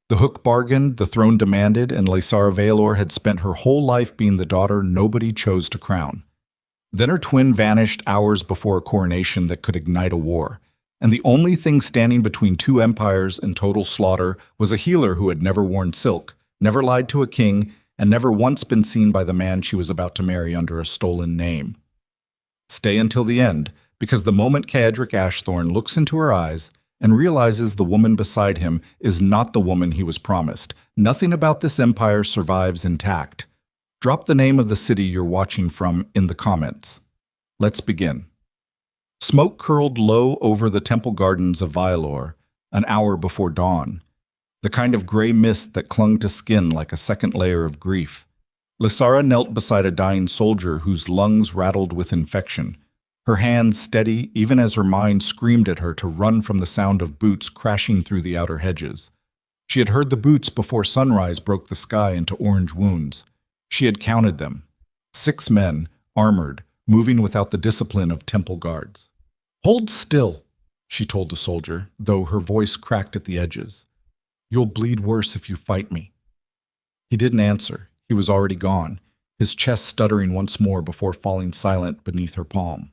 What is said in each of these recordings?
The hook bargained, the throne demanded, and Lysara Valor had spent her whole life being the daughter nobody chose to crown. Then her twin vanished hours before a coronation that could ignite a war, and the only thing standing between two empires and total slaughter was a healer who had never worn silk, never lied to a king, and never once been seen by the man she was about to marry under a stolen name. Stay until the end, because the moment Caedric Ashthorn looks into her eyes and realizes the woman beside him is not the woman he was promised, nothing about this empire survives intact. Drop the name of the city you're watching from in the comments. Let's begin. Smoke curled low over the temple gardens of Vialor, an hour before dawn, the kind of gray mist that clung to skin like a second layer of grief. Lysara knelt beside a dying soldier whose lungs rattled with infection, her hands steady even as her mind screamed at her to run from the sound of boots crashing through the outer hedges. She had heard the boots before sunrise broke the sky into orange wounds. She had counted them. 6 men, armored, moving without the discipline of temple guards. "Hold still," she told the soldier, though her voice cracked at the edges. "You'll bleed worse if you fight me." He didn't answer. He was already gone, his chest stuttering once more before falling silent beneath her palm.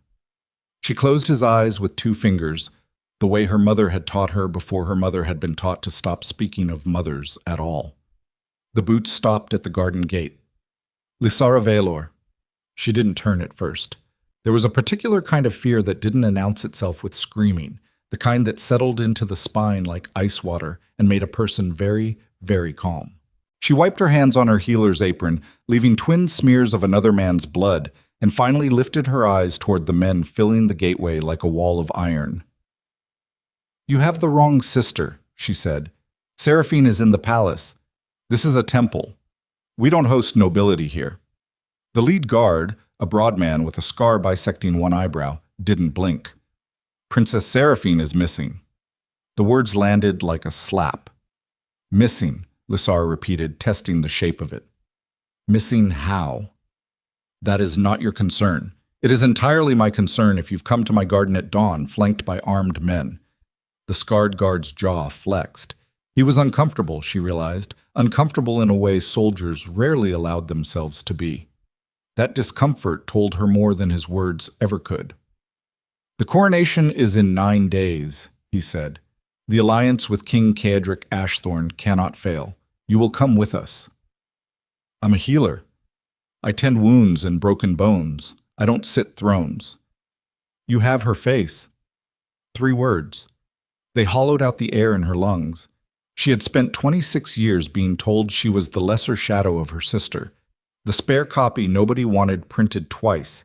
She closed his eyes with 2 fingers, the way her mother had taught her before her mother had been taught to stop speaking of mothers at all. The boots stopped at the garden gate. Lysara Valor. She didn't turn at first. There was a particular kind of fear that didn't announce itself with screaming, the kind that settled into the spine like ice water and made a person very, very calm. She wiped her hands on her healer's apron, leaving twin smears of another man's blood, and finally lifted her eyes toward the men filling the gateway like a wall of iron. "You have the wrong sister," she said. "Seraphine is in the palace. This is a temple. We don't host nobility here." The lead guard, a broad man with a scar bisecting one eyebrow, didn't blink. "Princess Seraphine is missing." The words landed like a slap. "Missing," Lysara repeated, testing the shape of it. "Missing how?" "That is not your concern. It is entirely my concern if you've come to my garden at dawn, flanked by armed men." The scarred guard's jaw flexed. He was uncomfortable, she realized, uncomfortable in a way soldiers rarely allowed themselves to be. That discomfort told her more than his words ever could. "The coronation is in 9 days," he said. "The alliance with King Caedric Ashthorn cannot fail. You will come with us." "I'm a healer. I tend wounds and broken bones. I don't sit thrones." "You have her face." 3 words. They hollowed out the air in her lungs. She had spent 26 years being told she was the lesser shadow of her sister, the spare copy nobody wanted printed twice,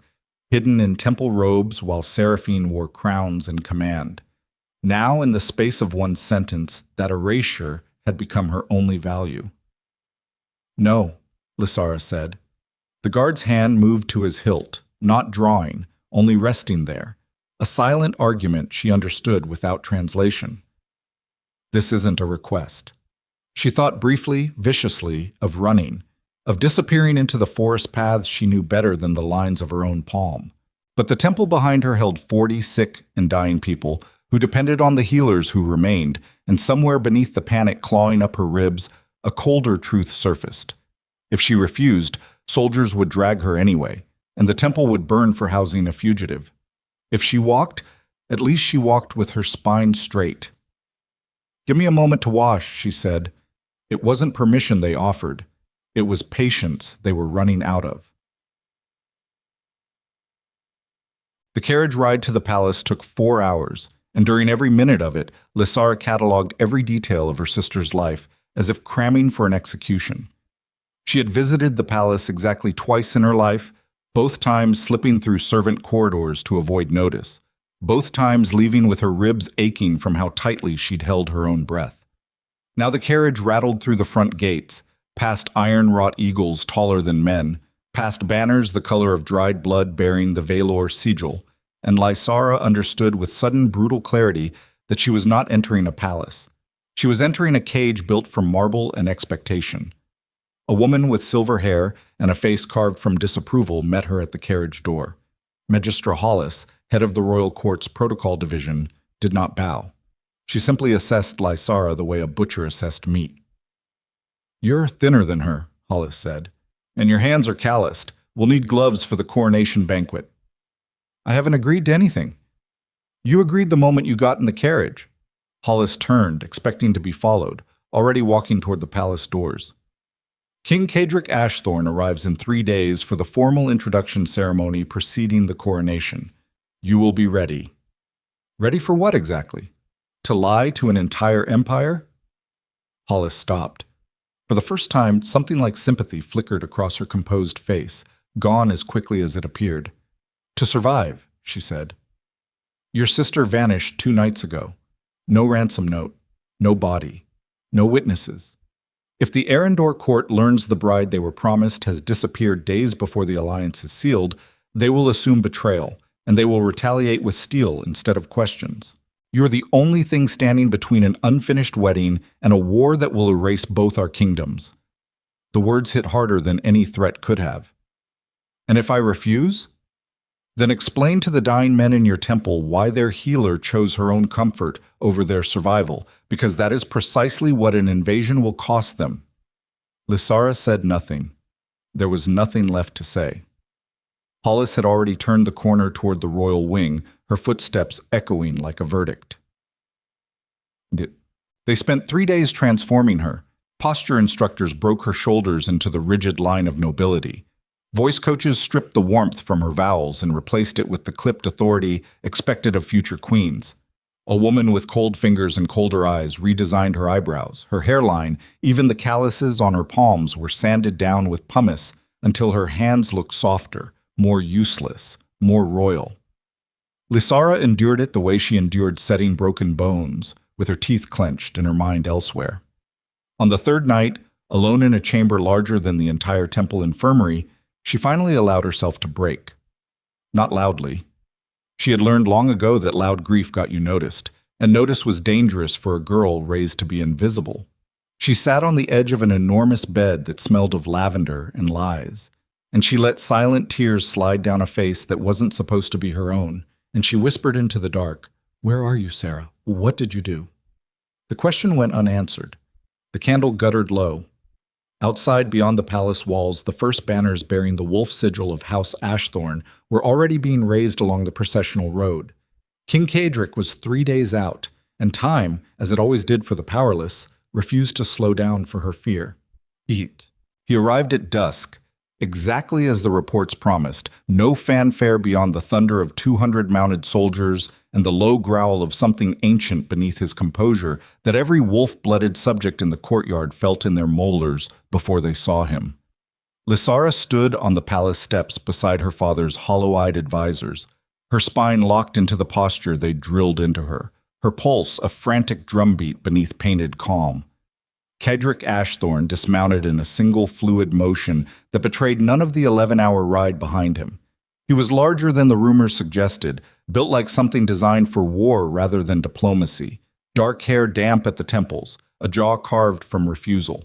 hidden in temple robes while Seraphine wore crowns and command. Now, in the space of one sentence, that erasure had become her only value. "No," Lysara said. The guard's hand moved to his hilt, not drawing, only resting there, a silent argument she understood without translation. "This isn't a request." She thought briefly, viciously, of running, of disappearing into the forest paths she knew better than the lines of her own palm. But the temple behind her held 40 sick and dying people who depended on the healers who remained, and somewhere beneath the panic clawing up her ribs, a colder truth surfaced. If she refused, soldiers would drag her anyway, and the temple would burn for housing a fugitive. If she walked, at least she walked with her spine straight. "Give me a moment to wash," she said. It wasn't permission they offered. It was patience they were running out of. The carriage ride to the palace took 4 hours, and during every minute of it, Lysara cataloged every detail of her sister's life, as if cramming for an execution. She had visited the palace exactly twice in her life, both times slipping through servant corridors to avoid notice, both times leaving with her ribs aching from how tightly she'd held her own breath. Now the carriage rattled through the front gates, past iron-wrought eagles taller than men, past banners the color of dried blood bearing the Valor sigil, and Lysara understood with sudden brutal clarity that she was not entering a palace. She was entering a cage built from marble and expectation. A woman with silver hair and a face carved from disapproval met her at the carriage door. Magistra Hollis, head of the royal court's protocol division, did not bow. She simply assessed Lysara the way a butcher assessed meat. You're thinner than her, Hollis said. And your hands are calloused. We'll need gloves for the coronation banquet. I haven't agreed to anything. You agreed the moment you got in the carriage. Hollis turned, expecting to be followed, already walking toward the palace doors. King Cadric Ashthorne arrives in 3 days for the formal introduction ceremony preceding the coronation. You will be ready. Ready for what exactly? To lie to an entire empire? Hollis stopped. For the first time, something like sympathy flickered across her composed face, gone as quickly as it appeared. To survive, she said. Your sister vanished 2 nights ago. No ransom note, no body, no witnesses. If the Arendor court learns the bride they were promised has disappeared days before the alliance is sealed, they will assume betrayal, and they will retaliate with steel instead of questions. You're the only thing standing between an unfinished wedding and a war that will erase both our kingdoms. The words hit harder than any threat could have. And if I refuse? Then explain to the dying men in your temple why their healer chose her own comfort over their survival, because that is precisely what an invasion will cost them. Lysara said nothing. There was nothing left to say. Hollis had already turned the corner toward the royal wing, her footsteps echoing like a verdict. They spent 3 days transforming her. Posture instructors broke her shoulders into the rigid line of nobility. Voice coaches stripped the warmth from her vowels and replaced it with the clipped authority expected of future queens. A woman with cold fingers and colder eyes redesigned her eyebrows. Her hairline, even the calluses on her palms, were sanded down with pumice until her hands looked softer, more useless, more royal. Lysara endured it the way she endured setting broken bones, with her teeth clenched and her mind elsewhere. On the 3rd night, alone in a chamber larger than the entire temple infirmary, she finally allowed herself to break. Not loudly. She had learned long ago that loud grief got you noticed, and notice was dangerous for a girl raised to be invisible. She sat on the edge of an enormous bed that smelled of lavender and lies, and she let silent tears slide down a face that wasn't supposed to be her own, and she whispered into the dark, "Where are you, Sarah? What did you do?" The question went unanswered. The candle guttered low. Outside, beyond the palace walls, the first banners bearing the wolf sigil of House Ashthorne were already being raised along the processional road. King Cadric was 3 days out, and time, as it always did for the powerless, refused to slow down for her fear. Eat. He arrived at dusk, exactly as the reports promised, no fanfare beyond the thunder of 200 mounted soldiers and the low growl of something ancient beneath his composure that every wolf-blooded subject in the courtyard felt in their molars before they saw him. Lysara stood on the palace steps beside her father's hollow-eyed advisors, her spine locked into the posture they drilled into her, her pulse a frantic drumbeat beneath painted calm. Cadric Ashthorne dismounted in a single fluid motion that betrayed none of the 11-hour ride behind him. He was larger than the rumors suggested, built like something designed for war rather than diplomacy, dark hair damp at the temples, a jaw carved from refusal.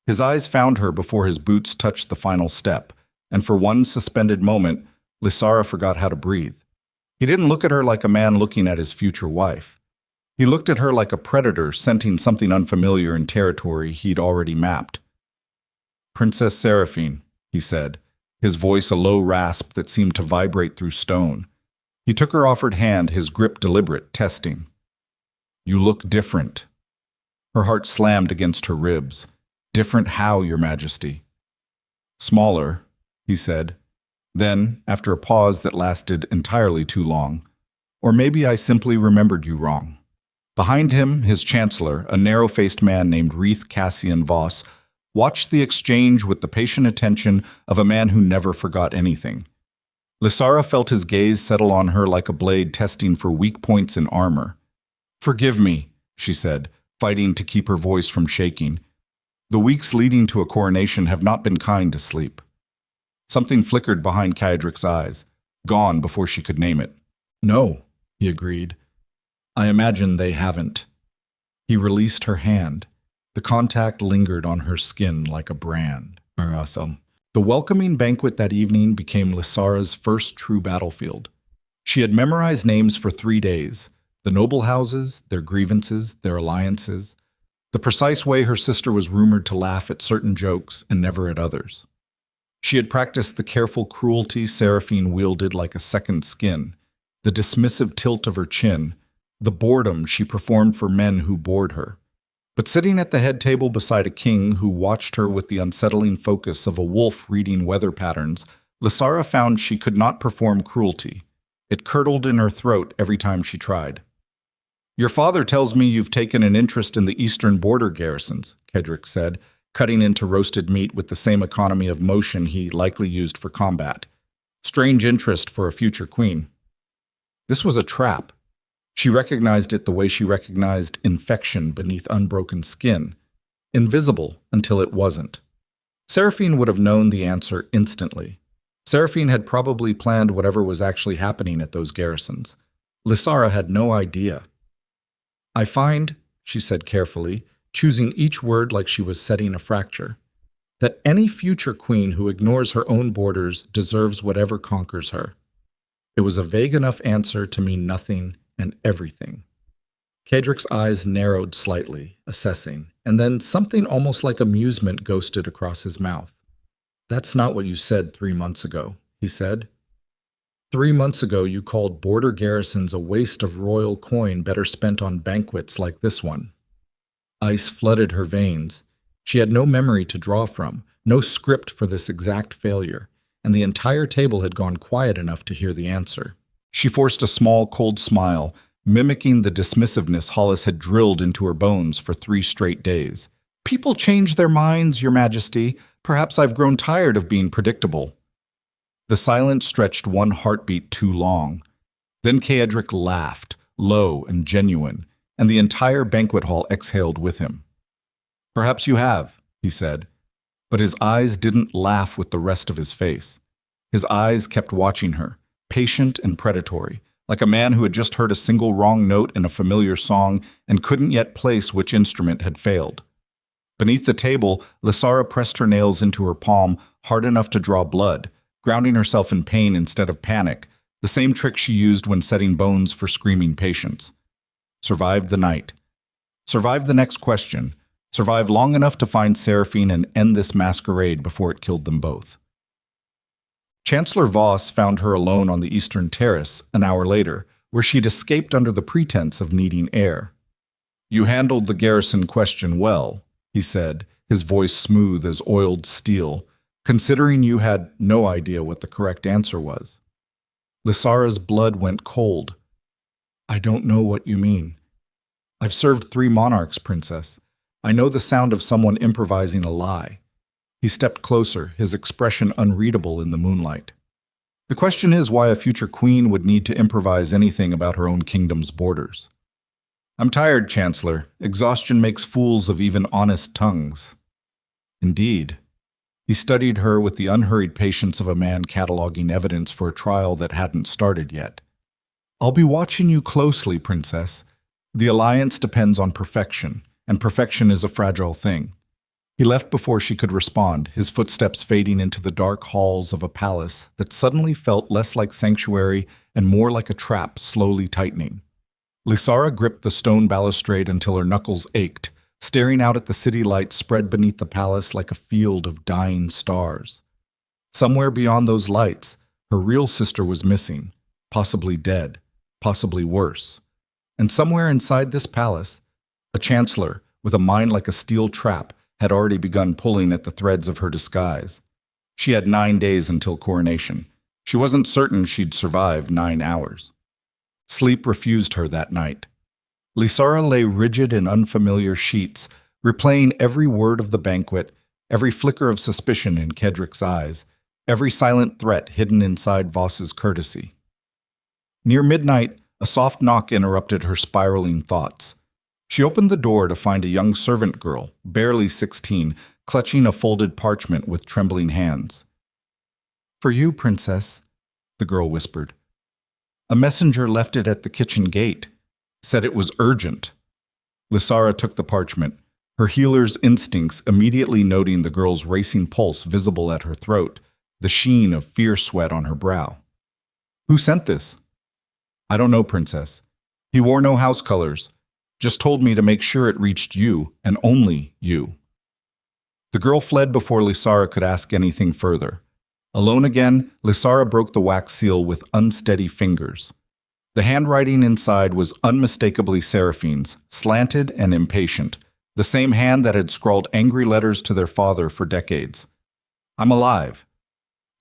His eyes found her before his boots touched the final step, and for one suspended moment, Lysara forgot how to breathe. He didn't look at her like a man looking at his future wife. He looked at her like a predator scenting something unfamiliar in territory he'd already mapped. "Princess Seraphine," he said, his voice a low rasp that seemed to vibrate through stone. He took her offered hand, his grip deliberate, testing. "You look different." Her heart slammed against her ribs. "Different how, Your Majesty?" "Smaller," he said. Then, after a pause that lasted entirely too long, "Or maybe I simply remembered you wrong." Behind him, his chancellor, a narrow-faced man named Reith Cassian Voss, watched the exchange with the patient attention of a man who never forgot anything. Lysara felt his gaze settle on her like a blade testing for weak points in armor. "Forgive me," she said, fighting to keep her voice from shaking. "The weeks leading to a coronation have not been kind to sleep." Something flickered behind Cadric's eyes, gone before she could name it. "No," he agreed. "I imagine they haven't." He released her hand. The contact lingered on her skin like a brand. The welcoming banquet that evening became Lysara's first true battlefield. She had memorized names for 3 days, the noble houses, their grievances, their alliances. the precise way her sister was rumored to laugh at certain jokes and never at others. She had practiced the careful cruelty Seraphine wielded like a second skin, the dismissive tilt of her chin, the boredom she performed for men who bored her. But sitting at the head table beside a king who watched her with the unsettling focus of a wolf reading weather patterns, Lysara found she could not perform cruelty. It curdled in her throat every time she tried. "Your father tells me you've taken an interest in the eastern border garrisons," Kedrick said, cutting into roasted meat with the same economy of motion he likely used for combat. Strange interest for a future queen. This was a trap. She recognized it the way she recognized infection beneath unbroken skin. Invisible until it wasn't. Seraphine would have known the answer instantly. Seraphine had probably planned whatever was actually happening at those garrisons. Lysara had no idea. "I find," she said carefully, choosing each word like she was setting a fracture, "that any future queen who ignores her own borders deserves whatever conquers her." It was a vague enough answer to mean nothing and everything. Kedrick's eyes narrowed slightly, assessing, and then something almost like amusement ghosted across his mouth. "That's not what you said 3 months ago," he said. 3 months ago you called border garrisons a waste of royal coin better spent on banquets like this one." Ice flooded her veins. She had no memory to draw from, no script for this exact failure, and the entire table had gone quiet enough to hear the answer. She forced a small, cold smile, mimicking the dismissiveness Hollis had drilled into her bones for 3 straight days. "People change their minds, Your Majesty. Perhaps I've grown tired of being predictable." The silence stretched one heartbeat too long. Then Kedrick laughed, low and genuine, and the entire banquet hall exhaled with him. "Perhaps you have," he said, but his eyes didn't laugh with the rest of his face. His eyes kept watching her, patient and predatory, like a man who had just heard a single wrong note in a familiar song and couldn't yet place which instrument had failed. Beneath the table, Lysara pressed her nails into her palm hard enough to draw blood, grounding herself in pain instead of panic, the same trick she used when setting bones for screaming patients. Survived the night. Survived the next question. Survived long enough to find Seraphine and end this masquerade before it killed them both. Chancellor Voss found her alone on the eastern terrace an hour later, where she'd escaped under the pretense of needing air. "You handled the garrison question well," he said, his voice smooth as oiled steel, "considering you had no idea what the correct answer was." Lysara's blood went cold. "I don't know what you mean." "I've served 3 monarchs, Princess. I know the sound of someone improvising a lie." He stepped closer, his expression unreadable in the moonlight. "The question is why a future queen would need to improvise anything about her own kingdom's borders." "I'm tired, Chancellor. Exhaustion makes fools of even honest tongues." "Indeed." He studied her with the unhurried patience of a man cataloging evidence for a trial that hadn't started yet. "I'll be watching you closely, Princess. The alliance depends on perfection, and perfection is a fragile thing." He left before she could respond, his footsteps fading into the dark halls of a palace that suddenly felt less like sanctuary and more like a trap slowly tightening. Lysara gripped the stone balustrade until her knuckles ached, staring out at the city lights spread beneath the palace like a field of dying stars. Somewhere beyond those lights, her real sister was missing, possibly dead, possibly worse. And somewhere inside this palace, a chancellor, with a mind like a steel trap, had already begun pulling at the threads of her disguise. She had 9 days until coronation. She wasn't certain she'd survive 9 hours. Sleep refused her that night. Lysara lay rigid in unfamiliar sheets, replaying every word of the banquet, every flicker of suspicion in Kedrick's eyes, every silent threat hidden inside Voss's courtesy. Near midnight, a soft knock interrupted her spiraling thoughts. She opened the door to find a young servant girl, barely 16, clutching a folded parchment with trembling hands. "For you, Princess," the girl whispered. "A messenger left it at the kitchen gate. Said it was urgent." Lysara took the parchment, her healer's instincts immediately noting the girl's racing pulse visible at her throat, the sheen of fear sweat on her brow. "Who sent this?" "I don't know, Princess. He wore no house colors. Just told me to make sure it reached you, and only you." The girl fled before Lysara could ask anything further. Alone again, Lysara broke the wax seal with unsteady fingers. The handwriting inside was unmistakably Seraphine's, slanted and impatient, the same hand that had scrawled angry letters to their father for decades. "I'm alive.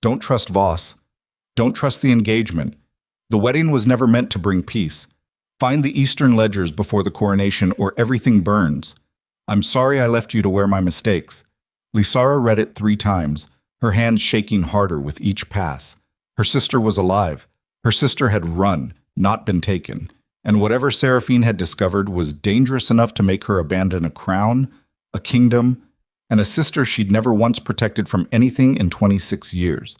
Don't trust Voss. Don't trust the engagement. The wedding was never meant to bring peace. Find the Eastern ledgers before the coronation or everything burns. I'm sorry I left you to wear my mistakes." Lysara read it 3 times, her hands shaking harder with each pass. Her sister was alive. Her sister had run, not been taken. And whatever Seraphine had discovered was dangerous enough to make her abandon a crown, a kingdom, and a sister she'd never once protected from anything in 26 years.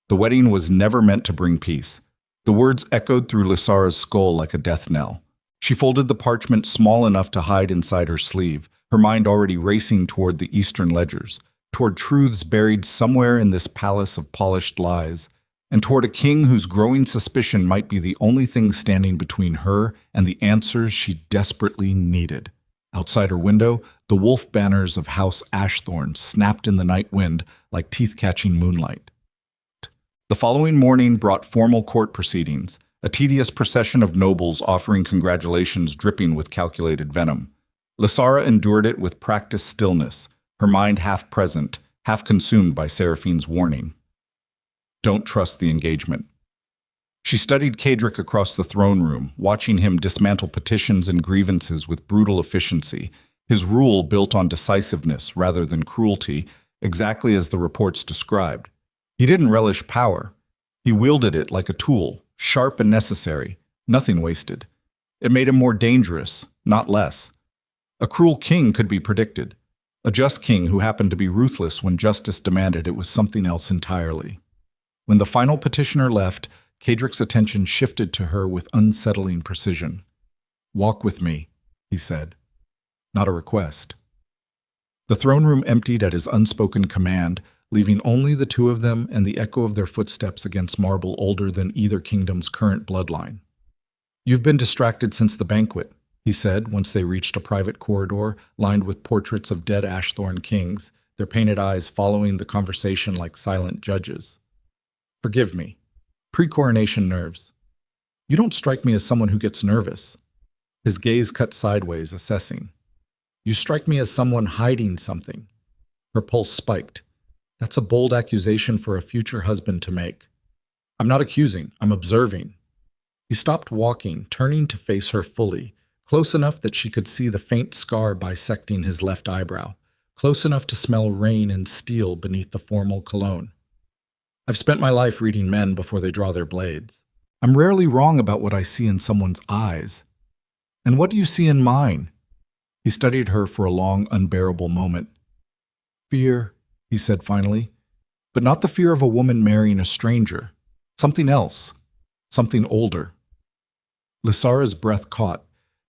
The wedding was never meant to bring peace. The words echoed through Lysara's skull like a death knell. She folded the parchment small enough to hide inside her sleeve, her mind already racing toward the Eastern ledgers, toward truths buried somewhere in this palace of polished lies, and toward a king whose growing suspicion might be the only thing standing between her and the answers she desperately needed. Outside her window, the wolf banners of House Ashthorne snapped in the night wind like teeth-catching moonlight. The following morning brought formal court proceedings, a tedious procession of nobles offering congratulations dripping with calculated venom. Lysara endured it with practiced stillness, her mind half present, half consumed by Seraphine's warning. Don't trust the engagement. She studied Cedric across the throne room, watching him dismantle petitions and grievances with brutal efficiency, his rule built on decisiveness rather than cruelty, exactly as the reports described. He didn't relish power. He wielded it like a tool, sharp and necessary, nothing wasted. It made him more dangerous, not less. A cruel king could be predicted. A just king who happened to be ruthless when justice demanded it was something else entirely. When the final petitioner left, Cedric's attention shifted to her with unsettling precision. "Walk with me," he said. Not a request. The throne room emptied at his unspoken command, leaving only the 2 of them and the echo of their footsteps against marble older than either kingdom's current bloodline. "You've been distracted since the banquet," he said once they reached a private corridor lined with portraits of dead Ashthorne kings, their painted eyes following the conversation like silent judges. "Forgive me. Pre-coronation nerves. You don't strike me as someone who gets nervous." His gaze cut sideways, assessing. "You strike me as someone hiding something." Her pulse spiked. That's a bold accusation for a future husband to make. "I'm not accusing, I'm observing." He stopped walking, turning to face her fully, close enough that she could see the faint scar bisecting his left eyebrow, close enough to smell rain and steel beneath the formal cologne. "I've spent my life reading men before they draw their blades. I'm rarely wrong about what I see in someone's eyes. And what do you see in mine?" He studied her for a long, unbearable moment. "Fear," he said finally, "but not the fear of a woman marrying a stranger. Something else. Something older." Lysara's breath caught.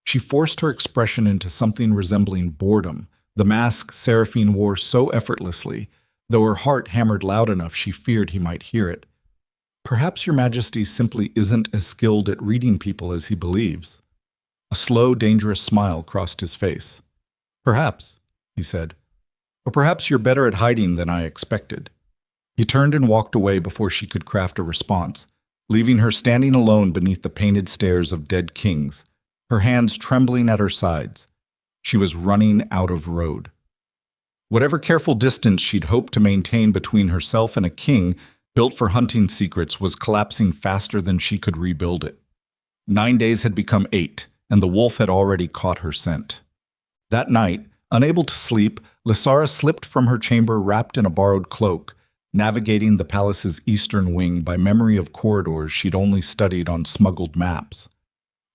She forced her expression into something resembling boredom, the mask Seraphine wore so effortlessly, though her heart hammered loud enough she feared he might hear it. "Perhaps your Majesty simply isn't as skilled at reading people as he believes." A slow, dangerous smile crossed his face. "Perhaps," he said. "Or perhaps you're better at hiding than I expected." He turned and walked away before she could craft a response, leaving her standing alone beneath the painted stairs of dead kings, her hands trembling at her sides. She was running out of road. Whatever careful distance she'd hoped to maintain between herself and a king built for hunting secrets was collapsing faster than she could rebuild it. 9 days had become 8, and the wolf had already caught her scent. That night, unable to sleep, Lysara slipped from her chamber wrapped in a borrowed cloak, navigating the palace's eastern wing by memory of corridors she'd only studied on smuggled maps.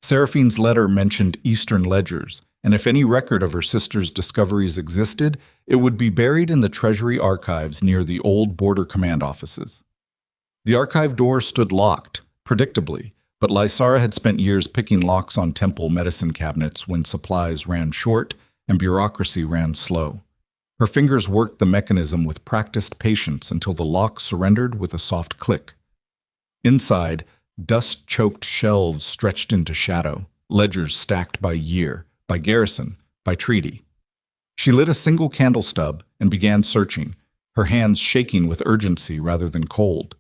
Seraphine's letter mentioned Eastern ledgers, and if any record of her sister's discoveries existed, it would be buried in the Treasury archives near the old border command offices. The archive door stood locked, predictably, but Lysara had spent years picking locks on temple medicine cabinets when supplies ran short and bureaucracy ran slow. Her fingers worked the mechanism with practiced patience until the lock surrendered with a soft click. Inside, dust-choked shelves stretched into shadow, ledgers stacked by year, by garrison, by treaty. She lit a single candle stub and began searching, her hands shaking with urgency rather than cold.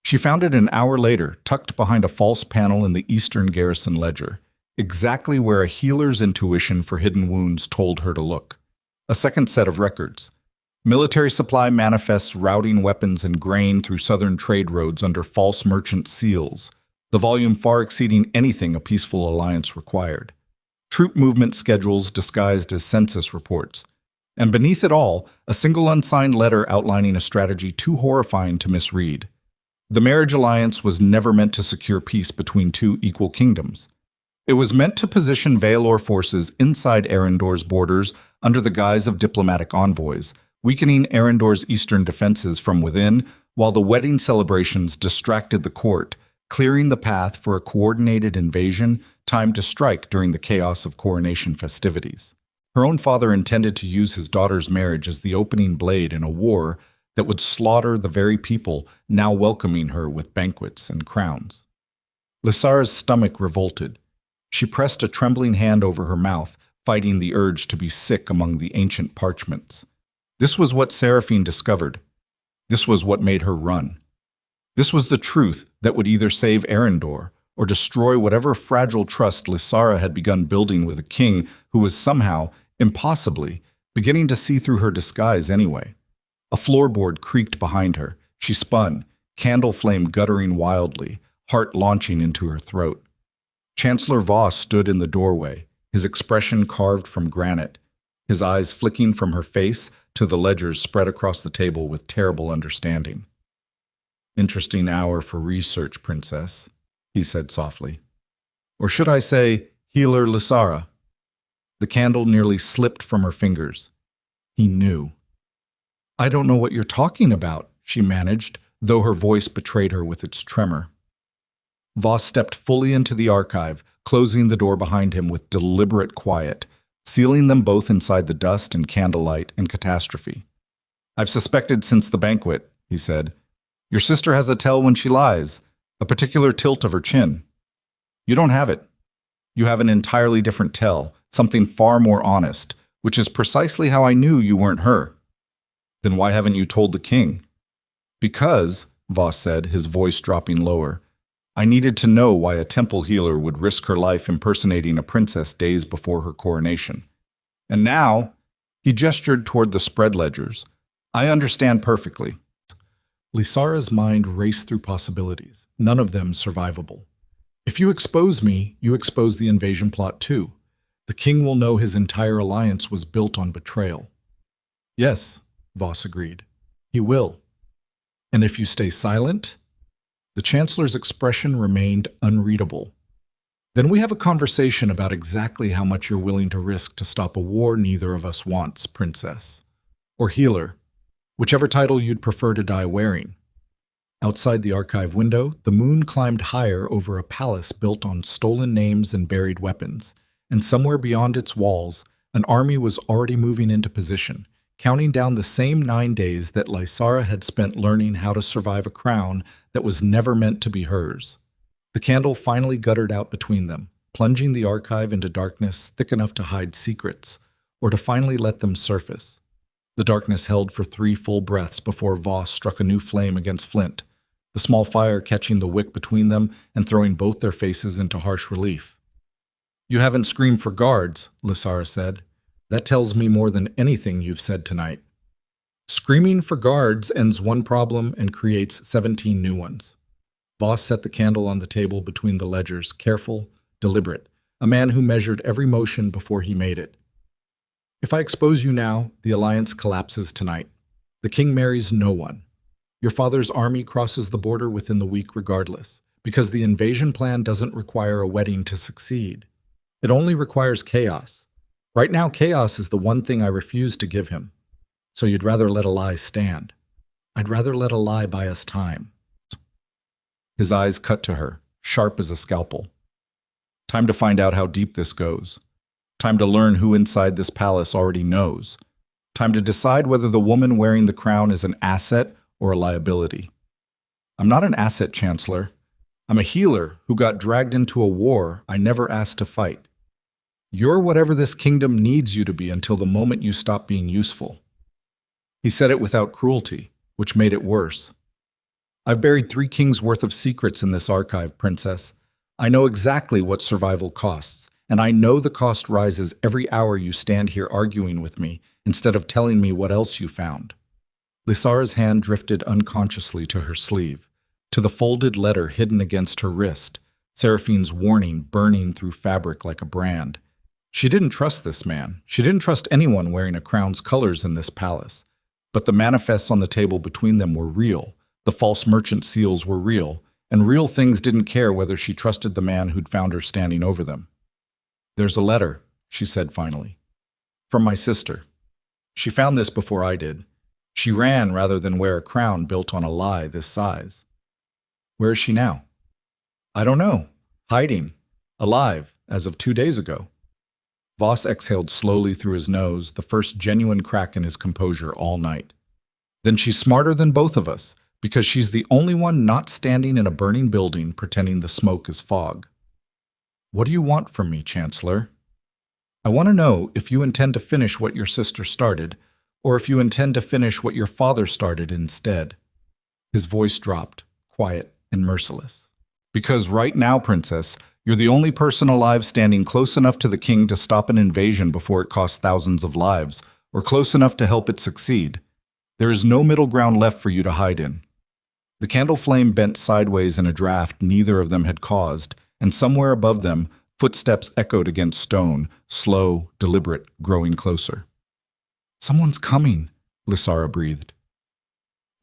She found it an hour later, tucked behind a false panel in the Eastern Garrison ledger, exactly where a healer's intuition for hidden wounds told her to look. A second set of records. Military supply manifests routing weapons and grain through southern trade roads under false merchant seals, the volume far exceeding anything a peaceful alliance required. Troop movement schedules disguised as census reports. And beneath it all, a single unsigned letter outlining a strategy too horrifying to misread. The marriage alliance was never meant to secure peace between two equal kingdoms. It was meant to position Vaelor forces inside Arendor's borders under the guise of diplomatic envoys, weakening Arendor's eastern defenses from within, while the wedding celebrations distracted the court, clearing the path for a coordinated invasion timed to strike during the chaos of coronation festivities. Her own father intended to use his daughter's marriage as the opening blade in a war that would slaughter the very people now welcoming her with banquets and crowns. Lysara's stomach revolted. She pressed a trembling hand over her mouth, fighting the urge to be sick among the ancient parchments. This was what Seraphine discovered. This was what made her run. This was the truth that would either save Arendor or destroy whatever fragile trust Lysara had begun building with a king who was somehow, impossibly, beginning to see through her disguise anyway. A floorboard creaked behind her. She spun, candle flame guttering wildly, heart launching into her throat. Chancellor Voss stood in the doorway, his expression carved from granite, his eyes flicking from her face to the ledgers spread across the table with terrible understanding. "Interesting hour for research, Princess," he said softly. "Or should I say, Healer Lysara?" The candle nearly slipped from her fingers. He knew. "I don't know what you're talking about," she managed, though her voice betrayed her with its tremor. Voss stepped fully into the archive, closing the door behind him with deliberate quiet, sealing them both inside the dust and candlelight and catastrophe. "I've suspected since the banquet," he said. "Your sister has a tell when she lies, a particular tilt of her chin. You don't have it. You have an entirely different tell, something far more honest, which is precisely how I knew you weren't her." "Then why haven't you told the king?" "Because," Voss said, his voice dropping lower, "I needed to know why a temple healer would risk her life impersonating a princess days before her coronation. And now," he gestured toward the spread ledgers, "I understand perfectly." Lysara's mind raced through possibilities, none of them survivable. "If you expose me, you expose the invasion plot too. The king will know his entire alliance was built on betrayal." "Yes," Voss agreed. "He will. And if you stay silent?" The Chancellor's expression remained unreadable. "Then we have a conversation about exactly how much you're willing to risk to stop a war neither of us wants, Princess. Or Healer, whichever title you'd prefer to die wearing." Outside the archive window, the moon climbed higher over a palace built on stolen names and buried weapons, and somewhere beyond its walls, an army was already moving into position, counting down the same 9 days that Lysara had spent learning how to survive a crown that was never meant to be hers. The candle finally guttered out between them, plunging the archive into darkness thick enough to hide secrets, or to finally let them surface. The darkness held for 3 full breaths before Voss struck a new flame against flint, the small fire catching the wick between them and throwing both their faces into harsh relief. "You haven't screamed for guards," Lysara said. "That tells me more than anything you've said tonight." "Screaming for guards ends one problem and creates 17 new ones." Voss set the candle on the table between the ledgers, careful, deliberate, a man who measured every motion before he made it. "If I expose you now, the alliance collapses tonight. The king marries no one. Your father's army crosses the border within the week regardless, because the invasion plan doesn't require a wedding to succeed. It only requires chaos. Right now, chaos is the one thing I refuse to give him. So you'd rather let a lie stand. I'd rather let a lie buy us time." His eyes cut to her, sharp as a scalpel. "Time to find out how deep this goes. Time to learn who inside this palace already knows. Time to decide whether the woman wearing the crown is an asset or a liability." "I'm not an asset, Chancellor. I'm a healer who got dragged into a war I never asked to fight." You're whatever this kingdom needs you to be until the moment you stop being useful. He said it without cruelty, which made it worse. I've buried 3 kings' worth of secrets in this archive, Princess. I know exactly what survival costs, and I know the cost rises every hour you stand here arguing with me instead of telling me what else you found. Lysara's hand drifted unconsciously to her sleeve, to the folded letter hidden against her wrist, Seraphine's warning burning through fabric like a brand. She didn't trust this man. She didn't trust anyone wearing a crown's colors in this palace. But the manifests on the table between them were real. The false merchant seals were real, and real things didn't care whether she trusted the man who'd found her standing over them. There's a letter, she said finally. From my sister. She found this before I did. She ran rather than wear a crown built on a lie this size. Where is she now? I don't know. Hiding. Alive, as of 2 days ago. Voss exhaled slowly through his nose, the first genuine crack in his composure all night. Then she's smarter than both of us, because she's the only one not standing in a burning building pretending the smoke is fog. What do you want from me, Chancellor? I want to know if you intend to finish what your sister started, or if you intend to finish what your father started instead. His voice dropped, quiet and merciless. Because right now, Princess, you're the only person alive standing close enough to the king to stop an invasion before it costs thousands of lives, or close enough to help it succeed. There is no middle ground left for you to hide in. The candle flame bent sideways in a draft neither of them had caused, and somewhere above them, footsteps echoed against stone, slow, deliberate, growing closer. Someone's coming, Lysara breathed.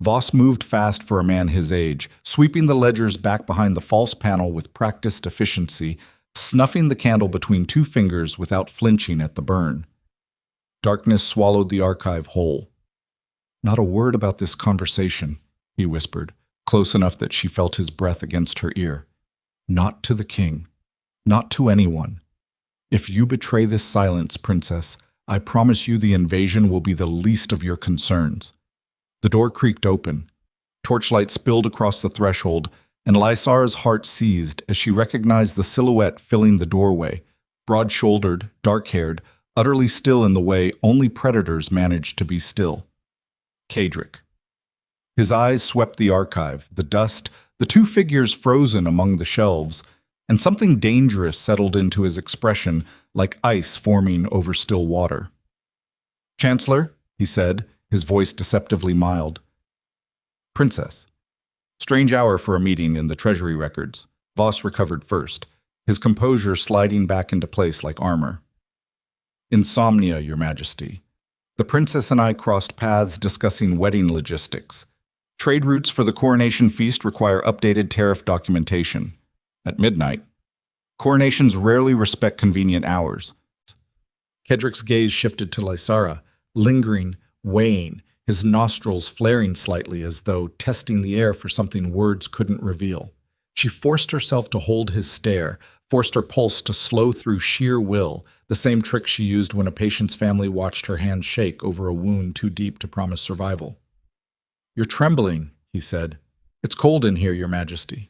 Voss moved fast for a man his age, sweeping the ledgers back behind the false panel with practiced efficiency, snuffing the candle between 2 fingers without flinching at the burn. Darkness swallowed the archive whole. Not a word about this conversation, he whispered, close enough that she felt his breath against her ear. Not to the king. Not to anyone. If you betray this silence, Princess, I promise you the invasion will be the least of your concerns. The door creaked open. Torchlight spilled across the threshold, and Lysara's heart seized as she recognized the silhouette filling the doorway, broad-shouldered, dark-haired, utterly still in the way only predators managed to be still. Kedrick. His eyes swept the archive, the dust, the 2 figures frozen among the shelves, and something dangerous settled into his expression like ice forming over still water. Chancellor, he said, his voice deceptively mild. Princess. Strange hour for a meeting in the Treasury records. Voss recovered first, his composure sliding back into place like armor. Insomnia, Your Majesty. The princess and I crossed paths discussing wedding logistics. Trade routes for the coronation feast require updated tariff documentation. At midnight. Coronations rarely respect convenient hours. Kedrick's gaze shifted to Lysara, lingering, weighing, his nostrils flaring slightly as though testing the air for something words couldn't reveal. She forced herself to hold his stare, forced her pulse to slow through sheer will, the same trick she used when a patient's family watched her hands shake over a wound too deep to promise survival. You're trembling, he said. It's cold in here, Your Majesty.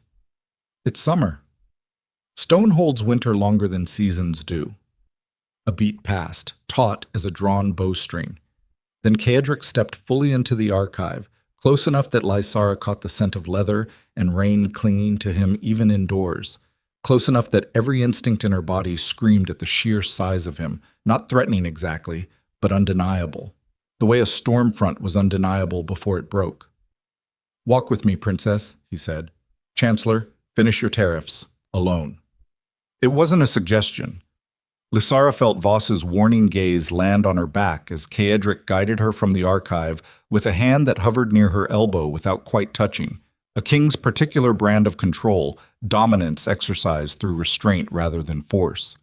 It's summer. Stone holds winter longer than seasons do. A beat passed, taut as a drawn bowstring. Then Kedrick stepped fully into the archive, close enough that Lysara caught the scent of leather and rain clinging to him even indoors, close enough that every instinct in her body screamed at the sheer size of him, not threatening exactly, but undeniable, the way a storm front was undeniable before it broke. Walk with me, Princess, he said. Chancellor, finish your tariffs, alone. It wasn't a suggestion. Lysara felt Voss's warning gaze land on her back as Kedrick guided her from the archive with a hand that hovered near her elbow without quite touching, a king's particular brand of control, dominance exercised through restraint rather than force.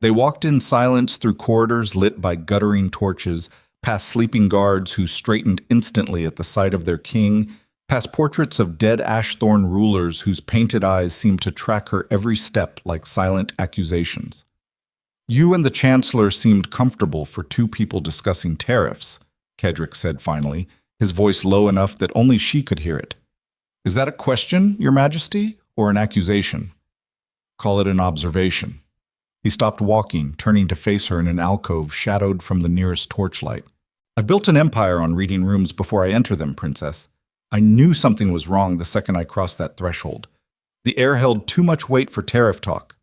They walked in silence through corridors lit by guttering torches, past sleeping guards who straightened instantly at the sight of their king, past portraits of dead ashthorn rulers whose painted eyes seemed to track her every step like silent accusations. You and the Chancellor seemed comfortable for 2 people discussing tariffs, Kedrick said finally, his voice low enough that only she could hear it. Is that a question, Your Majesty, or an accusation? Call it an observation. He stopped walking, turning to face her in an alcove shadowed from the nearest torchlight. I've built an empire on reading rooms before I enter them, Princess. I knew something was wrong the second I crossed that threshold. The air held too much weight for tariff talk.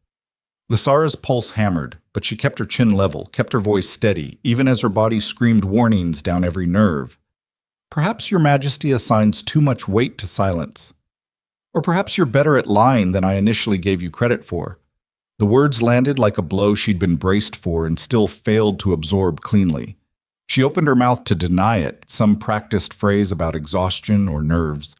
Lysara's pulse hammered, but she kept her chin level, kept her voice steady, even as her body screamed warnings down every nerve. Perhaps your Majesty assigns too much weight to silence. Or perhaps you're better at lying than I initially gave you credit for. The words landed like a blow she'd been braced for and still failed to absorb cleanly. She opened her mouth to deny it, some practiced phrase about exhaustion or nerves.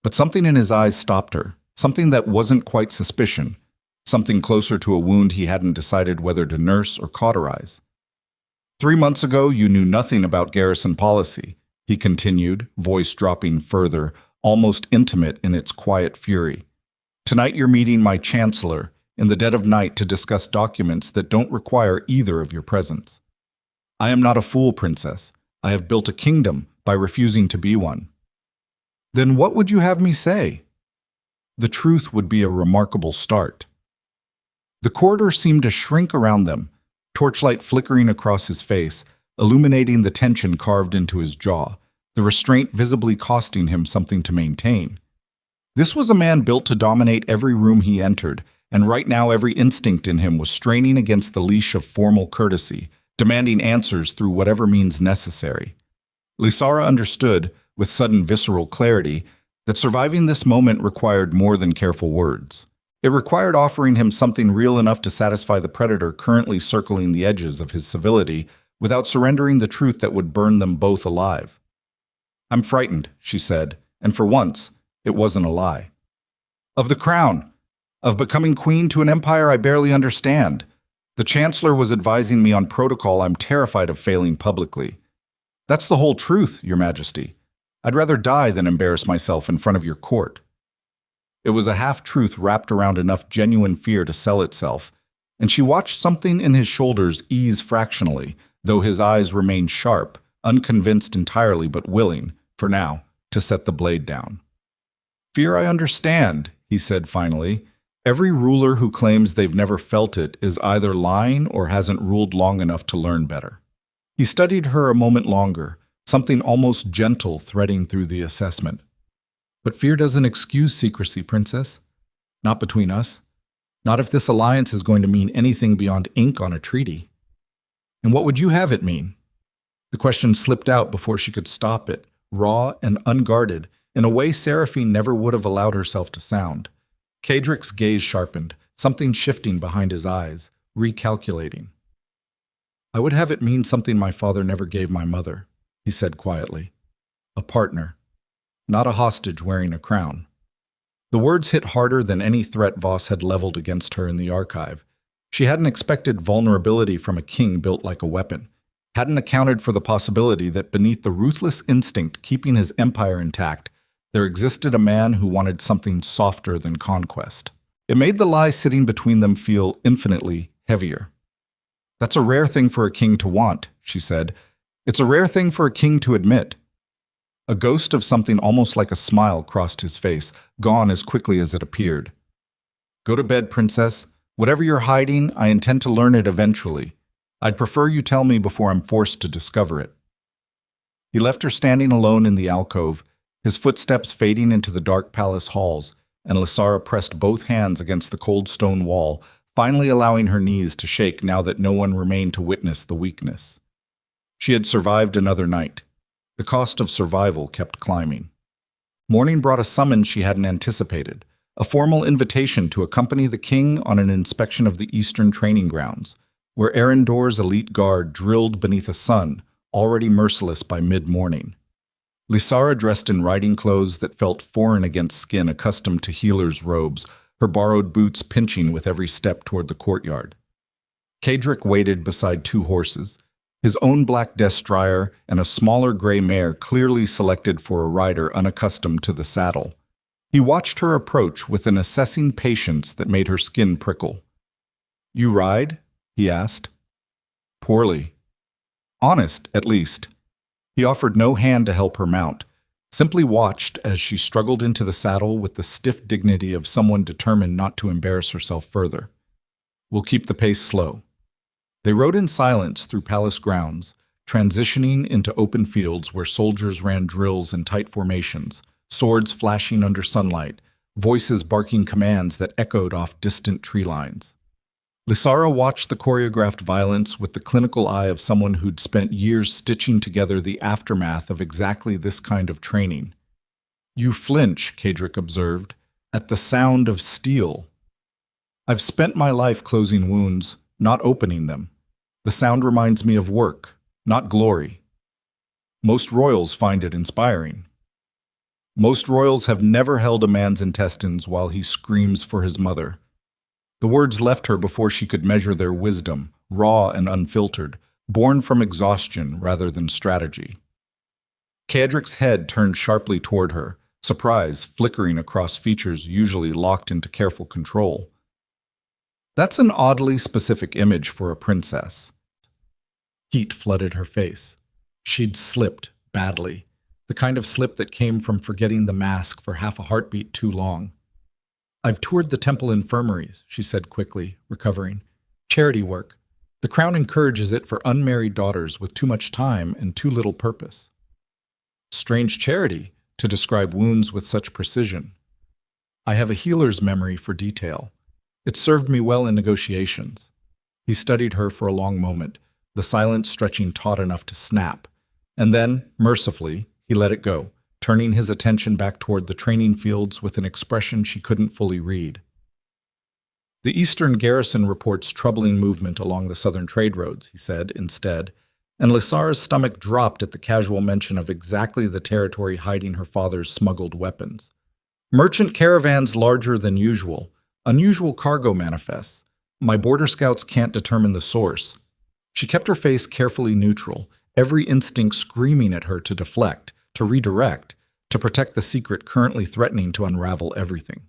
But something in his eyes stopped her, something that wasn't quite suspicion, something closer to a wound he hadn't decided whether to nurse or cauterize. 3 months ago, you knew nothing about garrison policy, he continued, voice dropping further, almost intimate in its quiet fury. Tonight you're meeting my chancellor in the dead of night to discuss documents that don't require either of your presence. I am not a fool, Princess. I have built a kingdom by refusing to be one. Then what would you have me say? The truth would be a remarkable start. The corridor seemed to shrink around them, torchlight flickering across his face, illuminating the tension carved into his jaw, the restraint visibly costing him something to maintain. This was a man built to dominate every room he entered, and right now every instinct in him was straining against the leash of formal courtesy, demanding answers through whatever means necessary. Lysara understood, with sudden visceral clarity, that surviving this moment required more than careful words. It required offering him something real enough to satisfy the predator currently circling the edges of his civility without surrendering the truth that would burn them both alive. I'm frightened, she said, and for once, it wasn't a lie. Of the crown, of becoming queen to an empire I barely understand. The Chancellor was advising me on protocol I'm terrified of failing publicly. That's the whole truth, Your Majesty. I'd rather die than embarrass myself in front of your court. It was a half-truth wrapped around enough genuine fear to sell itself, and she watched something in his shoulders ease fractionally, though his eyes remained sharp, unconvinced entirely but willing, for now, to set the blade down. Fear I understand, he said finally. Every ruler who claims they've never felt it is either lying or hasn't ruled long enough to learn better. He studied her a moment longer, something almost gentle threading through the assessment. But fear doesn't excuse secrecy, Princess. Not between us. Not if this alliance is going to mean anything beyond ink on a treaty. And what would you have it mean? The question slipped out before she could stop it, raw and unguarded, in a way Seraphine never would have allowed herself to sound. Kadrick's gaze sharpened, something shifting behind his eyes, recalculating. I would have it mean something my father never gave my mother, he said quietly. A partner. Not a hostage wearing a crown. The words hit harder than any threat Voss had leveled against her in the archive. She hadn't expected vulnerability from a king built like a weapon, hadn't accounted for the possibility that beneath the ruthless instinct keeping his empire intact, there existed a man who wanted something softer than conquest. It made the lie sitting between them feel infinitely heavier. That's a rare thing for a king to want, she said. It's a rare thing for a king to admit. A ghost of something almost like a smile crossed his face, gone as quickly as it appeared. Go to bed, Princess. Whatever you're hiding, I intend to learn it eventually. I'd prefer you tell me before I'm forced to discover it. He left her standing alone in the alcove, his footsteps fading into the dark palace halls, and Lysara pressed both hands against the cold stone wall, finally allowing her knees to shake now that no one remained to witness the weakness. She had survived another night. The cost of survival kept climbing. Morning brought a summons she hadn't anticipated, a formal invitation to accompany the king on an inspection of the eastern training grounds, where Arendor's elite guard drilled beneath a sun, already merciless by mid-morning. Lysara dressed in riding clothes that felt foreign against skin accustomed to healer's robes, her borrowed boots pinching with every step toward the courtyard. Kadrick waited beside 2 horses, his own black destrier and a smaller gray mare clearly selected for a rider unaccustomed to the saddle. He watched her approach with an assessing patience that made her skin prickle. You ride? He asked. Poorly. Honest, at least. He offered no hand to help her mount, simply watched as she struggled into the saddle with the stiff dignity of someone determined not to embarrass herself further. We'll keep the pace slow. They rode in silence through palace grounds, transitioning into open fields where soldiers ran drills in tight formations, swords flashing under sunlight, voices barking commands that echoed off distant tree lines. Lysara watched the choreographed violence with the clinical eye of someone who'd spent years stitching together the aftermath of exactly this kind of training. You flinch, Kadric observed, at the sound of steel. I've spent my life closing wounds, not opening them. The sound reminds me of work, not glory. Most royals find it inspiring. Most royals have never held a man's intestines while he screams for his mother. The words left her before she could measure their wisdom, raw and unfiltered, born from exhaustion rather than strategy. Kadric's head turned sharply toward her, surprise flickering across features usually locked into careful control. That's an oddly specific image for a princess. Heat flooded her face. She'd slipped, badly, the kind of slip that came from forgetting the mask for half a heartbeat too long. I've toured the temple infirmaries, she said quickly, recovering. Charity work. The crown encourages it for unmarried daughters with too much time and too little purpose. Strange charity, to describe wounds with such precision. I have a healer's memory for detail. It served me well in negotiations. He studied her for a long moment, the silence stretching taut enough to snap, and then, mercifully, he let it go, turning his attention back toward the training fields with an expression she couldn't fully read. The Eastern garrison reports troubling movement along the southern trade roads, he said, instead, and Lysara's stomach dropped at the casual mention of exactly the territory hiding her father's smuggled weapons. Merchant caravans larger than usual, unusual cargo manifests. My border scouts can't determine the source. She kept her face carefully neutral, every instinct screaming at her to deflect, to redirect, to protect the secret currently threatening to unravel everything.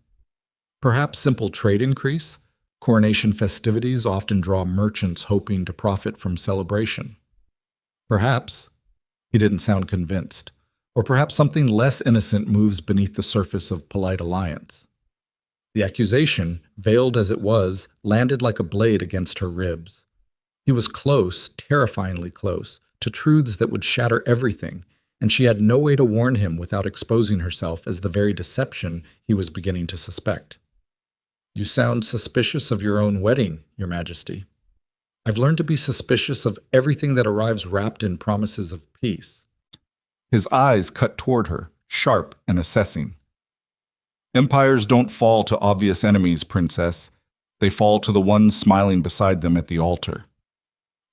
Perhaps simple trade increase? Coronation festivities often draw merchants hoping to profit from celebration. Perhaps. He didn't sound convinced. Or perhaps something less innocent moves beneath the surface of polite alliance. The accusation, veiled as it was, landed like a blade against her ribs. He was close, terrifyingly close, to truths that would shatter everything, and she had no way to warn him without exposing herself as the very deception he was beginning to suspect. You sound suspicious of your own wedding, Your Majesty. I've learned to be suspicious of everything that arrives wrapped in promises of peace. His eyes cut toward her, sharp and assessing. Empires don't fall to obvious enemies, Princess. They fall to the one smiling beside them at the altar.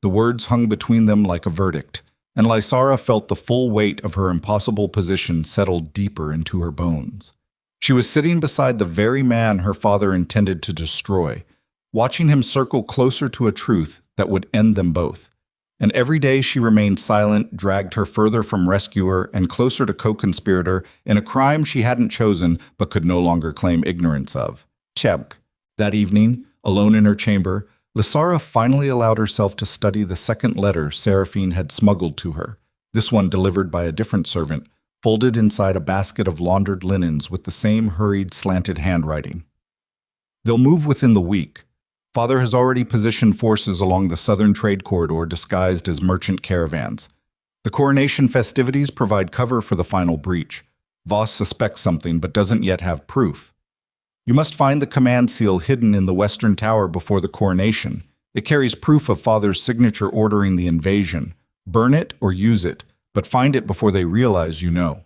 The words hung between them like a verdict, and Lysara felt the full weight of her impossible position settle deeper into her bones. She was sitting beside the very man her father intended to destroy, watching him circle closer to a truth that would end them both. And every day she remained silent, dragged her further from rescuer and closer to co-conspirator in a crime she hadn't chosen but could no longer claim ignorance of. Chebk. That evening, alone in her chamber, Lysara finally allowed herself to study the second letter Seraphine had smuggled to her, this one delivered by a different servant, folded inside a basket of laundered linens with the same hurried, slanted handwriting. They'll move within the week. Father has already positioned forces along the southern trade corridor disguised as merchant caravans. The coronation festivities provide cover for the final breach. Voss suspects something but doesn't yet have proof. You must find the command seal hidden in the western tower before the coronation. It carries proof of Father's signature ordering the invasion. Burn it or use it, but find it before they realize you know.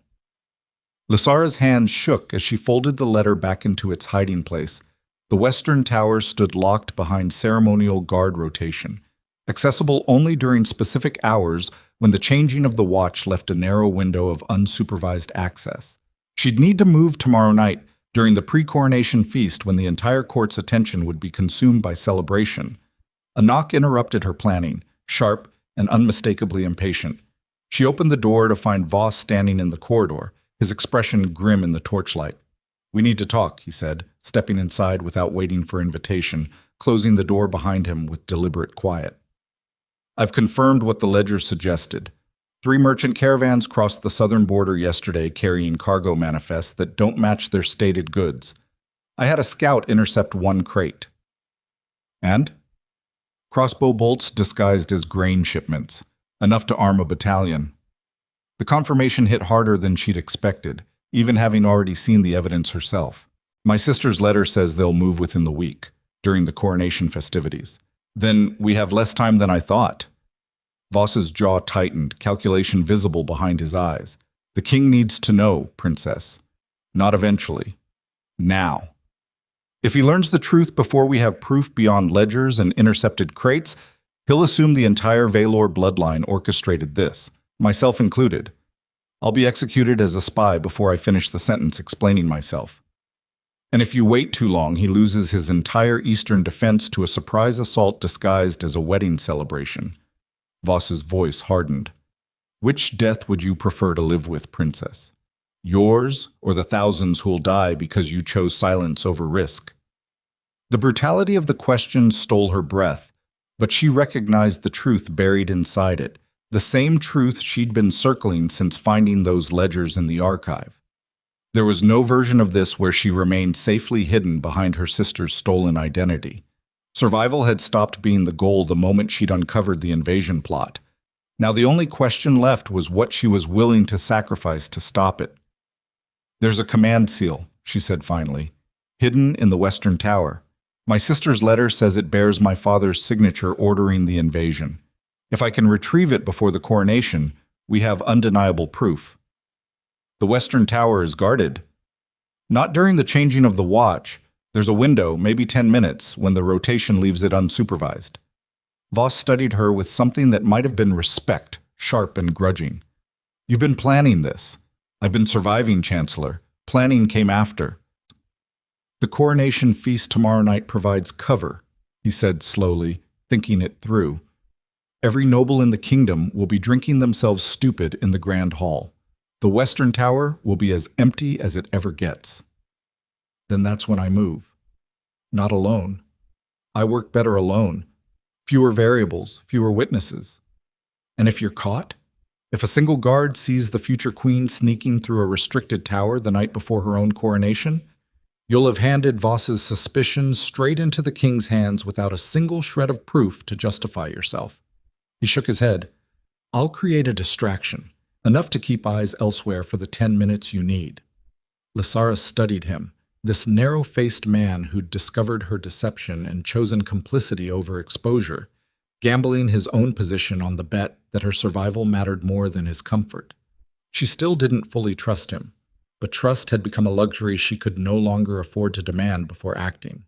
Lysara's hands shook as she folded the letter back into its hiding place. The western tower stood locked behind ceremonial guard rotation, accessible only during specific hours when the changing of the watch left a narrow window of unsupervised access. She'd need to move tomorrow night, during the pre-coronation feast when the entire court's attention would be consumed by celebration. A knock interrupted her planning, sharp and unmistakably impatient. She opened the door to find Voss standing in the corridor, his expression grim in the torchlight. "We need to talk," he said, stepping inside without waiting for invitation, closing the door behind him with deliberate quiet. "I've confirmed what the ledger suggested. 3 merchant caravans crossed the southern border yesterday carrying cargo manifests that don't match their stated goods. I had a scout intercept 1 crate." And? Crossbow bolts disguised as grain shipments, enough to arm a battalion. The confirmation hit harder than she'd expected, even having already seen the evidence herself. My sister's letter says they'll move within the week, during the coronation festivities. Then we have less time than I thought. Voss's jaw tightened, calculation visible behind his eyes. The king needs to know, princess. Not eventually. Now. If he learns the truth before we have proof beyond ledgers and intercepted crates, he'll assume the entire Valor bloodline orchestrated this, myself included. I'll be executed as a spy before I finish the sentence explaining myself. And if you wait too long, he loses his entire eastern defense to a surprise assault disguised as a wedding celebration. Voss's voice hardened. Which death would you prefer to live with, princess? Yours, or the thousands who'll die because you chose silence over risk? The brutality of the question stole her breath, but she recognized the truth buried inside it, the same truth she'd been circling since finding those ledgers in the archive. There was no version of this where she remained safely hidden behind her sister's stolen identity. Survival had stopped being the goal the moment she'd uncovered the invasion plot. Now the only question left was what she was willing to sacrifice to stop it. There's a command seal, she said finally, hidden in the Western Tower. My sister's letter says it bears my father's signature ordering the invasion. If I can retrieve it before the coronation, we have undeniable proof. The Western Tower is guarded. Not during the changing of the watch. There's a window, maybe 10 minutes, when the rotation leaves it unsupervised. Voss studied her with something that might have been respect, sharp and grudging. You've been planning this. I've been surviving, Chancellor. Planning came after. The coronation feast tomorrow night provides cover, he said slowly, thinking it through. Every noble in the kingdom will be drinking themselves stupid in the grand hall. The Western Tower will be as empty as it ever gets. Then that's when I move. Not alone. I work better alone. Fewer variables, fewer witnesses. And if you're caught? If a single guard sees the future queen sneaking through a restricted tower the night before her own coronation, you'll have handed Voss's suspicions straight into the king's hands without a single shred of proof to justify yourself. He shook his head. I'll create a distraction, enough to keep eyes elsewhere for the 10 minutes you need. Lysara studied him, this narrow-faced man who'd discovered her deception and chosen complicity over exposure, gambling his own position on the bet that her survival mattered more than his comfort. She still didn't fully trust him, but trust had become a luxury she could no longer afford to demand before acting.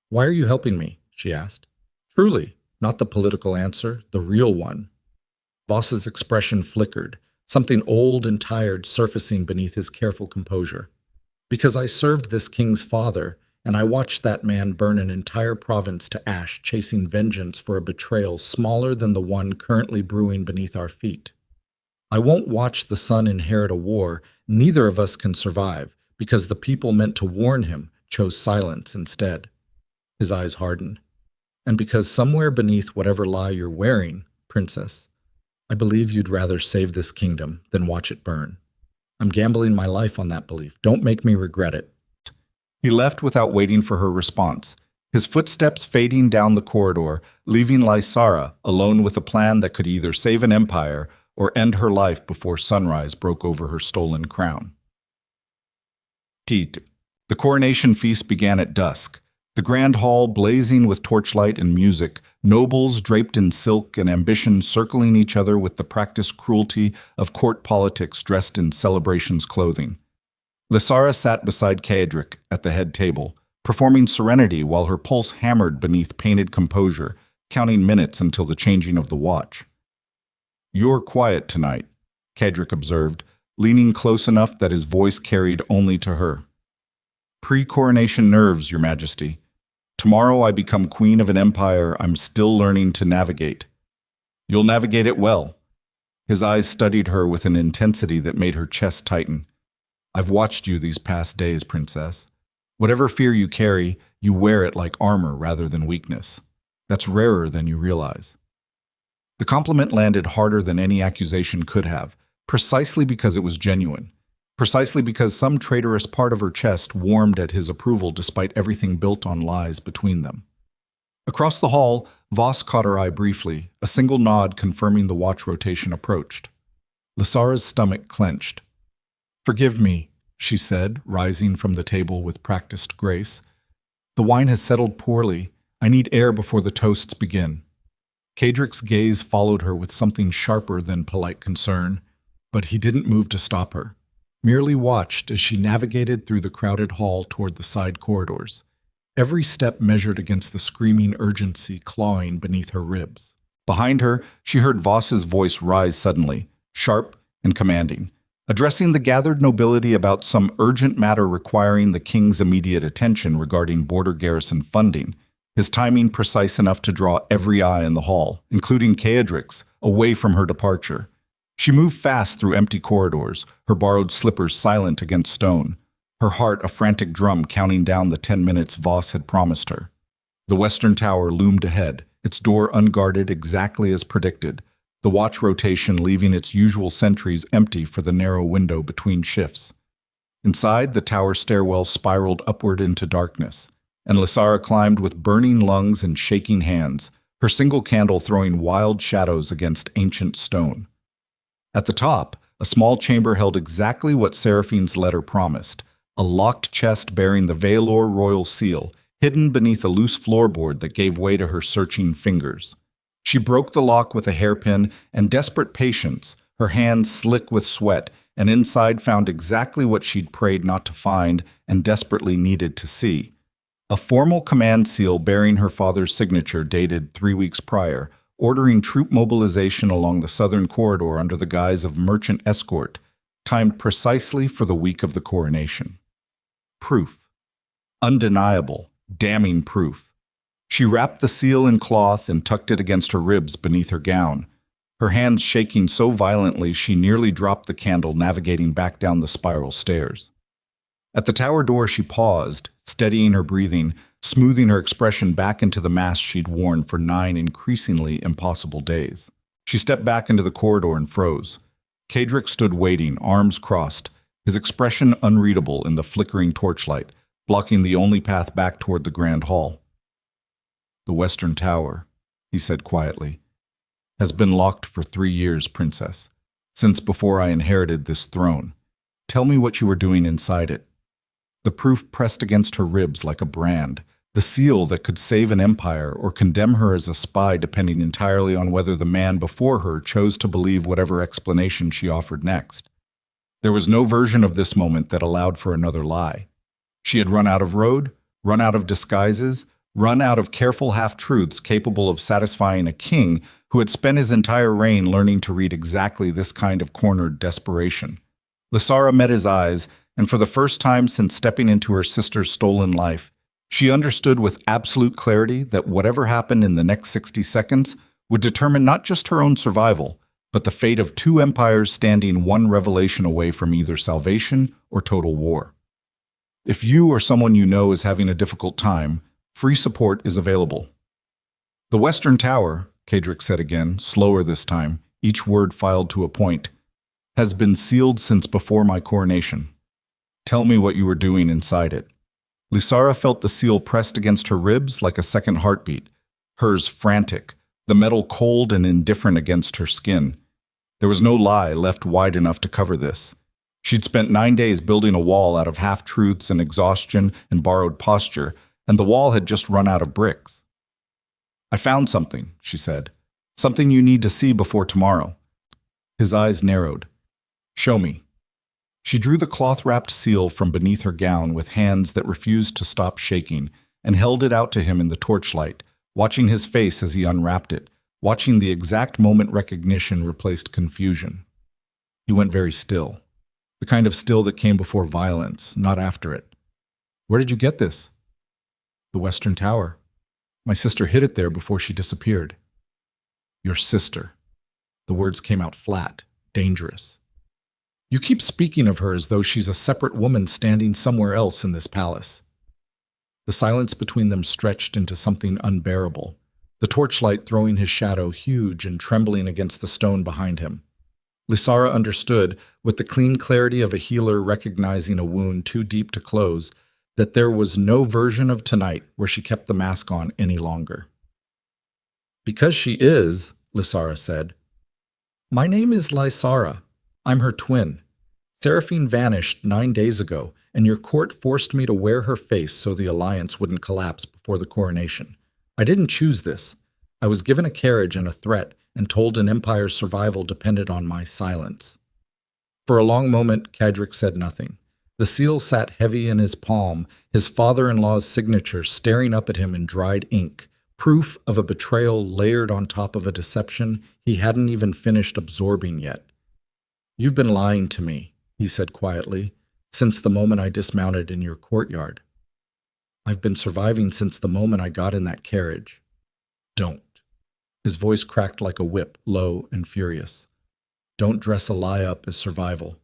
Why are you helping me? She asked. Truly, not the political answer, the real one. Voss's expression flickered, something old and tired surfacing beneath his careful composure. Because I served this king's father, and I watched that man burn an entire province to ash, chasing vengeance for a betrayal smaller than the one currently brewing beneath our feet. I won't watch the son inherit a war neither of us can survive, because the people meant to warn him chose silence instead. His eyes hardened. And because somewhere beneath whatever lie you're wearing, princess, I believe you'd rather save this kingdom than watch it burn. I'm gambling my life on that belief. Don't make me regret it. He left without waiting for her response, his footsteps fading down the corridor, leaving Lysara alone with a plan that could either save an empire or end her life before sunrise broke over her stolen crown. The coronation feast began at dusk. The grand hall blazing with torchlight and music, nobles draped in silk and ambition circling each other with the practiced cruelty of court politics dressed in celebrations clothing. Lysara sat beside Kaedric at the head table, performing serenity while her pulse hammered beneath painted composure, counting minutes until the changing of the watch. You're quiet tonight, Kaedric observed, leaning close enough that his voice carried only to her. Pre-coronation nerves, Your Majesty. Tomorrow I become queen of an empire I'm still learning to navigate. You'll navigate it well. His eyes studied her with an intensity that made her chest tighten. I've watched you these past days, princess. Whatever fear you carry, you wear it like armor rather than weakness. That's rarer than you realize. The compliment landed harder than any accusation could have, precisely because it was genuine. Precisely because some traitorous part of her chest warmed at his approval despite everything built on lies between them. Across the hall, Voss caught her eye briefly, a single nod confirming the watch rotation approached. Lysara's stomach clenched. "Forgive me," she said, rising from the table with practiced grace. "The wine has settled poorly. I need air before the toasts begin." Cadrick's gaze followed her with something sharper than polite concern, but he didn't move to stop her, merely watched as she navigated through the crowded hall toward the side corridors, every step measured against the screaming urgency clawing beneath her ribs. Behind her, she heard Voss's voice rise suddenly, sharp and commanding, addressing the gathered nobility about some urgent matter requiring the king's immediate attention regarding border garrison funding, his timing precise enough to draw every eye in the hall, including Cadrick's, away from her departure. She moved fast through empty corridors, her borrowed slippers silent against stone, her heart a frantic drum counting down the 10 minutes Voss had promised her. The western tower loomed ahead, its door unguarded exactly as predicted, the watch rotation leaving its usual sentries empty for the narrow window between shifts. Inside, the tower stairwell spiraled upward into darkness, and Lysara climbed with burning lungs and shaking hands, her single candle throwing wild shadows against ancient stone. At the top, a small chamber held exactly what Seraphine's letter promised, a locked chest bearing the Valor royal seal, hidden beneath a loose floorboard that gave way to her searching fingers. She broke the lock with a hairpin and desperate patience, her hands slick with sweat, and inside found exactly what she'd prayed not to find and desperately needed to see. A formal command seal bearing her father's signature dated 3 weeks prior, ordering troop mobilization along the southern corridor under the guise of merchant escort, timed precisely for the week of the coronation. Proof. Undeniable, damning proof. She wrapped the seal in cloth and tucked it against her ribs beneath her gown, her hands shaking so violently she nearly dropped the candle navigating back down the spiral stairs. At the tower door she paused, steadying her breathing, smoothing her expression back into the mask she'd worn for 9 increasingly impossible days. She stepped back into the corridor and froze. Cadrick stood waiting, arms crossed, his expression unreadable in the flickering torchlight, blocking the only path back toward the grand hall. "The western tower," he said quietly, "has been locked for 3 years, Princess, since before I inherited this throne. Tell me what you were doing inside it." The proof pressed against her ribs like a brand, the seal that could save an empire or condemn her as a spy depending entirely on whether the man before her chose to believe whatever explanation she offered next. There was no version of this moment that allowed for another lie. She had run out of road, run out of disguises, run out of careful half-truths capable of satisfying a king who had spent his entire reign learning to read exactly this kind of cornered desperation. Lysara met his eyes, and for the first time since stepping into her sister's stolen life, she understood with absolute clarity that whatever happened in the next 60 seconds would determine not just her own survival, but the fate of 2 empires standing one revelation away from either salvation or total war. If you or someone you know is having a difficult time, free support is available. "The Western Tower," Cadrick said again, slower this time, each word filed to a point, "has been sealed since before my coronation. Tell me what you were doing inside it." Lysara felt the seal pressed against her ribs like a second heartbeat, hers frantic, the metal cold and indifferent against her skin. There was no lie left wide enough to cover this. She'd spent 9 days building a wall out of half-truths and exhaustion and borrowed posture, and the wall had just run out of bricks. "I found something," she said. "Something you need to see before tomorrow." His eyes narrowed. "Show me." She drew the cloth-wrapped seal from beneath her gown with hands that refused to stop shaking and held it out to him in the torchlight, watching his face as he unwrapped it, watching the exact moment recognition replaced confusion. He went very still, the kind of still that came before violence, not after it. "Where did you get this?" "The Western Tower. My sister hid it there before she disappeared." "Your sister." The words came out flat, dangerous. "You keep speaking of her as though she's a separate woman standing somewhere else in this palace." The silence between them stretched into something unbearable, the torchlight throwing his shadow huge and trembling against the stone behind him. Lysara understood, with the clean clarity of a healer recognizing a wound too deep to close, that there was no version of tonight where she kept the mask on any longer. Because she is, Lysara said. My name is Lysara. I'm her twin. Seraphine vanished 9 days ago, and your court forced me to wear her face so the alliance wouldn't collapse before the coronation. I didn't choose this. I was given a carriage and a threat, and told an empire's survival depended on my silence. For a long moment, Cadric said nothing. The seal sat heavy in his palm, his father-in-law's signature staring up at him in dried ink, proof of a betrayal layered on top of a deception he hadn't even finished absorbing yet. You've been lying to me, he said quietly, since the moment I dismounted in your courtyard. I've been surviving since the moment I got in that carriage. Don't. His voice cracked like a whip, low and furious. Don't dress a lie up as survival.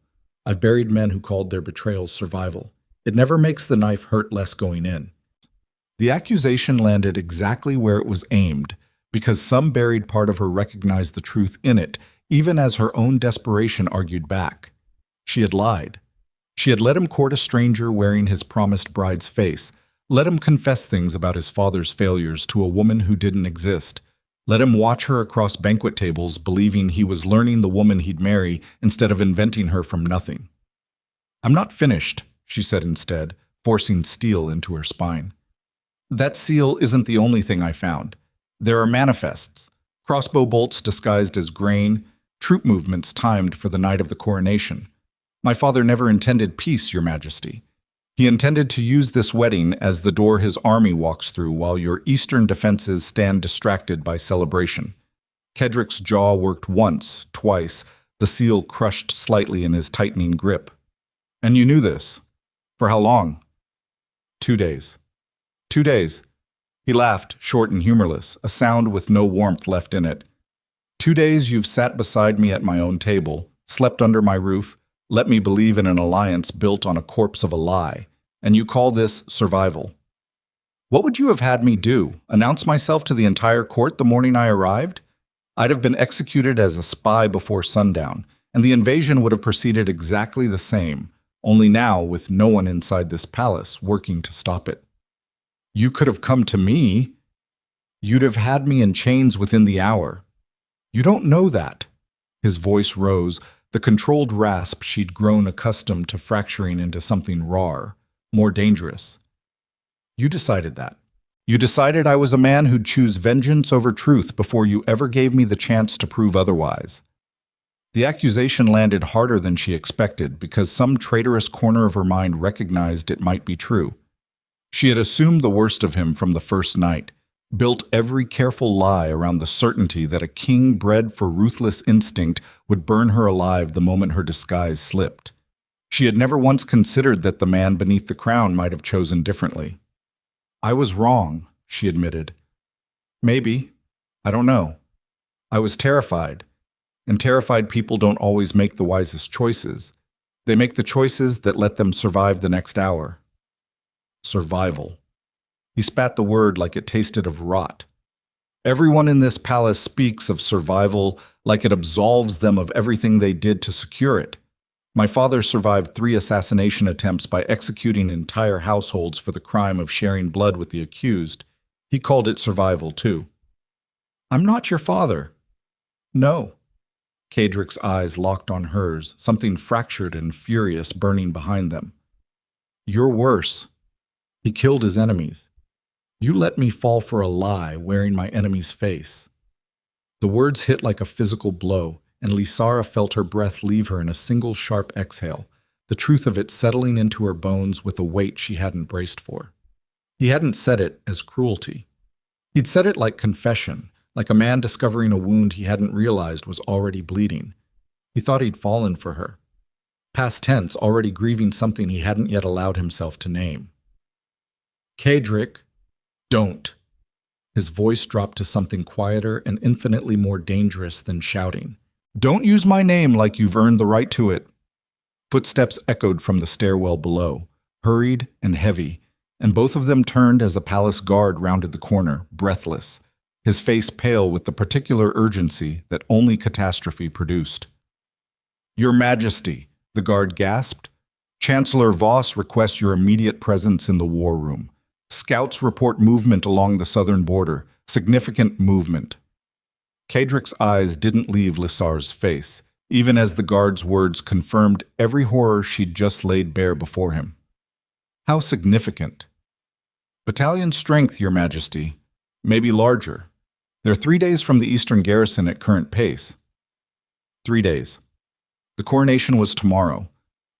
I've buried men who called their betrayals survival. It never makes the knife hurt less going in. The accusation landed exactly where it was aimed, because some buried part of her recognized the truth in it, even as her own desperation argued back. She had lied. She had let him court a stranger wearing his promised bride's face, let him confess things about his father's failures to a woman who didn't exist, let him watch her across banquet tables believing he was learning the woman he'd marry instead of inventing her from nothing. I'm not finished, she said instead, forcing steel into her spine. That seal isn't the only thing I found. There are manifests, crossbow bolts disguised as grain, troop movements timed for the night of the coronation. My father never intended peace, Your Majesty. He intended to use this wedding as the door his army walks through while your eastern defenses stand distracted by celebration. Kedric's jaw worked once, twice, the seal crushed slightly in his tightening grip. And you knew this. For how long? 2 days. 2 days. He laughed, short and humorless, a sound with no warmth left in it. 2 days you've sat beside me at my own table, slept under my roof, let me believe in an alliance built on a corpse of a lie, and you call this survival. What would you have had me do? Announce myself to the entire court the morning I arrived? I'd have been executed as a spy before sundown, and the invasion would have proceeded exactly the same, only now with no one inside this palace working to stop it. You could have come to me. You'd have had me in chains within the hour. You don't know that. His voice rose, the controlled rasp she'd grown accustomed to fracturing into something rawer, more dangerous. You decided that. You decided I was a man who'd choose vengeance over truth before you ever gave me the chance to prove otherwise. The accusation landed harder than she expected because some traitorous corner of her mind recognized it might be true. She had assumed the worst of him from the first night, built every careful lie around the certainty that a king bred for ruthless instinct would burn her alive the moment her disguise slipped. She had never once considered that the man beneath the crown might have chosen differently. I was wrong, she admitted. Maybe. I don't know. I was terrified. And terrified people don't always make the wisest choices. They make the choices that let them survive the next hour. Survival. He spat the word like it tasted of rot. Everyone in this palace speaks of survival like it absolves them of everything they did to secure it. My father survived 3 assassination attempts by executing entire households for the crime of sharing blood with the accused. He called it survival, too. I'm not your father. No. Cadric's eyes locked on hers, something fractured and furious burning behind them. You're worse. He killed his enemies. You let me fall for a lie wearing my enemy's face. The words hit like a physical blow, and Lysara felt her breath leave her in a single sharp exhale, the truth of it settling into her bones with a weight she hadn't braced for. He hadn't said it as cruelty. He'd said it like confession, like a man discovering a wound he hadn't realized was already bleeding. He thought he'd fallen for her. Past tense, already grieving something he hadn't yet allowed himself to name. Cadric, don't. His voice dropped to something quieter and infinitely more dangerous than shouting. Don't use my name like you've earned the right to it. Footsteps echoed from the stairwell below, hurried and heavy, and both of them turned as a palace guard rounded the corner, breathless, his face pale with the particular urgency that only catastrophe produced. Your Majesty, the guard gasped. Chancellor Voss requests your immediate presence in the war room. Scouts report movement along the southern border, significant movement. Kadrick's eyes didn't leave Lissar's face, even as the guard's words confirmed every horror she'd just laid bare before him. How significant. Battalion strength, Your Majesty. Maybe larger. They're 3 days from the eastern garrison at current pace. 3 days. The coronation was tomorrow.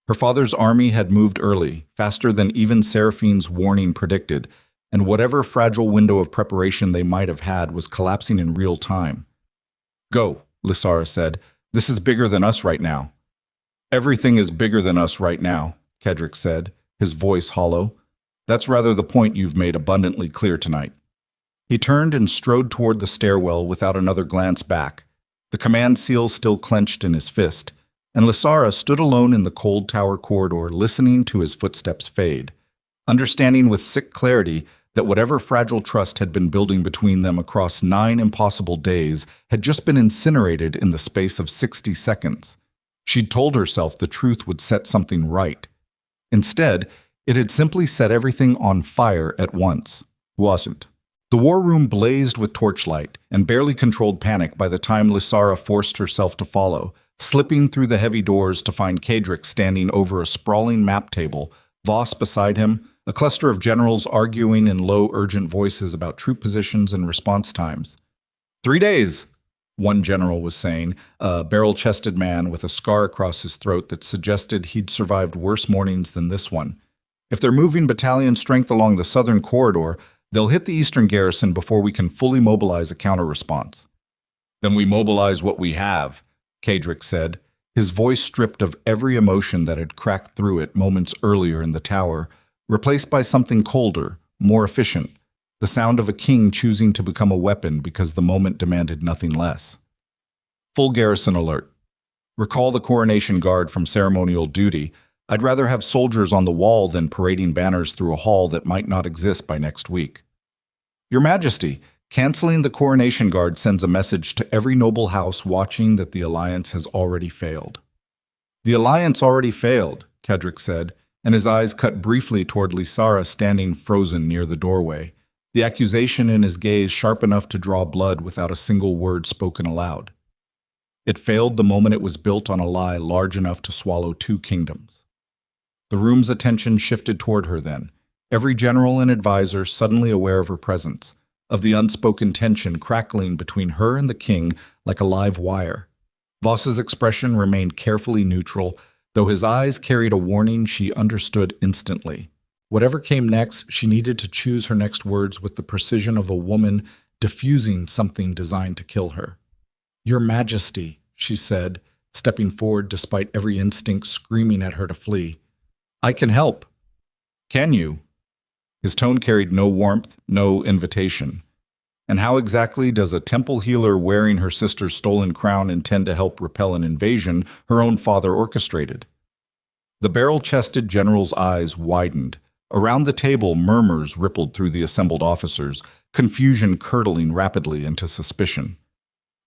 Her father's army had moved early, faster than even Seraphine's warning predicted, and whatever fragile window of preparation they might have had was collapsing in real time. Go, Lissara said. This is bigger than us right now. Everything is bigger than us right now, Kedrick said, his voice hollow. That's rather the point you've made abundantly clear tonight. He turned and strode toward the stairwell without another glance back, the command seal still clenched in his fist, and Lissara stood alone in the cold tower corridor listening to his footsteps fade, understanding with sick clarity that whatever fragile trust had been building between them across 9 impossible days had just been incinerated in the space of 60 seconds. She'd told herself the truth would set something right. Instead, it had simply set everything on fire at once. Wasn't. The war room blazed with torchlight and barely controlled panic by the time Lissara forced herself to follow, slipping through the heavy doors to find Kadrick standing over a sprawling map table, Voss beside him, a cluster of generals arguing in low, urgent voices about troop positions and response times. 3 days, one general was saying, a barrel-chested man with a scar across his throat that suggested he'd survived worse mornings than this one. If they're moving battalion strength along the southern corridor, they'll hit the eastern garrison before we can fully mobilize a counter-response. Then we mobilize what we have, Kadrick said, his voice stripped of every emotion that had cracked through it moments earlier in the tower, replaced by something colder, more efficient, the sound of a king choosing to become a weapon because the moment demanded nothing less. Full garrison alert. Recall the coronation guard from ceremonial duty. I'd rather have soldiers on the wall than parading banners through a hall that might not exist by next week. Your Majesty, canceling the coronation guard sends a message to every noble house watching that the alliance has already failed. The alliance already failed, Kedrick said, and his eyes cut briefly toward Lissara standing frozen near the doorway, the accusation in his gaze sharp enough to draw blood without a single word spoken aloud. It failed the moment it was built on a lie large enough to swallow 2 kingdoms. The room's attention shifted toward her then, every general and advisor suddenly aware of her presence, of the unspoken tension crackling between her and the king like a live wire. Voss's expression remained carefully neutral, though his eyes carried a warning she understood instantly. Whatever came next, she needed to choose her next words with the precision of a woman diffusing something designed to kill her. Your Majesty, she said, stepping forward despite every instinct screaming at her to flee. I can help. Can you? His tone carried no warmth, no invitation. And how exactly does a temple healer wearing her sister's stolen crown intend to help repel an invasion her own father orchestrated? The barrel-chested general's eyes widened. Around the table, murmurs rippled through the assembled officers, confusion curdling rapidly into suspicion.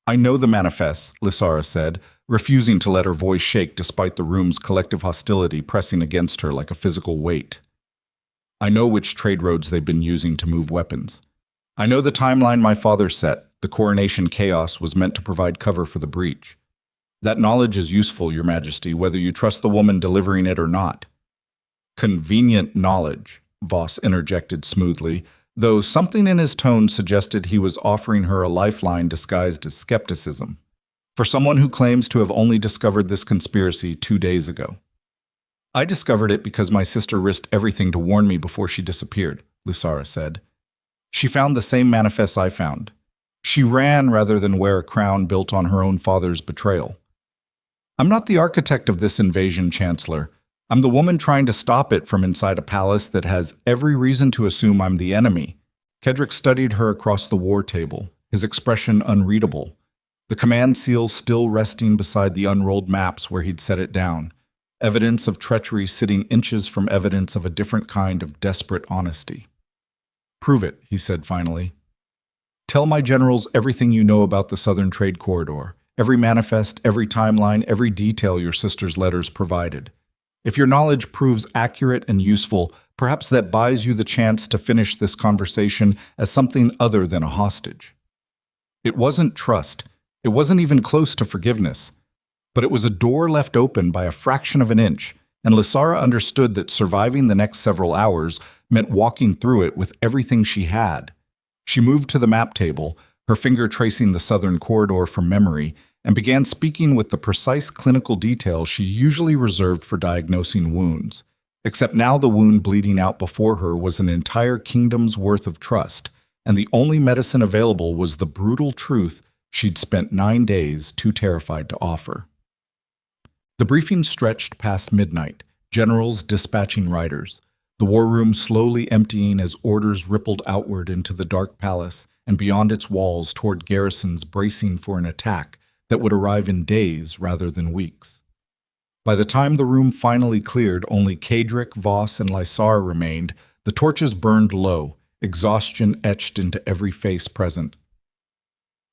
I know the manifests, Lissara said, refusing to let her voice shake despite the room's collective hostility pressing against her like a physical weight. I know which trade roads they've been using to move weapons. I know the timeline my father set. The coronation chaos was meant to provide cover for the breach. That knowledge is useful, Your Majesty, whether you trust the woman delivering it or not. Convenient knowledge, Voss interjected smoothly, though something in his tone suggested he was offering her a lifeline disguised as skepticism, for someone who claims to have only discovered this conspiracy 2 days ago. I discovered it because my sister risked everything to warn me before she disappeared, Lissara said. She found the same manifests I found. She ran rather than wear a crown built on her own father's betrayal. I'm not the architect of this invasion, Chancellor. I'm the woman trying to stop it from inside a palace that has every reason to assume I'm the enemy. Kedrick studied her across the war table, his expression unreadable, the command seal still resting beside the unrolled maps where he'd set it down, evidence of treachery sitting inches from evidence of a different kind of desperate honesty. Prove it, he said finally. Tell my generals everything you know about the Southern Trade Corridor, every manifest, every timeline, every detail your sister's letters provided. If your knowledge proves accurate and useful, perhaps that buys you the chance to finish this conversation as something other than a hostage. It wasn't trust. It wasn't even close to forgiveness. But it was a door left open by a fraction of an inch, and Lysara understood that surviving the next several hours meant walking through it with everything she had. She moved to the map table, her finger tracing the southern corridor from memory, and began speaking with the precise clinical detail she usually reserved for diagnosing wounds. Except now the wound bleeding out before her was an entire kingdom's worth of trust, and the only medicine available was the brutal truth she'd spent 9 days too terrified to offer. The briefing stretched past midnight, generals dispatching riders, the war room slowly emptying as orders rippled outward into the dark palace and beyond its walls toward garrisons bracing for an attack that would arrive in days rather than weeks. By the time the room finally cleared, only Kadric, Voss, and Lysara remained. The torches burned low, exhaustion etched into every face present.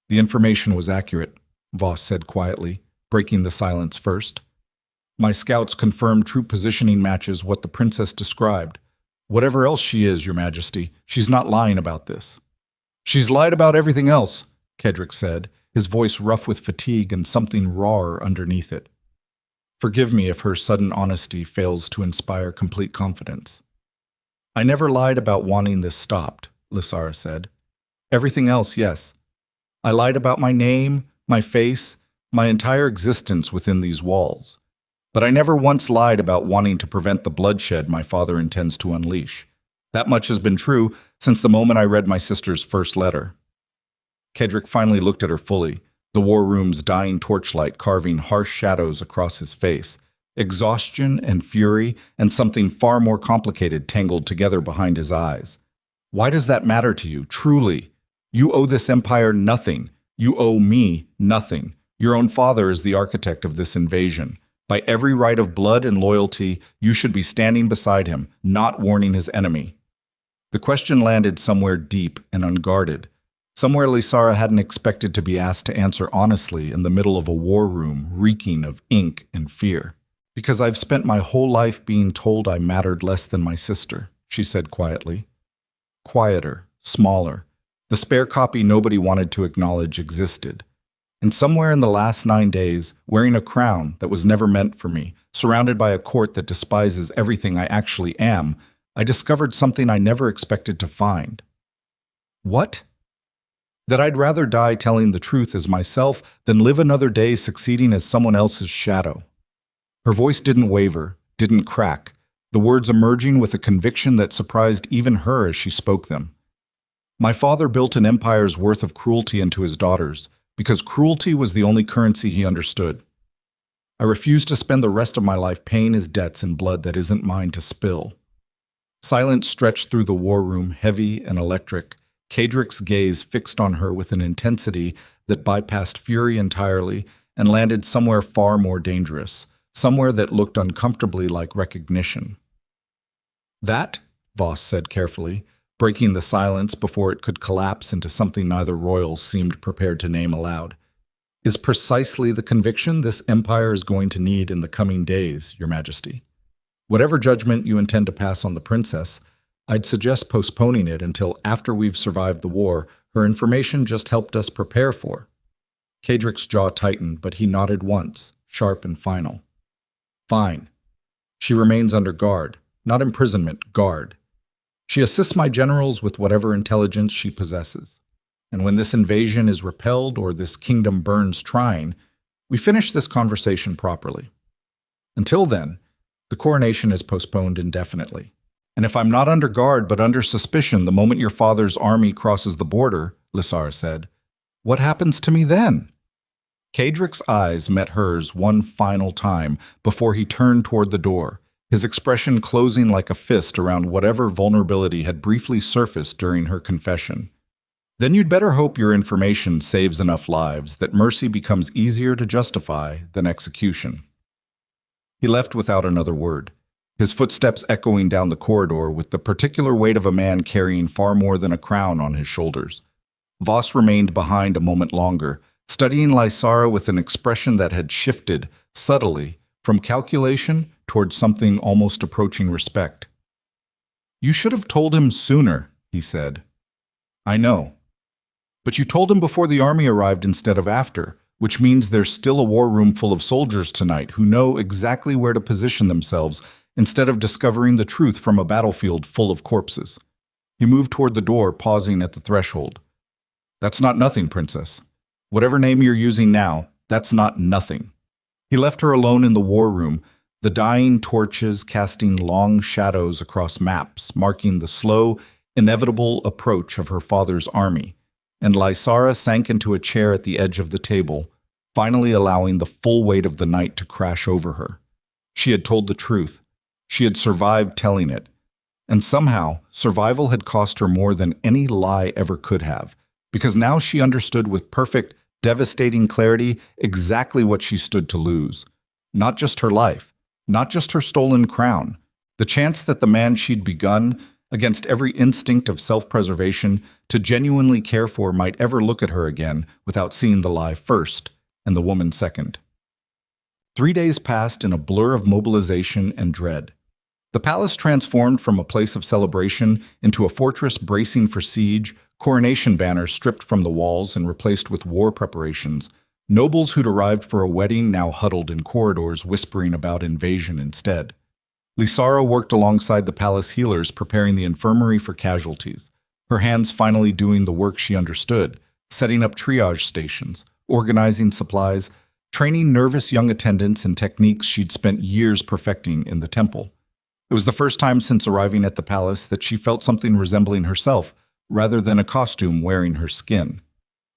The information was accurate, Voss said quietly, breaking the silence first. My scouts confirmed troop positioning matches what the princess described. Whatever else she is, Your Majesty, she's not lying about this. She's lied about everything else, Kedrick said, his voice rough with fatigue and something rawer underneath it. Forgive me if her sudden honesty fails to inspire complete confidence. I never lied about wanting this stopped, Lysara said. Everything else, yes. I lied about my name, my face, my entire existence within these walls. But I never once lied about wanting to prevent the bloodshed my father intends to unleash. That much has been true since the moment I read my sister's first letter. Kedrick finally looked at her fully, the war room's dying torchlight carving harsh shadows across his face. Exhaustion and fury and something far more complicated tangled together behind his eyes. Why does that matter to you, truly? You owe this empire nothing. You owe me nothing. Your own father is the architect of this invasion. By every right of blood and loyalty, you should be standing beside him, not warning his enemy. The question landed somewhere deep and unguarded, somewhere Lysara hadn't expected to be asked to answer honestly in the middle of a war room reeking of ink and fear. Because I've spent my whole life being told I mattered less than my sister, she said quietly. Quieter, smaller, the spare copy nobody wanted to acknowledge existed. And somewhere in the last 9 days, wearing a crown that was never meant for me, surrounded by a court that despises everything I actually am, I discovered something I never expected to find. What? That I'd rather die telling the truth as myself than live another day succeeding as someone else's shadow. Her voice didn't waver, didn't crack, the words emerging with a conviction that surprised even her as she spoke them. My father built an empire's worth of cruelty into his daughters, because cruelty was the only currency he understood. I refuse to spend the rest of my life paying his debts in blood that isn't mine to spill. Silence stretched through the war room, heavy and electric, Kadrick's gaze fixed on her with an intensity that bypassed fury entirely and landed somewhere far more dangerous, somewhere that looked uncomfortably like recognition. That, Voss said carefully, breaking the silence before it could collapse into something neither royal seemed prepared to name aloud, is precisely the conviction this empire is going to need in the coming days, Your Majesty. Whatever judgment you intend to pass on the princess, I'd suggest postponing it until after we've survived the war her information just helped us prepare for. Kadrick's jaw tightened, but he nodded once, sharp and final. Fine. She remains under guard, not imprisonment, guard. She assists my generals with whatever intelligence she possesses. And when this invasion is repelled or this kingdom burns trying, we finish this conversation properly. Until then, the coronation is postponed indefinitely. And if I'm not under guard but under suspicion the moment your father's army crosses the border, Lysara said, what happens to me then? Kadrick's eyes met hers one final time before he turned toward the door, his expression closing like a fist around whatever vulnerability had briefly surfaced during her confession. Then you'd better hope your information saves enough lives that mercy becomes easier to justify than execution. He left without another word, his footsteps echoing down the corridor with the particular weight of a man carrying far more than a crown on his shoulders. Voss remained behind a moment longer, studying Lysara with an expression that had shifted, subtly, from calculation toward something almost approaching respect. You should have told him sooner, he said. I know. But you told him before the army arrived instead of after, which means there's still a war room full of soldiers tonight who know exactly where to position themselves instead of discovering the truth from a battlefield full of corpses. He moved toward the door, pausing at the threshold. That's not nothing, Princess. Whatever name you're using now, that's not nothing. He left her alone in the war room, the dying torches casting long shadows across maps, marking the slow, inevitable approach of her father's army, and Lysara sank into a chair at the edge of the table, finally allowing the full weight of the night to crash over her. She had told the truth. She had survived telling it. And somehow, survival had cost her more than any lie ever could have, because now she understood with perfect, devastating clarity exactly what she stood to lose. Not just her life, not just her stolen crown, the chance that the man she'd begun, against every instinct of self-preservation, to genuinely care for might ever look at her again without seeing the lie first and the woman second. 3 days passed in a blur of mobilization and dread. The palace transformed from a place of celebration into a fortress bracing for siege, coronation banners stripped from the walls and replaced with war preparations. Nobles who'd arrived for a wedding now huddled in corridors whispering about invasion instead. Lysara worked alongside the palace healers preparing the infirmary for casualties, her hands finally doing the work she understood, setting up triage stations, organizing supplies, training nervous young attendants in techniques she'd spent years perfecting in the temple. It was the first time since arriving at the palace that she felt something resembling herself, rather than a costume wearing her skin.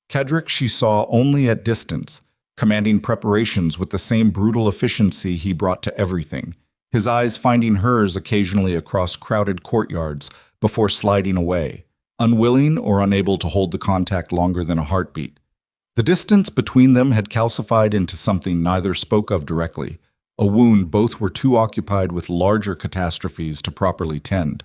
Kedrick she saw only at distance, commanding preparations with the same brutal efficiency he brought to everything, his eyes finding hers occasionally across crowded courtyards before sliding away, unwilling or unable to hold the contact longer than a heartbeat. The distance between them had calcified into something neither spoke of directly, a wound both were too occupied with larger catastrophes to properly tend.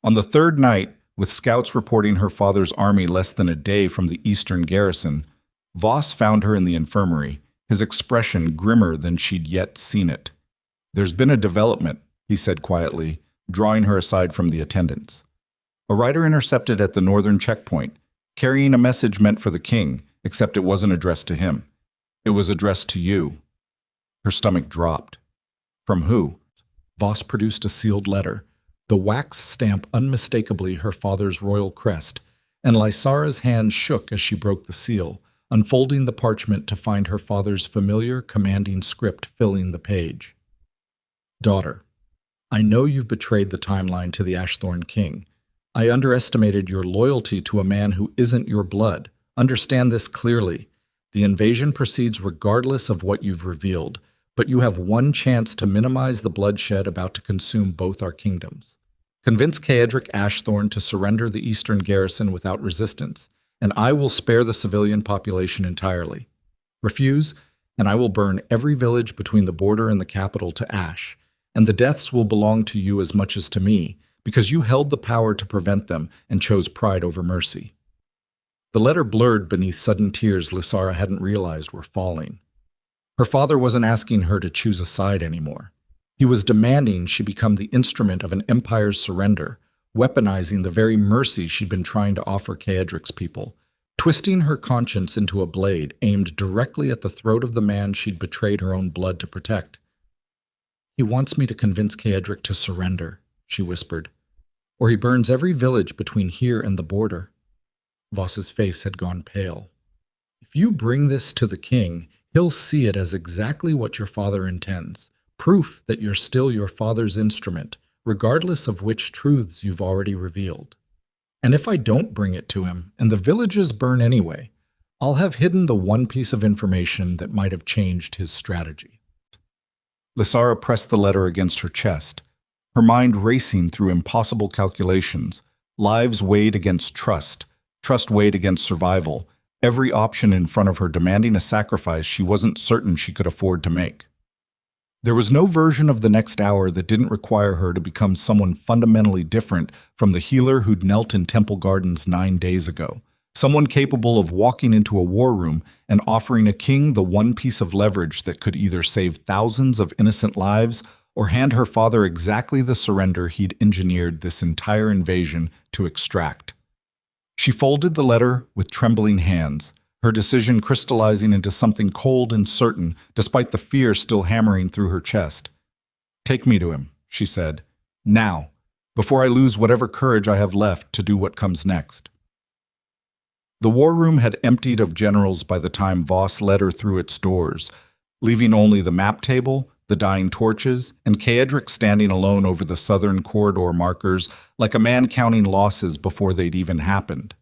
On the third night, with scouts reporting her father's army less than a day from the eastern garrison, Voss found her in the infirmary, his expression grimmer than she'd yet seen it. "There's been a development," he said quietly, drawing her aside from the attendants. "A rider intercepted at the northern checkpoint, carrying a message meant for the king, except it wasn't addressed to him. It was addressed to you." Her stomach dropped. "From who?" Voss produced a sealed letter, the wax stamp unmistakably her father's royal crest, and Lysara's hand shook as she broke the seal, unfolding the parchment to find her father's familiar, commanding script filling the page. "Daughter, I know you've betrayed the timeline to the Ashthorn King. I underestimated your loyalty to a man who isn't your blood. Understand this clearly. The invasion proceeds regardless of what you've revealed, but you have one chance to minimize the bloodshed about to consume both our kingdoms. Convince Caedric Ashthorn to surrender the eastern garrison without resistance, and I will spare the civilian population entirely. Refuse, and I will burn every village between the border and the capital to ash, and the deaths will belong to you as much as to me, because you held the power to prevent them and chose pride over mercy." The letter blurred beneath sudden tears Lysara hadn't realized were falling. Her father wasn't asking her to choose a side anymore. He was demanding she become the instrument of an empire's surrender, weaponizing the very mercy she'd been trying to offer Caedric's people, twisting her conscience into a blade aimed directly at the throat of the man she'd betrayed her own blood to protect. "He wants me to convince Caedric to surrender," she whispered, "or he burns every village between here and the border." Voss's face had gone pale. "If you bring this to the king, he'll see it as exactly what your father intends, proof that you're still your father's instrument, regardless of which truths you've already revealed. And if I don't bring it to him, and the villages burn anyway, I'll have hidden the one piece of information that might have changed his strategy." Lysara pressed the letter against her chest, her mind racing through impossible calculations, lives weighed against trust, trust weighed against survival, every option in front of her demanding a sacrifice she wasn't certain she could afford to make. There was no version of the next hour that didn't require her to become someone fundamentally different from the healer who'd knelt in Temple Gardens 9 days ago, someone capable of walking into a war room and offering a king the one piece of leverage that could either save thousands of innocent lives or hand her father exactly the surrender he'd engineered this entire invasion to extract. She folded the letter with trembling hands, her decision crystallizing into something cold and certain, despite the fear still hammering through her chest. "Take me to him," she said. "Now, before I lose whatever courage I have left to do what comes next." The war room had emptied of generals by the time Voss led her through its doors, leaving only the map table, the dying torches, and Kaedric standing alone over the southern corridor markers like a man counting losses before they'd even happened.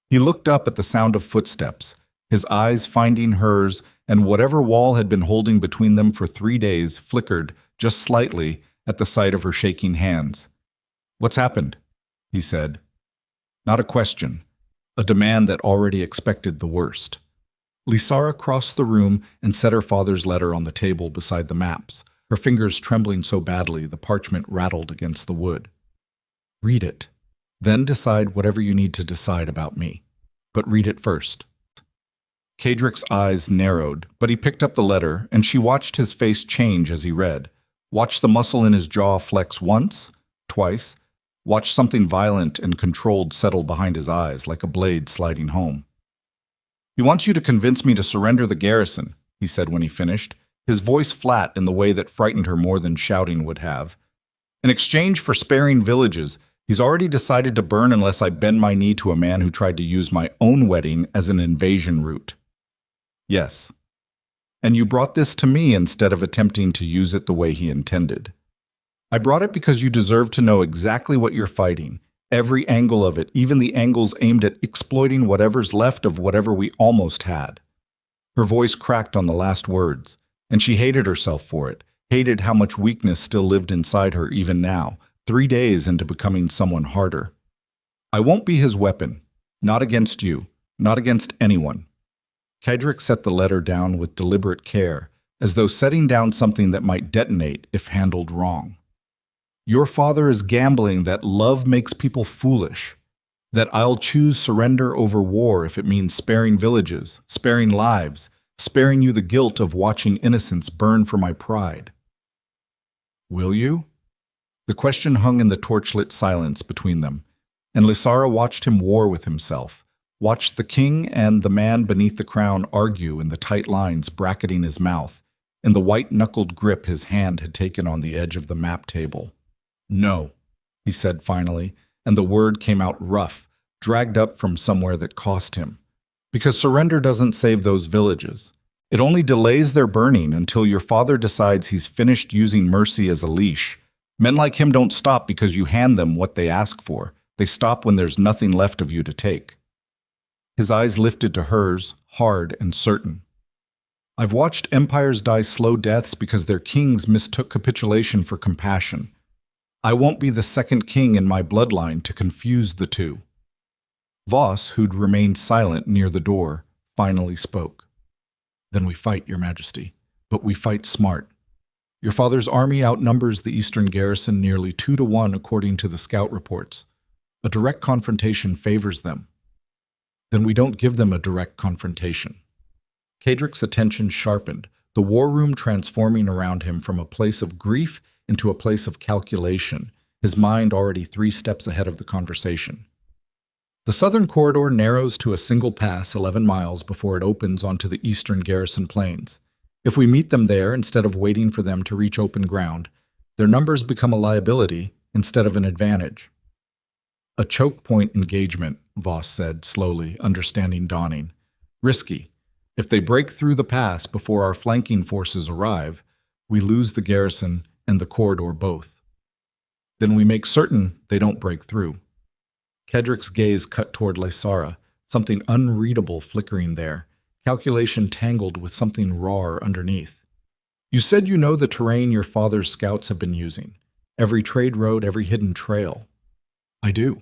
He looked up at the sound of footsteps, his eyes finding hers, and whatever wall had been holding between them for 3 days flickered, just slightly, at the sight of her shaking hands. "What's happened?" he said. Not a question, a demand that already expected the worst. Lysara crossed the room and set her father's letter on the table beside the maps, her fingers trembling so badly the parchment rattled against the wood. "Read it. Then decide whatever you need to decide about me. But read it first." Kaedric's eyes narrowed, but he picked up the letter, and she watched his face change as he read. Watched the muscle in his jaw flex once, twice, watched something violent and controlled settle behind his eyes like a blade sliding home. "He wants you to convince me to surrender the garrison," he said when he finished, his voice flat in the way that frightened her more than shouting would have. "In exchange for sparing villages, he's already decided to burn unless I bend my knee to a man who tried to use my own wedding as an invasion route." "Yes. And you brought this to me instead of attempting to use it the way he intended." "I brought it because you deserve to know exactly what you're fighting. Every angle of it, even the angles aimed at exploiting whatever's left of whatever we almost had." Her voice cracked on the last words, and she hated herself for it, hated how much weakness still lived inside her even now, 3 days into becoming someone harder. "I won't be his weapon. Not against you. Not against anyone." Kaedric set the letter down with deliberate care, as though setting down something that might detonate if handled wrong. "Your father is gambling that love makes people foolish, that I'll choose surrender over war if it means sparing villages, sparing lives, sparing you the guilt of watching innocence burn for my pride." "Will you?" The question hung in the torchlit silence between them, and Lysara watched him war with himself, watched the king and the man beneath the crown argue in the tight lines bracketing his mouth, in the white-knuckled grip his hand had taken on the edge of the map table. "No," he said finally, and the word came out rough, dragged up from somewhere that cost him. "Because surrender doesn't save those villages. It only delays their burning until your father decides he's finished using mercy as a leash. Men like him don't stop because you hand them what they ask for. They stop when there's nothing left of you to take." His eyes lifted to hers, hard and certain. "I've watched empires die slow deaths because their kings mistook capitulation for compassion. I won't be the second king in my bloodline to confuse the two." Voss, who'd remained silent near the door, finally spoke. "Then we fight, Your Majesty, but we fight smart. Your father's army outnumbers the eastern garrison nearly 2-to-1 according to the scout reports. A direct confrontation favors them. Then we don't give them a direct confrontation." Kaedric's attention sharpened, the war room transforming around him from a place of grief into a place of calculation, his mind already 3 steps ahead of the conversation. "The southern corridor narrows to a single pass 11 miles before it opens onto the eastern garrison plains. If we meet them there instead of waiting for them to reach open ground, their numbers become a liability instead of an advantage." "A choke point engagement," Voss said slowly, understanding dawning. "Risky. If they break through the pass before our flanking forces arrive, we lose the garrison and the corridor both. Then we make certain they don't break through." Kaedric's gaze cut toward Lysara, something unreadable flickering there, calculation tangled with something raw underneath. "You said you know the terrain your father's scouts have been using. Every trade road, every hidden trail." "I do."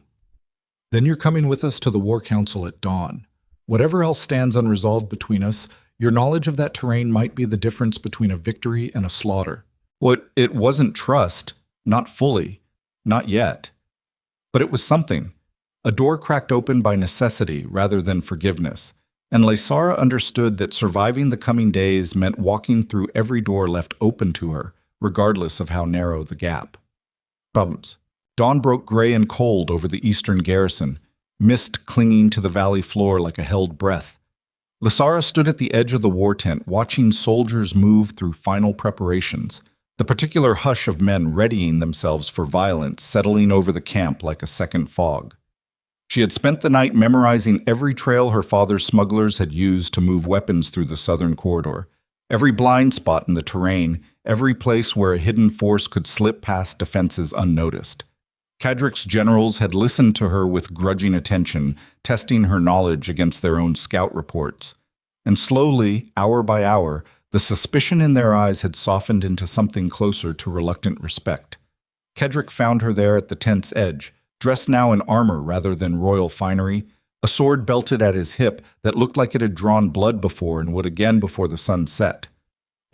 "Then you're coming with us to the War Council at dawn. Whatever else stands unresolved between us, your knowledge of that terrain might be the difference between a victory and a slaughter." Well, it wasn't trust, not fully, not yet. But it was something, a door cracked open by necessity rather than forgiveness, and Lysara understood that surviving the coming days meant walking through every door left open to her, regardless of how narrow the gap. Problems. Dawn broke gray and cold over the eastern garrison, mist clinging to the valley floor like a held breath. Lysara stood at the edge of the war tent, watching soldiers move through final preparations, the particular hush of men readying themselves for violence settling over the camp like a second fog. She had spent the night memorizing every trail her father's smugglers had used to move weapons through the southern corridor, every blind spot in the terrain, every place where a hidden force could slip past defenses unnoticed. Cadrick's generals had listened to her with grudging attention, testing her knowledge against their own scout reports. And slowly, hour by hour, the suspicion in their eyes had softened into something closer to reluctant respect. Kedrick found her there at the tent's edge, dressed now in armor rather than royal finery, a sword belted at his hip that looked like it had drawn blood before and would again before the sun set.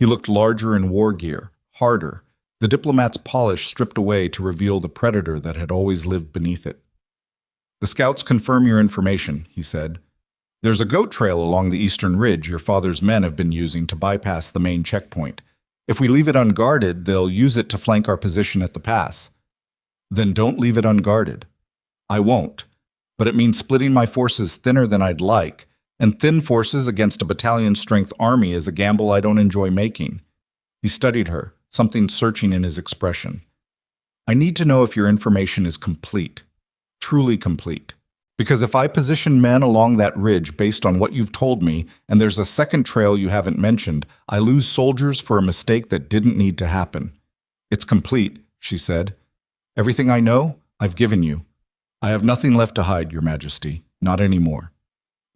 He looked larger in war gear, harder, the diplomat's polish stripped away to reveal the predator that had always lived beneath it. "The scouts confirm your information," he said. "There's a goat trail along the eastern ridge your father's men have been using to bypass the main checkpoint. If we leave it unguarded, they'll use it to flank our position at the pass." "Then don't leave it unguarded." "I won't. But it means splitting my forces thinner than I'd like, and thin forces against a battalion-strength army is a gamble I don't enjoy making." He studied her, something searching in his expression. "I need to know if your information is complete, truly complete. Because if I position men along that ridge based on what you've told me, and there's a second trail you haven't mentioned, I lose soldiers for a mistake that didn't need to happen." "It's complete," she said. "Everything I know, I've given you. I have nothing left to hide, Your Majesty, not anymore."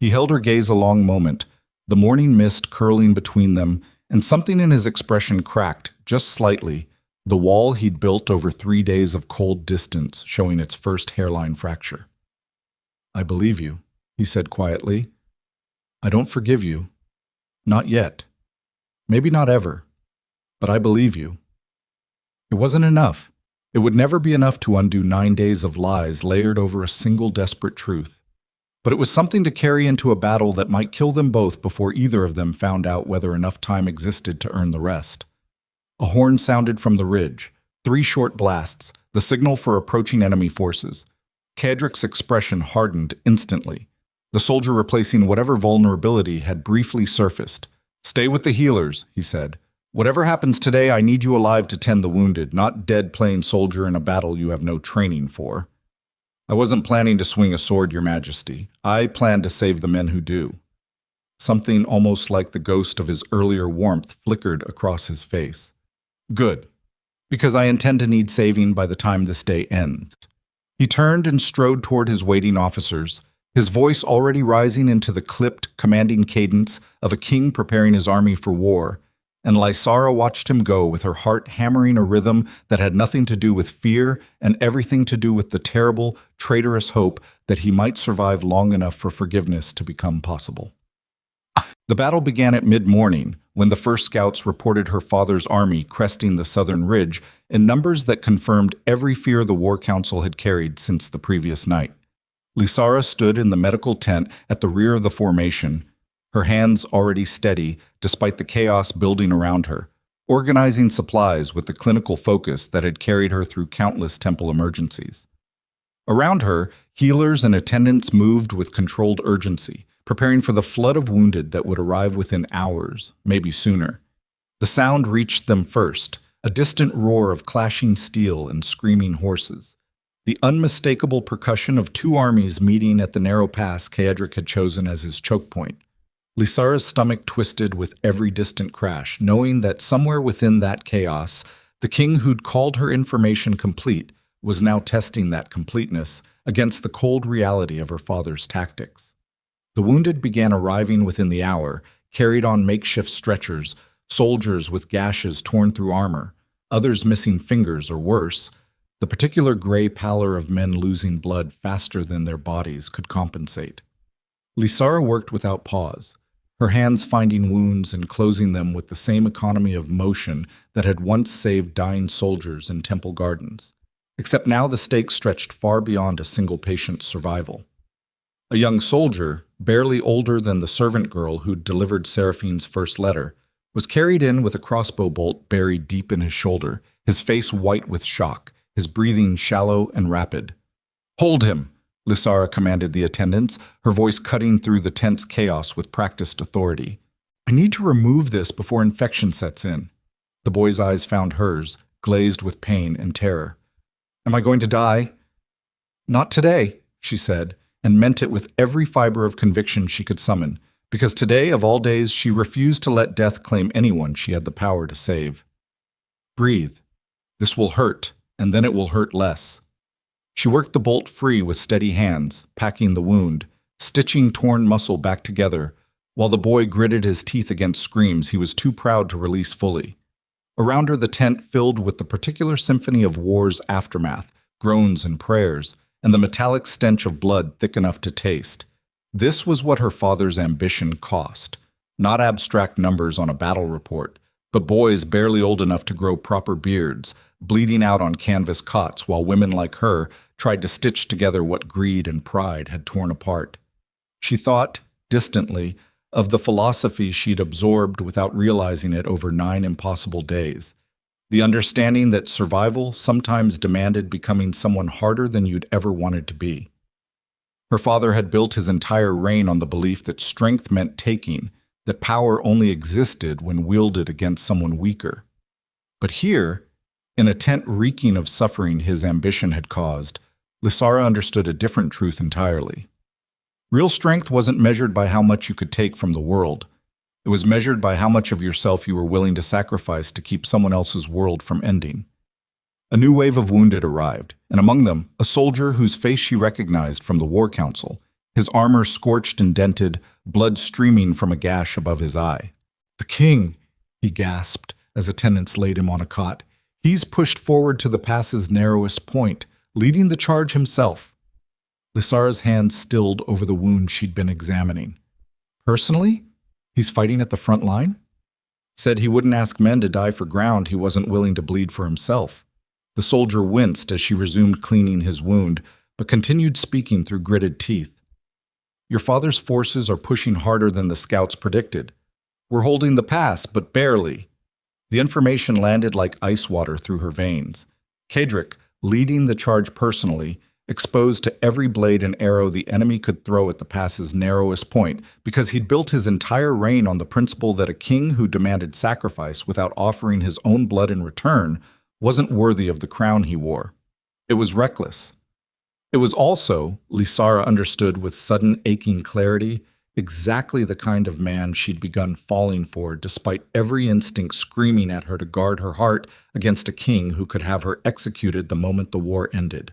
He held her gaze a long moment, the morning mist curling between them, and something in his expression cracked, just slightly, the wall he'd built over 3 days of cold distance showing its first hairline fracture. "I believe you," he said quietly. "I don't forgive you. Not yet. Maybe not ever. But I believe you." It wasn't enough. It would never be enough to undo 9 days of lies layered over a single desperate truth. But it was something to carry into a battle that might kill them both before either of them found out whether enough time existed to earn the rest. A horn sounded from the ridge, 3 short blasts, the signal for approaching enemy forces. Cadrick's expression hardened instantly. The soldier replacing whatever vulnerability had briefly surfaced. "Stay with the healers," he said. "Whatever happens today, I need you alive to tend the wounded, not dead plain soldier in a battle you have no training for." "I wasn't planning to swing a sword, Your Majesty. I planned to save the men who do." Something almost like the ghost of his earlier warmth flickered across his face. "Good, because I intend to need saving by the time this day ends." He turned and strode toward his waiting officers, his voice already rising into the clipped, commanding cadence of a king preparing his army for war, and Lysara watched him go with her heart hammering a rhythm that had nothing to do with fear and everything to do with the terrible, traitorous hope that he might survive long enough for forgiveness to become possible. The battle began at mid-morning, when the first scouts reported her father's army cresting the southern ridge in numbers that confirmed every fear the War Council had carried since the previous night. Lysara stood in the medical tent at the rear of the formation, her hands already steady despite the chaos building around her, organizing supplies with the clinical focus that had carried her through countless temple emergencies. Around her, healers and attendants moved with controlled urgency, preparing for the flood of wounded that would arrive within hours, maybe sooner. The sound reached them first, a distant roar of clashing steel and screaming horses, the unmistakable percussion of 2 armies meeting at the narrow pass Kaedric had chosen as his choke point. Lysara's stomach twisted with every distant crash, knowing that somewhere within that chaos, the king who'd called her information complete was now testing that completeness against the cold reality of her father's tactics. The wounded began arriving within the hour, carried on makeshift stretchers, soldiers with gashes torn through armor, others missing fingers or worse, the particular gray pallor of men losing blood faster than their bodies could compensate. Lysara worked without pause, her hands finding wounds and closing them with the same economy of motion that had once saved dying soldiers in temple gardens. Except now the stakes stretched far beyond a single patient's survival. A young soldier, barely older than the servant girl who'd delivered Seraphine's first letter, was carried in with a crossbow bolt buried deep in his shoulder, his face white with shock, his breathing shallow and rapid. "Hold him!" Lysara commanded the attendants, her voice cutting through the tense chaos with practiced authority. I need to remove this before infection sets in. The boy's eyes found hers, glazed with pain and terror. Am I going to die? Not today, she said, and meant it with every fiber of conviction she could summon, because today, of all days, she refused to let death claim anyone she had the power to save. Breathe. This will hurt, and then it will hurt less. She worked the bolt free with steady hands, packing the wound, stitching torn muscle back together, while the boy gritted his teeth against screams he was too proud to release fully. Around her the tent filled with the particular symphony of war's aftermath, groans and prayers, and the metallic stench of blood thick enough to taste. This was what her father's ambition cost. Not abstract numbers on a battle report, but boys barely old enough to grow proper beards, bleeding out on canvas cots while women like her tried to stitch together what greed and pride had torn apart. She thought, distantly, of the philosophy she'd absorbed without realizing it over 9 impossible days. The understanding that survival sometimes demanded becoming someone harder than you'd ever wanted to be. Her father had built his entire reign on the belief that strength meant taking, that power only existed when wielded against someone weaker. But here, in a tent reeking of suffering his ambition had caused, Lysara understood a different truth entirely. Real strength wasn't measured by how much you could take from the world. It was measured by how much of yourself you were willing to sacrifice to keep someone else's world from ending. A new wave of wounded arrived, and among them, a soldier whose face she recognized from the War Council, his armor scorched and dented, blood streaming from a gash above his eye. "The king," he gasped as attendants laid him on a cot. "He's pushed forward to the pass's narrowest point, leading the charge himself." Lysara's hands stilled over the wound she'd been examining. "Personally? He's fighting at the front line?" Said he wouldn't ask men to die for ground he wasn't willing to bleed for himself. The soldier winced as she resumed cleaning his wound, but continued speaking through gritted teeth. "Your father's forces are pushing harder than the scouts predicted. We're holding the pass, but barely." The information landed like ice water through her veins. Kadric, leading the charge personally, exposed to every blade and arrow the enemy could throw at the pass's narrowest point, because he'd built his entire reign on the principle that a king who demanded sacrifice without offering his own blood in return wasn't worthy of the crown he wore. It was reckless. It was also, Lysara understood with sudden aching clarity, exactly the kind of man she'd begun falling for despite every instinct screaming at her to guard her heart against a king who could have her executed the moment the war ended.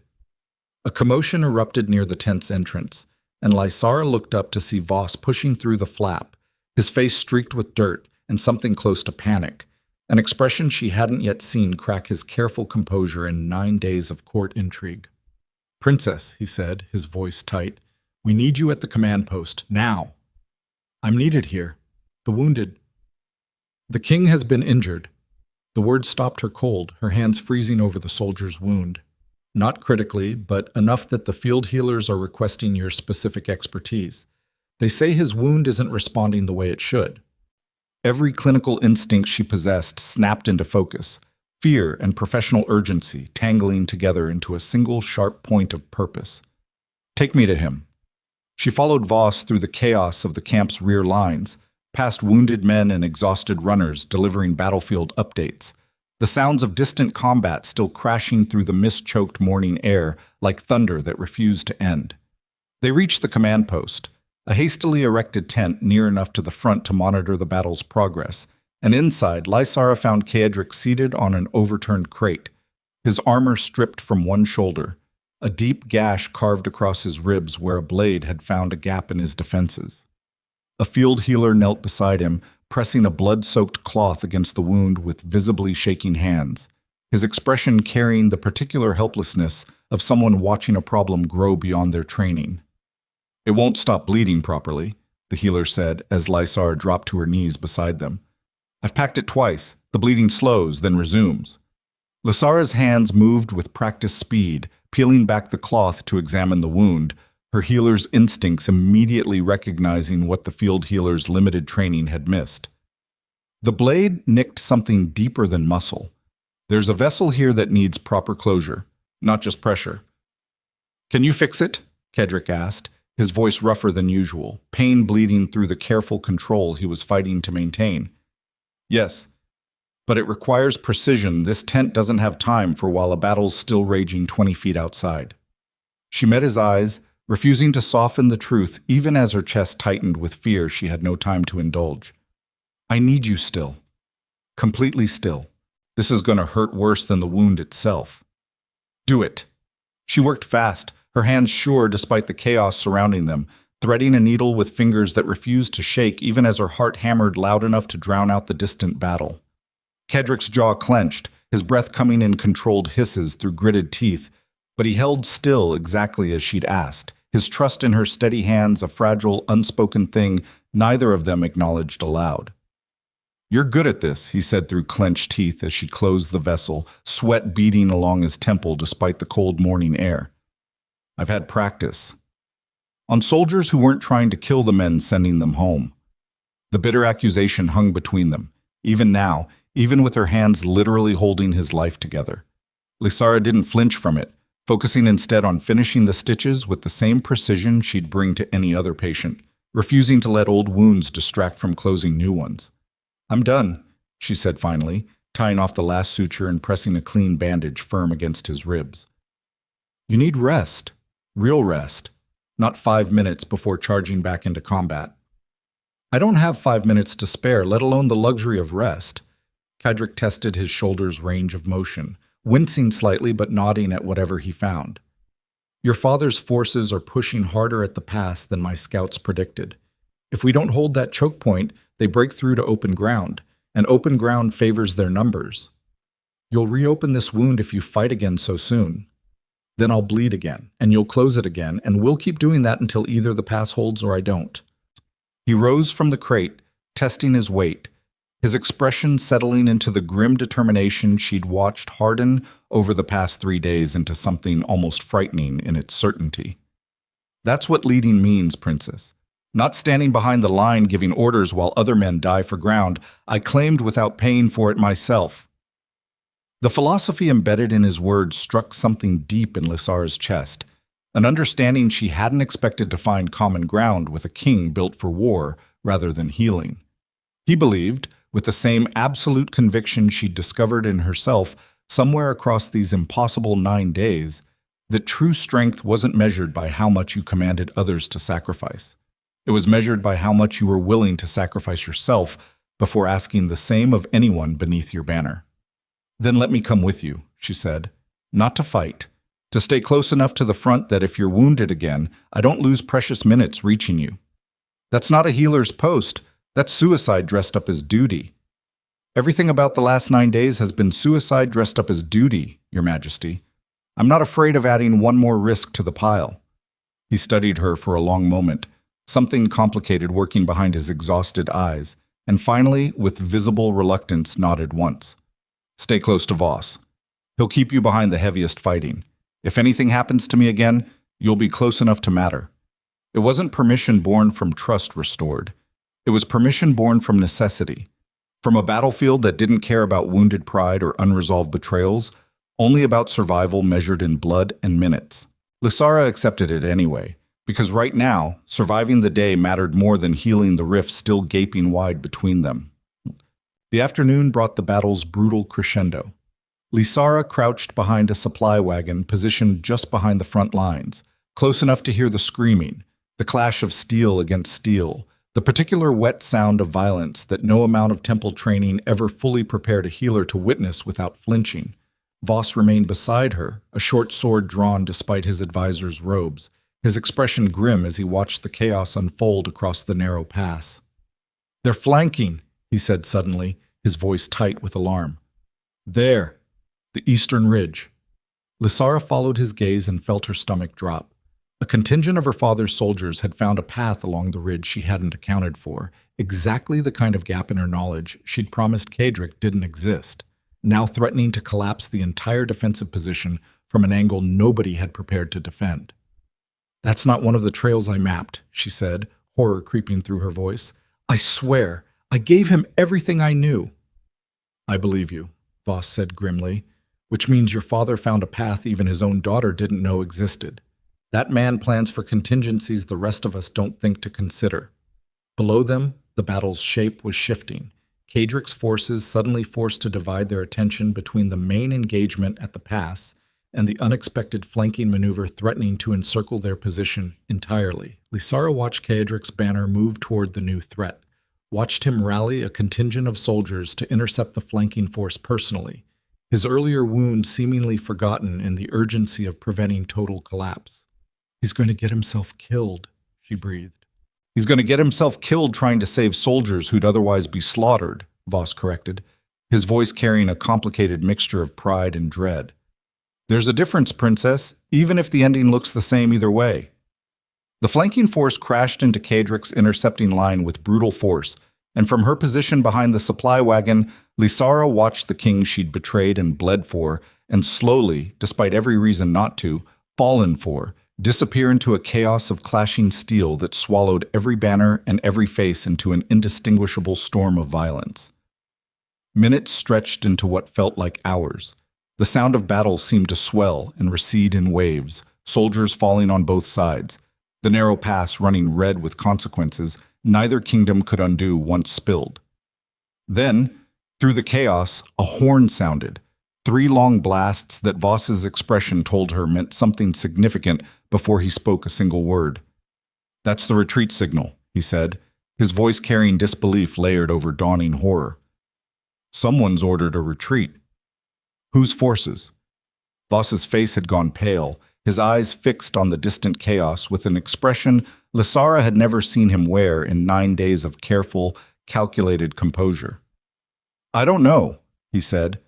A commotion erupted near the tent's entrance, and Lysara looked up to see Voss pushing through the flap, his face streaked with dirt and something close to panic, an expression she hadn't yet seen crack his careful composure in 9 days of court intrigue. "Princess," he said, his voice tight, "we need you at the command post, now." "I'm needed here. The wounded." "The king has been injured." The word stopped her cold, her hands freezing over the soldier's wound. "Not critically, but enough that the field healers are requesting your specific expertise. They say his wound isn't responding the way it should." Every clinical instinct she possessed snapped into focus, fear and professional urgency tangling together into a single sharp point of purpose. "Take me to him." She followed Voss through the chaos of the camp's rear lines, past wounded men and exhausted runners delivering battlefield updates, the sounds of distant combat still crashing through the mist-choked morning air like thunder that refused to end. They reached the command post, a hastily erected tent near enough to the front to monitor the battle's progress, and inside, Lysara found Kadric seated on an overturned crate, his armor stripped from one shoulder, a deep gash carved across his ribs where a blade had found a gap in his defenses. A field healer knelt beside him, pressing a blood-soaked cloth against the wound with visibly shaking hands, his expression carrying the particular helplessness of someone watching a problem grow beyond their training. "It won't stop bleeding properly," the healer said as Lysara dropped to her knees beside them. "I've packed it twice. The bleeding slows, then resumes." Lysara's hands moved with practiced speed, peeling back the cloth to examine the wound, her healer's instincts immediately recognizing what the field healer's limited training had missed. The blade nicked something deeper than muscle. "There's a vessel here that needs proper closure, not just pressure." "Can you fix it?" Kedrick asked, his voice rougher than usual, pain bleeding through the careful control he was fighting to maintain. Yes, but it requires precision. This tent doesn't have time for while a battle's still raging 20 feet outside. She met his eyes, refusing to soften the truth even as her chest tightened with fear she had no time to indulge. I need you still. Completely still. This is going to hurt worse than the wound itself. Do it. She worked fast, her hands sure despite the chaos surrounding them, threading a needle with fingers that refused to shake even as her heart hammered loud enough to drown out the distant battle. Kedrick's jaw clenched, his breath coming in controlled hisses through gritted teeth, but he held still exactly as she'd asked, his trust in her steady hands a fragile, unspoken thing neither of them acknowledged aloud. You're good at this, he said through clenched teeth as she closed the vessel, sweat beading along his temple despite the cold morning air. I've had practice. On soldiers who weren't trying to kill the men sending them home. The bitter accusation hung between them, even now, even with her hands literally holding his life together. Lysara didn't flinch from it, focusing instead on finishing the stitches with the same precision she'd bring to any other patient, refusing to let old wounds distract from closing new ones. I'm done, she said finally, tying off the last suture and pressing a clean bandage firm against his ribs. You need rest, real rest, not 5 minutes before charging back into combat. I don't have 5 minutes to spare, let alone the luxury of rest. Kedrick tested his shoulder's range of motion, wincing slightly but nodding at whatever he found. Your father's forces are pushing harder at the pass than my scouts predicted. If we don't hold that choke point, they break through to open ground, and open ground favors their numbers. You'll reopen this wound if you fight again so soon. Then I'll bleed again, and you'll close it again, and we'll keep doing that until either the pass holds or I don't. He rose from the crate, testing his weight, his expression settling into the grim determination she'd watched harden over the past 3 days into something almost frightening in its certainty. That's what leading means, Princess. Not standing behind the line giving orders while other men die for ground, I claimed without paying for it myself. The philosophy embedded in his words struck something deep in Lysara's chest, an understanding she hadn't expected to find common ground with a king built for war rather than healing. He believed, with the same absolute conviction she'd discovered in herself somewhere across these impossible 9 days, that true strength wasn't measured by how much you commanded others to sacrifice. It was measured by how much you were willing to sacrifice yourself before asking the same of anyone beneath your banner. Then let me come with you, she said, not to fight, to stay close enough to the front that if you're wounded again, I don't lose precious minutes reaching you. That's not a healer's post, that's suicide dressed up as duty. Everything about the last 9 days has been suicide dressed up as duty, Your Majesty. I'm not afraid of adding one more risk to the pile. He studied her for a long moment, something complicated working behind his exhausted eyes, and finally, with visible reluctance, nodded once. Stay close to Voss. He'll keep you behind the heaviest fighting. If anything happens to me again, you'll be close enough to matter. It wasn't permission born from trust restored. It was permission born from necessity. From a battlefield that didn't care about wounded pride or unresolved betrayals, only about survival measured in blood and minutes. Lysara accepted it anyway, because right now, surviving the day mattered more than healing the rift still gaping wide between them. The afternoon brought the battle's brutal crescendo. Lysara crouched behind a supply wagon positioned just behind the front lines, close enough to hear the screaming, the clash of steel against steel, the particular wet sound of violence that no amount of temple training ever fully prepared a healer to witness without flinching. Voss remained beside her, a short sword drawn despite his advisor's robes, his expression grim as he watched the chaos unfold across the narrow pass. They're flanking, he said suddenly, his voice tight with alarm. There, the eastern ridge. Lysara followed his gaze and felt her stomach drop. A contingent of her father's soldiers had found a path along the ridge she hadn't accounted for, exactly the kind of gap in her knowledge she'd promised Kedrick didn't exist, now threatening to collapse the entire defensive position from an angle nobody had prepared to defend. That's not one of the trails I mapped, she said, horror creeping through her voice. I swear, I gave him everything I knew. I believe you, Voss said grimly, which means your father found a path even his own daughter didn't know existed. That man plans for contingencies the rest of us don't think to consider. Below them, the battle's shape was shifting. Kadrick's forces suddenly forced to divide their attention between the main engagement at the pass and the unexpected flanking maneuver threatening to encircle their position entirely. Lysara watched Kadrick's banner move toward the new threat, watched him rally a contingent of soldiers to intercept the flanking force personally, his earlier wound seemingly forgotten in the urgency of preventing total collapse. "He's going to get himself killed," she breathed. "He's going to get himself killed trying to save soldiers who'd otherwise be slaughtered," Voss corrected, his voice carrying a complicated mixture of pride and dread. "There's a difference, Princess, even if the ending looks the same either way." The flanking force crashed into Kadrick's intercepting line with brutal force, and from her position behind the supply wagon, Lysara watched the king she'd betrayed and bled for, and slowly, despite every reason not to, fallen for, disappear into a chaos of clashing steel that swallowed every banner and every face into an indistinguishable storm of violence. Minutes stretched into what felt like hours. The sound of battle seemed to swell and recede in waves, soldiers falling on both sides, the narrow pass running red with consequences neither kingdom could undo once spilled. Then, through the chaos, a horn sounded, 3 long blasts that Voss's expression told her meant something significant before he spoke a single word. "That's the retreat signal," he said, his voice carrying disbelief layered over dawning horror. "Someone's ordered a retreat." "Whose forces?" Voss's face had gone pale, his eyes fixed on the distant chaos with an expression Lysara had never seen him wear in 9 days of careful, calculated composure. "I don't know," he said,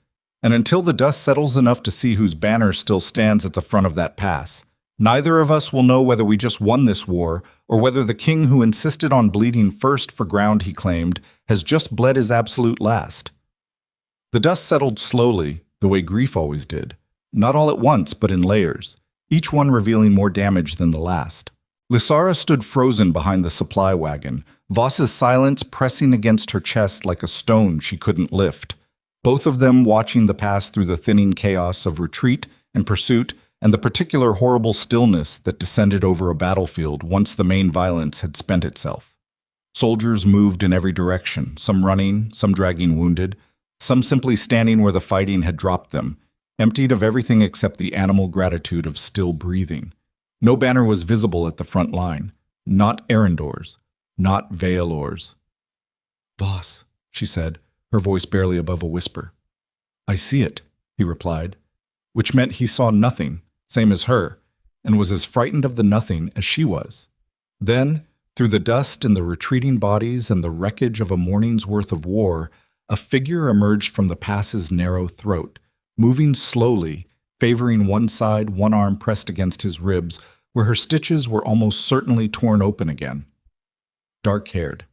"and until the dust settles enough to see whose banner still stands at the front of that pass, neither of us will know whether we just won this war or whether the king who insisted on bleeding first for ground he claimed has just bled his absolute last." The dust settled slowly, the way grief always did, not all at once but in layers, each one revealing more damage than the last. Lysara stood frozen behind the supply wagon, Voss's silence pressing against her chest like a stone she couldn't lift, both of them watching the pass through the thinning chaos of retreat and pursuit and the particular horrible stillness that descended over a battlefield once the main violence had spent itself. Soldiers moved in every direction, some running, some dragging wounded, some simply standing where the fighting had dropped them, emptied of everything except the animal gratitude of still breathing. No banner was visible at the front line. Not Arendor's. Not Vaelor's. "Voss," she said, her voice barely above a whisper. "I see it," he replied, which meant he saw nothing, same as her, and was as frightened of the nothing as she was. Then, through the dust and the retreating bodies and the wreckage of a morning's worth of war, a figure emerged from the pass's narrow throat, moving slowly, favoring one side, one arm pressed against his ribs, where her stitches were almost certainly torn open again. Dark-haired,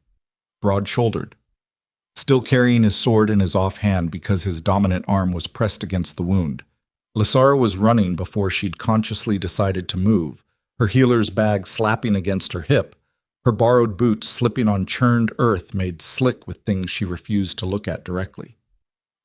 broad-shouldered, still carrying his sword in his offhand because his dominant arm was pressed against the wound. Lysara was running before she'd consciously decided to move, her healer's bag slapping against her hip, her borrowed boots slipping on churned earth made slick with things she refused to look at directly.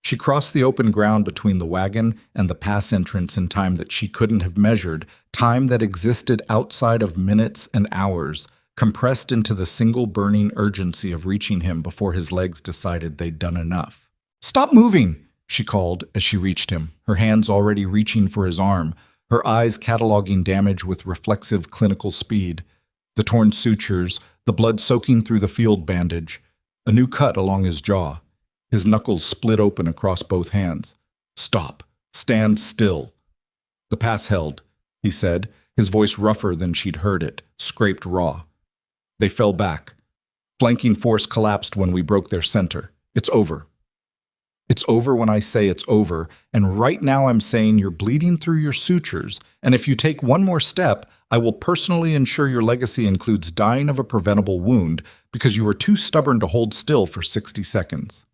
She crossed the open ground between the wagon and the pass entrance in time that she couldn't have measured, time that existed outside of minutes and hours, compressed into the single burning urgency of reaching him before his legs decided they'd done enough. "Stop moving!" she called as she reached him, her hands already reaching for his arm, her eyes cataloging damage with reflexive clinical speed. The torn sutures, the blood soaking through the field bandage, a new cut along his jaw. His knuckles split open across both hands. "Stop. Stand still." "The pass held," he said, his voice rougher than she'd heard it, scraped raw. "They fell back. Flanking force collapsed when we broke their center. It's over." "It's over when I say it's over, and right now I'm saying you're bleeding through your sutures, and if you take one more step, I will personally ensure your legacy includes dying of a preventable wound because you were too stubborn to hold still for 60 seconds.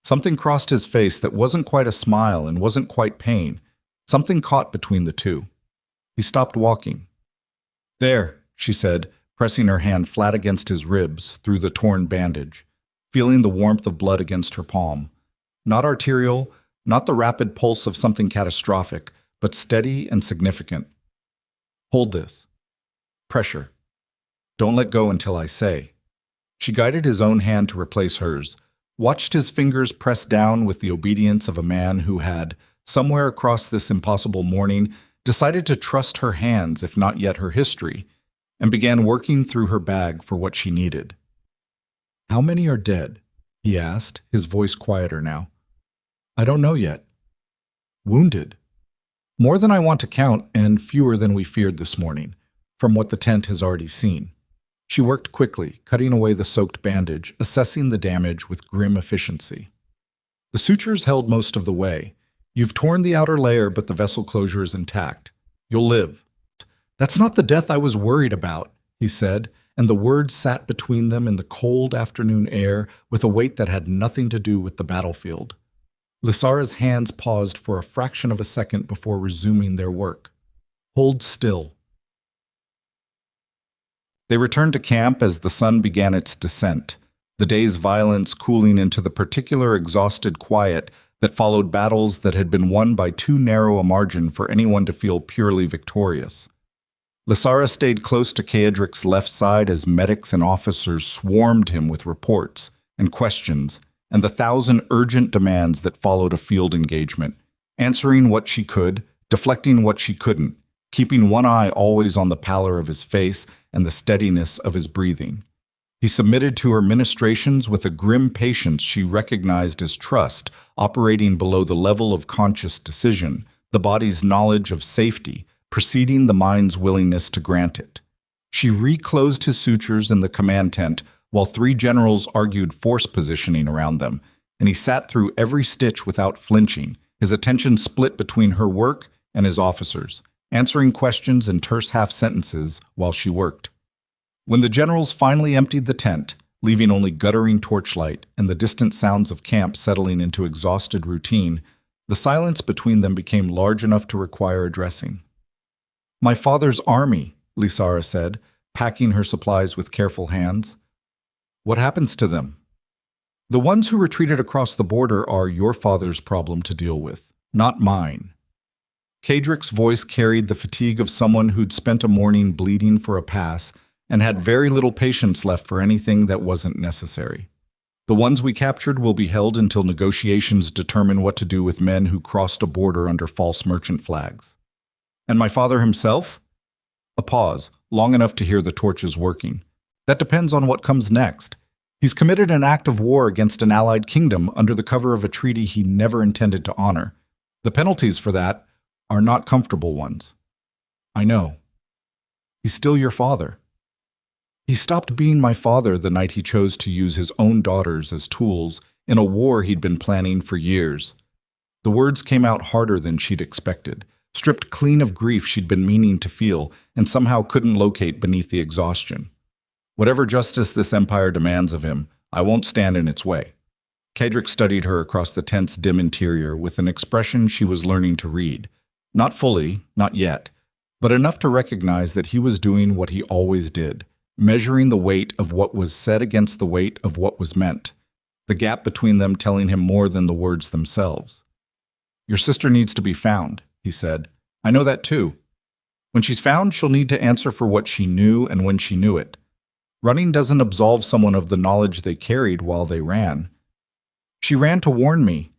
Something crossed his face that wasn't quite a smile and wasn't quite pain. Something caught between the two. He stopped walking. "There," she said, pressing her hand flat against his ribs through the torn bandage, feeling the warmth of blood against her palm. Not arterial, not the rapid pulse of something catastrophic, but steady and significant. Hold this. Pressure. Don't let go until I say. She guided his own hand to replace hers, watched his fingers press down with the obedience of a man who had, somewhere across this impossible morning, decided to trust her hands, if not yet her history, and began working through her bag for what she needed. How many are dead? He asked, his voice quieter now. I don't know yet. Wounded. More than I want to count, and fewer than we feared this morning, from what the tent has already seen. She worked quickly, cutting away the soaked bandage, assessing the damage with grim efficiency. The sutures held most of the way. You've torn the outer layer, but the vessel closure is intact. You'll live. That's not the death I was worried about, he said, and the words sat between them in the cold afternoon air with a weight that had nothing to do with the battlefield. Lysara's hands paused for a fraction of a second before resuming their work. Hold still. They returned to camp as the sun began its descent, the day's violence cooling into the particular exhausted quiet that followed battles that had been won by too narrow a margin for anyone to feel purely victorious. Lysara stayed close to Kaedric's left side as medics and officers swarmed him with reports and questions and the 1,000 urgent demands that followed a field engagement, answering what she could, deflecting what she couldn't, keeping one eye always on the pallor of his face and the steadiness of his breathing. He submitted to her ministrations with a grim patience she recognized as trust, operating below the level of conscious decision, the body's knowledge of safety, preceding the mind's willingness to grant it. She reclosed his sutures in the command tent while 3 generals argued force positioning around them, and he sat through every stitch without flinching, his attention split between her work and his officers, answering questions in terse half-sentences while she worked. When the generals finally emptied the tent, leaving only guttering torchlight and the distant sounds of camp settling into exhausted routine, the silence between them became large enough to require addressing. My father's army, Lysara said, packing her supplies with careful hands. What happens to them? The ones who retreated across the border are your father's problem to deal with, not mine. Kaedric's voice carried the fatigue of someone who'd spent a morning bleeding for a pass and had very little patience left for anything that wasn't necessary. The ones we captured will be held until negotiations determine what to do with men who crossed a border under false merchant flags. And my father himself? A pause, long enough to hear the torches working. That depends on what comes next. He's committed an act of war against an allied kingdom under the cover of a treaty he never intended to honor. The penalties for that are not comfortable ones. I know. He's still your father. He stopped being my father the night he chose to use his own daughters as tools in a war he'd been planning for years. The words came out harder than she'd expected, stripped clean of grief she'd been meaning to feel and somehow couldn't locate beneath the exhaustion. Whatever justice this empire demands of him, I won't stand in its way. Kaedric studied her across the tent's dim interior with an expression she was learning to read. Not fully, not yet, but enough to recognize that he was doing what he always did, measuring the weight of what was said against the weight of what was meant, the gap between them telling him more than the words themselves. Your sister needs to be found, he said. I know that too. When she's found, she'll need to answer for what she knew and when she knew it. Running doesn't absolve someone of the knowledge they carried while they ran. She ran to warn me.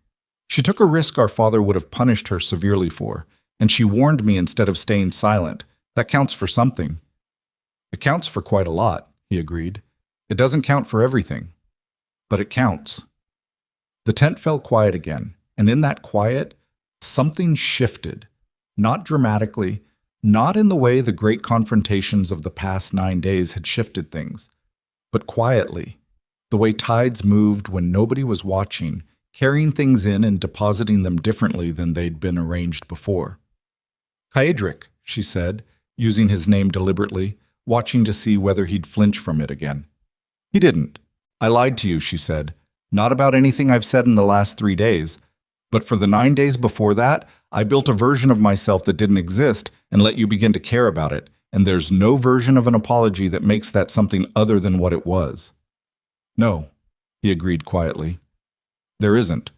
She took a risk our father would have punished her severely for, and she warned me instead of staying silent. That counts for something. It counts for quite a lot, he agreed. It doesn't count for everything, but it counts. The tent fell quiet again, and in that quiet, something shifted, not dramatically, not in the way the great confrontations of the past 9 days had shifted things, but quietly, the way tides moved when nobody was watching, carrying things in and depositing them differently than they'd been arranged before. Kaedric, she said, using his name deliberately, watching to see whether he'd flinch from it again. He didn't. I lied to you, she said. Not about anything I've said in the last 3 days. But for the 9 days before that, I built a version of myself that didn't exist and let you begin to care about it, and there's no version of an apology that makes that something other than what it was. No, he agreed quietly. There isn't.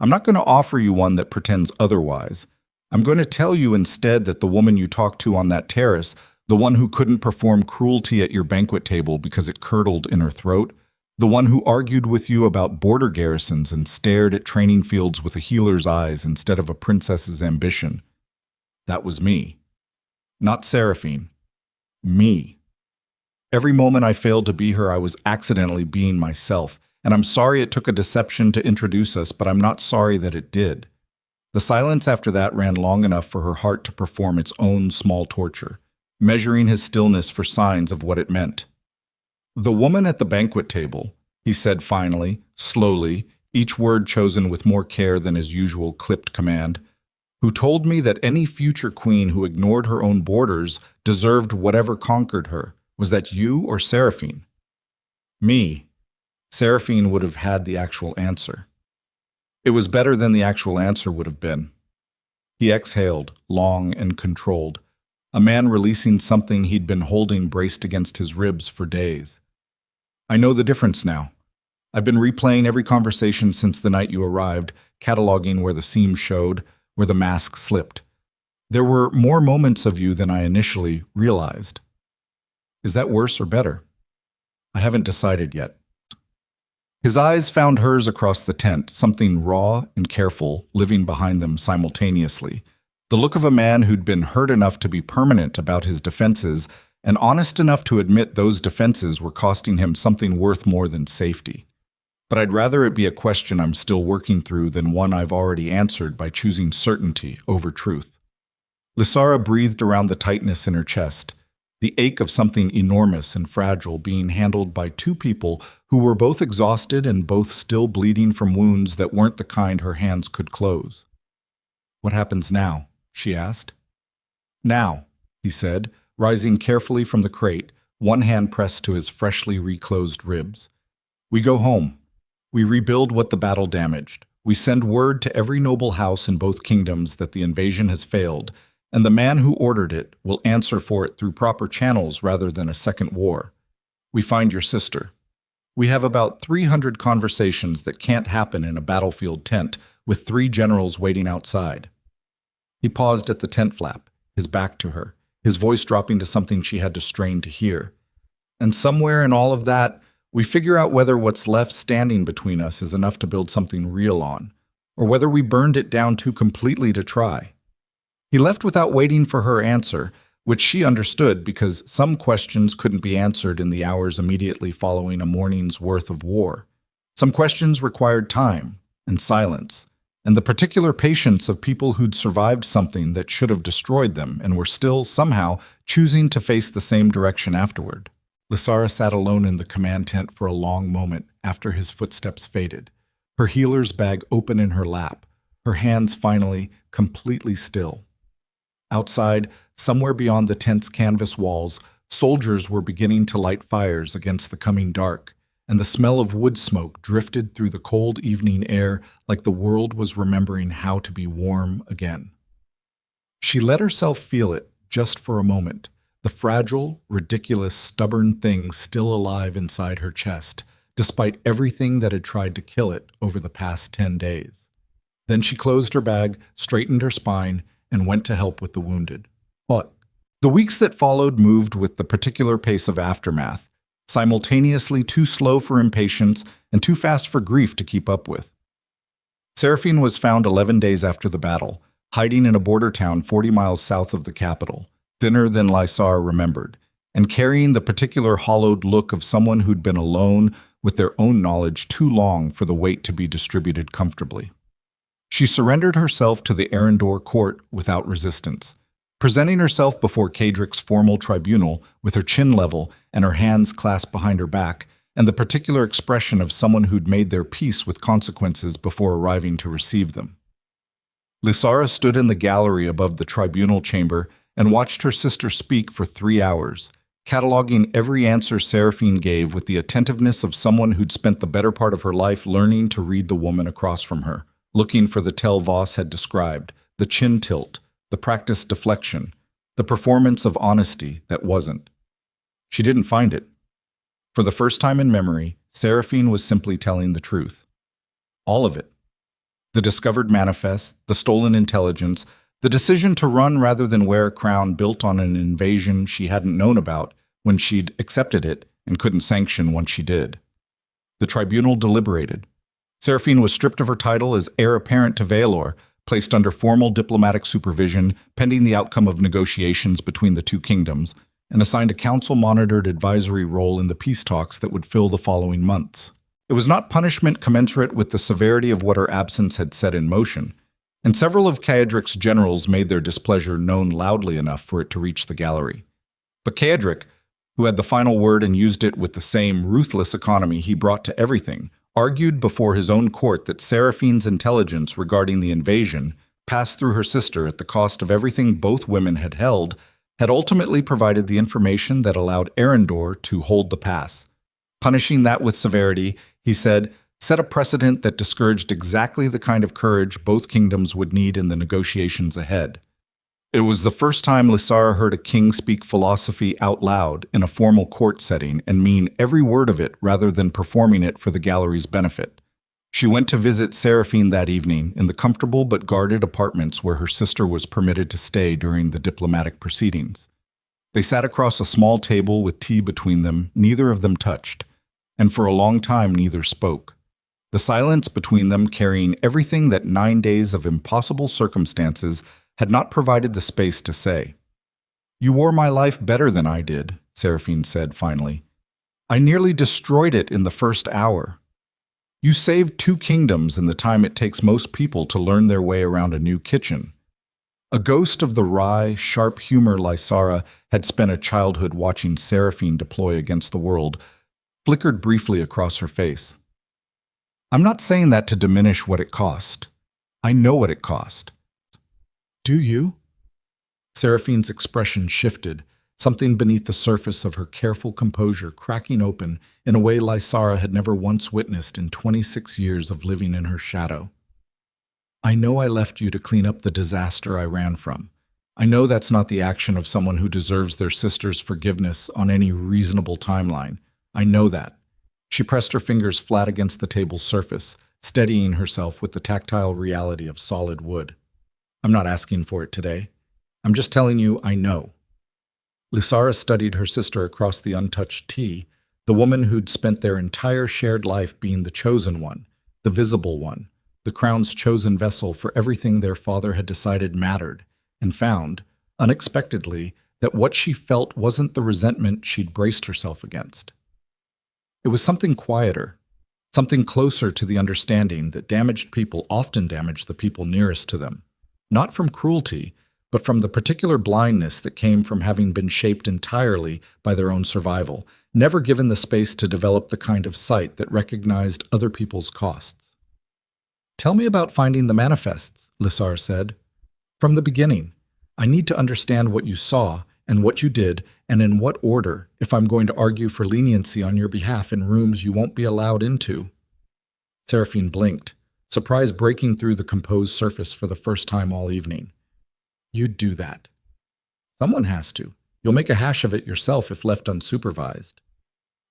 I'm not going to offer you one that pretends otherwise, I'm going to tell you instead that the woman you talked to on that terrace, the one who couldn't perform cruelty at your banquet table because it curdled in her throat, the one who argued with you about border garrisons and stared at training fields with a healer's eyes instead of a princess's ambition. That was me. Not Seraphine. Me. Every moment I failed to be her, I was accidentally being myself, and I'm sorry it took a deception to introduce us, but I'm not sorry that it did. The silence after that ran long enough for her heart to perform its own small torture, measuring his stillness for signs of what it meant. The woman at the banquet table, he said finally, slowly, each word chosen with more care than his usual clipped command, who told me that any future queen who ignored her own borders deserved whatever conquered her. Was that you or Seraphine? Me. Seraphine would have had the actual answer. It was better than the actual answer would have been. He exhaled, long and controlled, a man releasing something he'd been holding braced against his ribs for days. I know the difference now. I've been replaying every conversation since the night you arrived, cataloging where the seams showed, where the mask slipped. There were more moments of you than I initially realized. Is that worse or better? I haven't decided yet. His eyes found hers across the tent, something raw and careful living behind them simultaneously. The look of a man who'd been hurt enough to be permanent about his defenses and honest enough to admit those defenses were costing him something worth more than safety. But I'd rather it be a question I'm still working through than one I've already answered by choosing certainty over truth. Lysara breathed around the tightness in her chest, the ache of something enormous and fragile being handled by two people who were both exhausted and both still bleeding from wounds that weren't the kind her hands could close. What happens now? She asked. Now, he said, rising carefully from the crate, one hand pressed to his freshly reclosed ribs. We go home. We rebuild what the battle damaged. We send word to every noble house in both kingdoms that the invasion has failed, and the man who ordered it will answer for it through proper channels rather than a second war. We find your sister. We have about 300 conversations that can't happen in a battlefield tent with 3 generals waiting outside. He paused at the tent flap, his back to her, his voice dropping to something she had to strain to hear. And somewhere in all of that, we figure out whether what's left standing between us is enough to build something real on, or whether we burned it down too completely to try. He left without waiting for her answer, which she understood because some questions couldn't be answered in the hours immediately following a morning's worth of war. Some questions required time and silence, and the particular patience of people who'd survived something that should have destroyed them and were still, somehow, choosing to face the same direction afterward. Lysara sat alone in the command tent for a long moment after his footsteps faded, her healer's bag open in her lap, her hands finally completely still. Outside, somewhere beyond the tent's canvas walls, soldiers were beginning to light fires against the coming dark, and the smell of wood smoke drifted through the cold evening air like the world was remembering how to be warm again. She let herself feel it just for a moment, the fragile, ridiculous, stubborn thing still alive inside her chest, despite everything that had tried to kill it over the past 10 days. Then she closed her bag, straightened her spine, and went to help with the wounded. But the weeks that followed moved with the particular pace of aftermath, simultaneously too slow for impatience and too fast for grief to keep up with. Seraphine was found 11 days after the battle, hiding in a border town 40 miles south of the capital, thinner than Lysara remembered, and carrying the particular hollowed look of someone who'd been alone with their own knowledge too long for the weight to be distributed comfortably. She surrendered herself to the Arendor court without resistance, presenting herself before Kadric's formal tribunal with her chin level and her hands clasped behind her back, and the particular expression of someone who'd made their peace with consequences before arriving to receive them. Lysara stood in the gallery above the tribunal chamber and watched her sister speak for 3 hours, cataloging every answer Seraphine gave with the attentiveness of someone who'd spent the better part of her life learning to read the woman across from her, looking for the tell Voss had described, the chin tilt, the practiced deflection, the performance of honesty that wasn't. She didn't find it. For the first time in memory, Seraphine was simply telling the truth. All of it. The discovered manifest, the stolen intelligence, The decision to run rather than wear a crown built on an invasion she hadn't known about when she'd accepted it and couldn't sanction once she did. The tribunal deliberated. Seraphine was stripped of her title as heir apparent to Vaelor, placed under formal diplomatic supervision pending the outcome of negotiations between the two kingdoms, and assigned a council-monitored advisory role in the peace talks that would fill the following months. It was not punishment commensurate with the severity of what her absence had set in motion, and several of Caedric's generals made their displeasure known loudly enough for it to reach the gallery. But Caedric, who had the final word and used it with the same ruthless economy he brought to everything, argued before his own court that Seraphine's intelligence regarding the invasion, passed through her sister at the cost of everything both women had held, had ultimately provided the information that allowed Arendor to hold the pass. Punishing that with severity, he said, set a precedent that discouraged exactly the kind of courage both kingdoms would need in the negotiations ahead. It was the first time Lysara heard a king speak philosophy out loud in a formal court setting and mean every word of it rather than performing it for the gallery's benefit. She went to visit Seraphine that evening in the comfortable but guarded apartments where her sister was permitted to stay during the diplomatic proceedings. They sat across a small table with tea between them, neither of them touched, and for a long time neither spoke. The silence between them carrying everything that 9 days of impossible circumstances had not provided the space to say. "You wore my life better than I did," Seraphine said finally. "I nearly destroyed it in the first hour. You saved 2 kingdoms in the time it takes most people to learn their way around a new kitchen." A ghost of the wry, sharp humor Lysara had spent a childhood watching Seraphine deploy against the world flickered briefly across her face. "I'm not saying that to diminish what it cost. I know what it cost." "Do you?" Seraphine's expression shifted, something beneath the surface of her careful composure cracking open in a way Lysara had never once witnessed in 26 years of living in her shadow. "I know I left you to clean up the disaster I ran from. I know that's not the action of someone who deserves their sister's forgiveness on any reasonable timeline. I know that." She pressed her fingers flat against the table's surface, steadying herself with the tactile reality of solid wood. "I'm not asking for it today. I'm just telling you I know." Lysara studied her sister across the untouched tea, the woman who'd spent their entire shared life being the chosen one, the visible one, the crown's chosen vessel for everything their father had decided mattered, and found, unexpectedly, that what she felt wasn't the resentment she'd braced herself against. It was something quieter, something closer to the understanding that damaged people often damage the people nearest to them. Not from cruelty, but from the particular blindness that came from having been shaped entirely by their own survival, never given the space to develop the kind of sight that recognized other people's costs. "Tell me about finding the manifests," Lysara said. "From the beginning. I need to understand what you saw and what you did and in what order if I'm going to argue for leniency on your behalf in rooms you won't be allowed into." Seraphine blinked, surprise breaking through the composed surface for the first time all evening. "You'd do that." "Someone has to. You'll make a hash of it yourself if left unsupervised."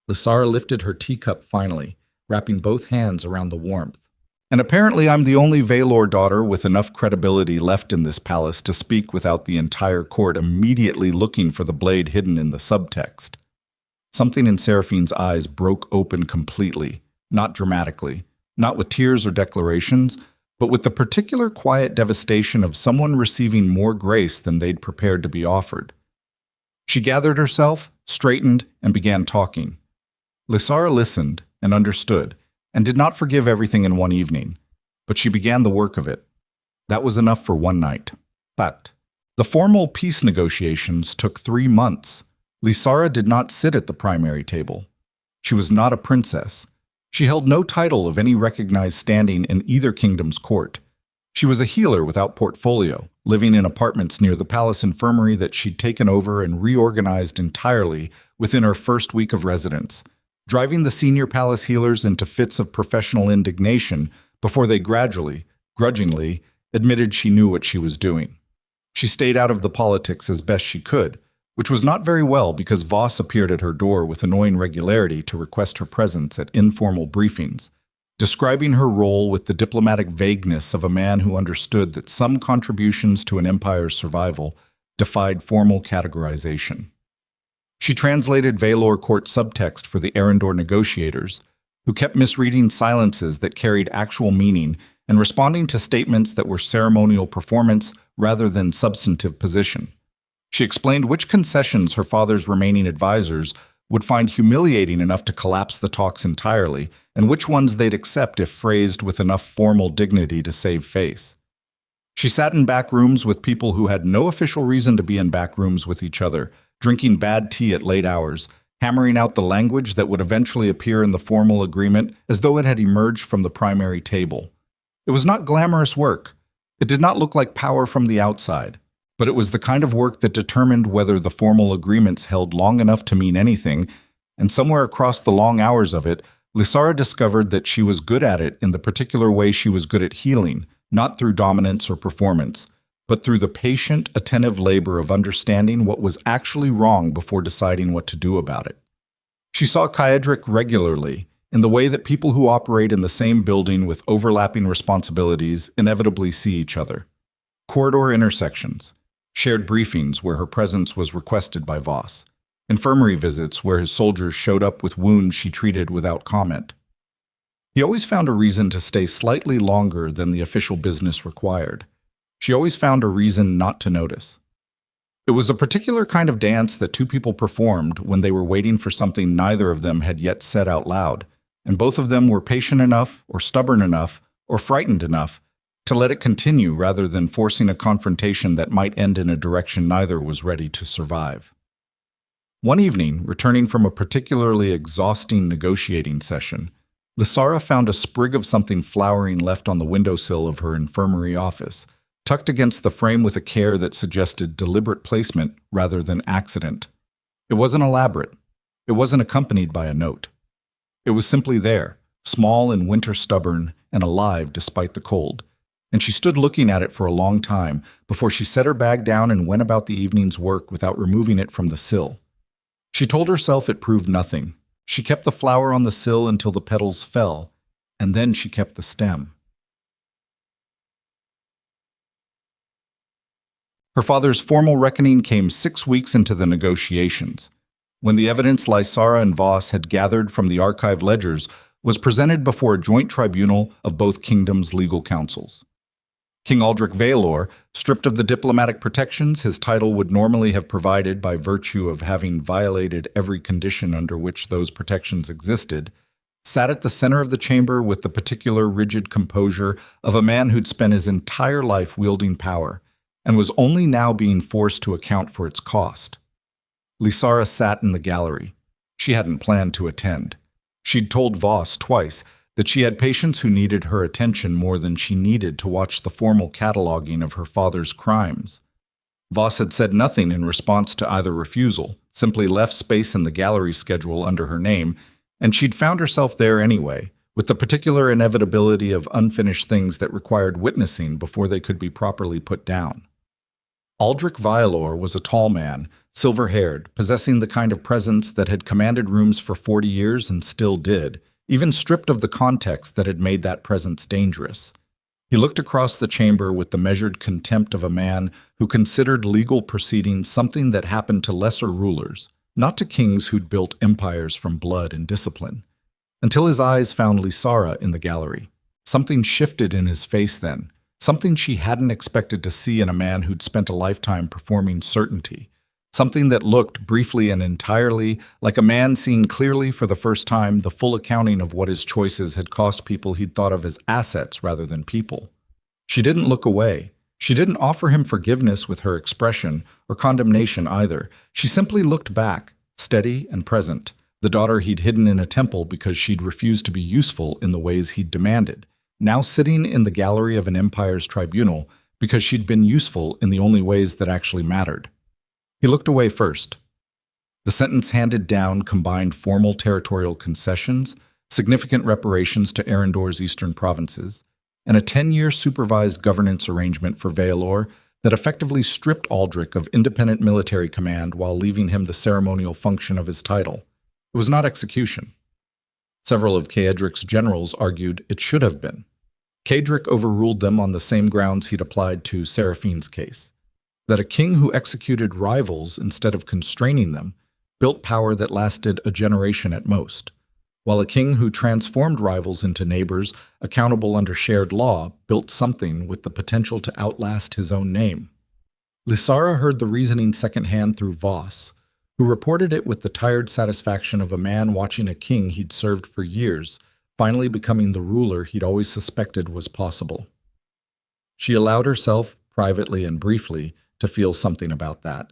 Lysara lifted her teacup finally, wrapping both hands around the warmth. "And apparently I'm the only Vaelor daughter with enough credibility left in this palace to speak without the entire court immediately looking for the blade hidden in the subtext." Something in Seraphine's eyes broke open completely, not dramatically, not with tears or declarations, but with the particular quiet devastation of someone receiving more grace than they'd prepared to be offered. She gathered herself, straightened, and began talking. Lysara listened and understood, and did not forgive everything in one evening, but she began the work of it. That was enough for one night. But the formal peace negotiations took 3 months. Lysara did not sit at the primary table. She was not a princess. She held no title of any recognized standing in either kingdom's court. She was a healer without portfolio, living in apartments near the palace infirmary that she'd taken over and reorganized entirely within her first week of residence, driving the senior palace healers into fits of professional indignation before they gradually, grudgingly, admitted she knew what she was doing. She stayed out of the politics as best she could, which was not very well because Voss appeared at her door with annoying regularity to request her presence at informal briefings, describing her role with the diplomatic vagueness of a man who understood that some contributions to an empire's survival defied formal categorization. She translated Valor court subtext for the Arendor negotiators, who kept misreading silences that carried actual meaning and responding to statements that were ceremonial performance rather than substantive position. She explained which concessions her father's remaining advisors would find humiliating enough to collapse the talks entirely, and which ones they'd accept if phrased with enough formal dignity to save face. She sat in back rooms with people who had no official reason to be in back rooms with each other, drinking bad tea at late hours, hammering out the language that would eventually appear in the formal agreement as though it had emerged from the primary table. It was not glamorous work. It did not look like power from the outside, but it was the kind of work that determined whether the formal agreements held long enough to mean anything, and somewhere across the long hours of it, Lysara discovered that she was good at it in the particular way she was good at healing, not through dominance or performance, but through the patient, attentive labor of understanding what was actually wrong before deciding what to do about it. She saw Kaedric regularly, in the way that people who operate in the same building with overlapping responsibilities inevitably see each other. Corridor intersections, shared briefings where her presence was requested by Voss, infirmary visits where his soldiers showed up with wounds she treated without comment. He always found a reason to stay slightly longer than the official business required. She always found a reason not to notice. It was a particular kind of dance that two people performed when they were waiting for something neither of them had yet said out loud, and both of them were patient enough, or stubborn enough, or frightened enough to let it continue rather than forcing a confrontation that might end in a direction neither was ready to survive. One evening, returning from a particularly exhausting negotiating session, Lysara found a sprig of something flowering left on the windowsill of her infirmary office, tucked against the frame with a care that suggested deliberate placement rather than accident. It wasn't elaborate. It wasn't accompanied by a note. It was simply there, small and winter-stubborn and alive despite the cold, and she stood looking at it for a long time before she set her bag down and went about the evening's work without removing it from the sill. She told herself it proved nothing. She kept the flower on the sill until the petals fell, and then she kept the stem. Her father's formal reckoning came 6 weeks into the negotiations, when the evidence Lysara and Voss had gathered from the archived ledgers was presented before a joint tribunal of both kingdoms' legal councils. King Aldrich Valor, stripped of the diplomatic protections his title would normally have provided by virtue of having violated every condition under which those protections existed, sat at the center of the chamber with the particular rigid composure of a man who'd spent his entire life wielding power and was only now being forced to account for its cost. Lysara sat in the gallery. She hadn't planned to attend. She'd told Voss twice that she had patients who needed her attention more than she needed to watch the formal cataloging of her father's crimes. Voss had said nothing in response to either refusal, simply left space in the gallery schedule under her name, and she'd found herself there anyway, with the particular inevitability of unfinished things that required witnessing before they could be properly put down. Aldrich Valor was a tall man, silver-haired, possessing the kind of presence that had commanded rooms for 40 years and still did, even stripped of the context that had made that presence dangerous. He looked across the chamber with the measured contempt of a man who considered legal proceedings something that happened to lesser rulers, not to kings who'd built empires from blood and discipline. Until his eyes found Lysara in the gallery. Something shifted in his face then, something she hadn't expected to see in a man who'd spent a lifetime performing certainty, something that looked, briefly and entirely, like a man seeing clearly for the first time the full accounting of what his choices had cost people he'd thought of as assets rather than people. She didn't look away. She didn't offer him forgiveness with her expression, or condemnation either. She simply looked back, steady and present, the daughter he'd hidden in a temple because she'd refused to be useful in the ways he'd demanded, now sitting in the gallery of an empire's tribunal because she'd been useful in the only ways that actually mattered. He looked away first. The sentence handed down combined formal territorial concessions, significant reparations to Arendor's eastern provinces, and a 10-year supervised governance arrangement for Valor that effectively stripped Aldrich of independent military command while leaving him the ceremonial function of his title. It was not execution. Several of Caedric's generals argued it should have been. Caedric overruled them on the same grounds he'd applied to Seraphine's case, that a king who executed rivals instead of constraining them built power that lasted a generation at most, while a king who transformed rivals into neighbors, accountable under shared law, built something with the potential to outlast his own name. Lysara heard the reasoning secondhand through Voss, who reported it with the tired satisfaction of a man watching a king he'd served for years finally becoming the ruler he'd always suspected was possible. She allowed herself, privately and briefly, to feel something about that.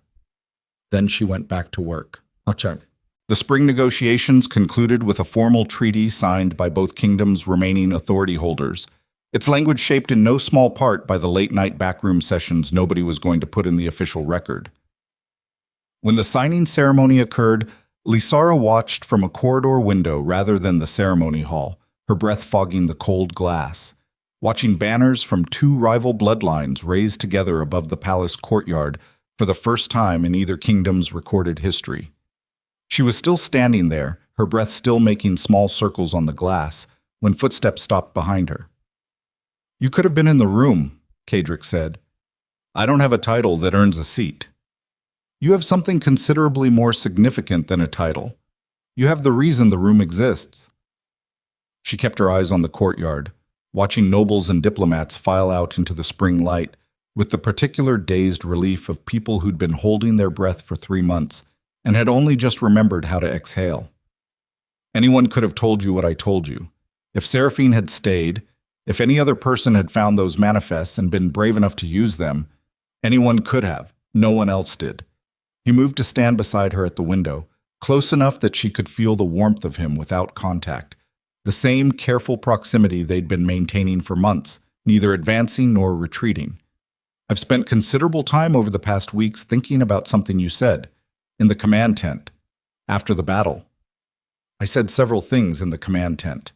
Then she went back to work. The spring negotiations concluded with a formal treaty signed by both kingdoms' remaining authority holders, its language shaped in no small part by the late-night backroom sessions nobody was going to put in the official record. When the signing ceremony occurred, Lysara watched from a corridor window rather than the ceremony hall, her breath fogging the cold glass, watching banners from two rival bloodlines raised together above the palace courtyard for the first time in either kingdom's recorded history. She was still standing there, her breath still making small circles on the glass, when footsteps stopped behind her. "You could have been in the room," Caedric said. "I don't have a title that earns a seat. You have something considerably more significant than a title. You have the reason the room exists." She kept her eyes on the courtyard, watching nobles and diplomats file out into the spring light, with the particular dazed relief of people who'd been holding their breath for 3 months and had only just remembered how to exhale. Anyone could have told you what I told you. If Seraphine had stayed, if any other person had found those manifests and been brave enough to use them, anyone could have. No one else did. He moved to stand beside her at the window, close enough that she could feel the warmth of him without contact, the same careful proximity they'd been maintaining for months, neither advancing nor retreating. "I've spent considerable time over the past weeks thinking about something you said, in the command tent, after the battle." "I said several things in the command tent.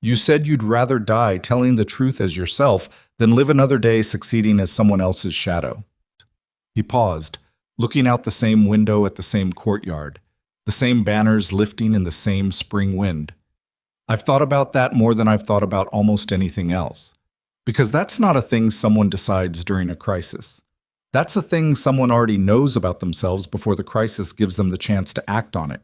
You said you'd rather die telling the truth as yourself than live another day succeeding as someone else's shadow." He paused, looking out the same window at the same courtyard, the same banners lifting in the same spring wind. "I've thought about that more than I've thought about almost anything else. Because that's not a thing someone decides during a crisis. That's a thing someone already knows about themselves before the crisis gives them the chance to act on it.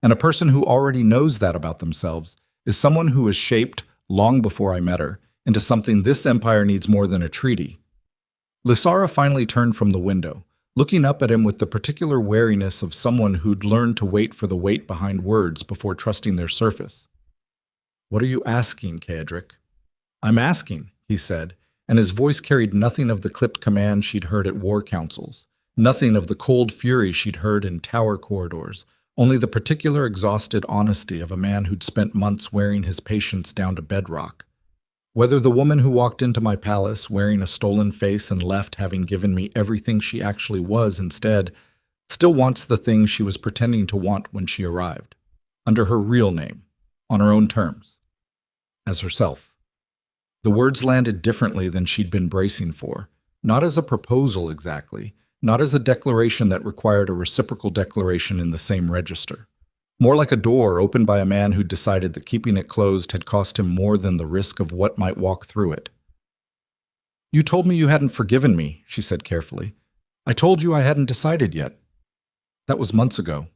And a person who already knows that about themselves is someone who was shaped, long before I met her, into something this empire needs more than a treaty." Lysara finally turned from the window, looking up at him with the particular wariness of someone who'd learned to wait for the weight behind words before trusting their surface. "What are you asking, Caedric?" "I'm asking," he said, and his voice carried nothing of the clipped command she'd heard at war councils, nothing of the cold fury she'd heard in tower corridors, only the particular exhausted honesty of a man who'd spent months wearing his patience down to bedrock. "Whether the woman who walked into my palace wearing a stolen face and left having given me everything she actually was instead, still wants the thing she was pretending to want when she arrived, under her real name, on her own terms, as herself." The words landed differently than she'd been bracing for, not as a proposal exactly, not as a declaration that required a reciprocal declaration in the same register. More like a door opened by a man who'd decided that keeping it closed had cost him more than the risk of what might walk through it. "You told me you hadn't forgiven me," she said carefully. "I told you I hadn't decided yet. That was months ago."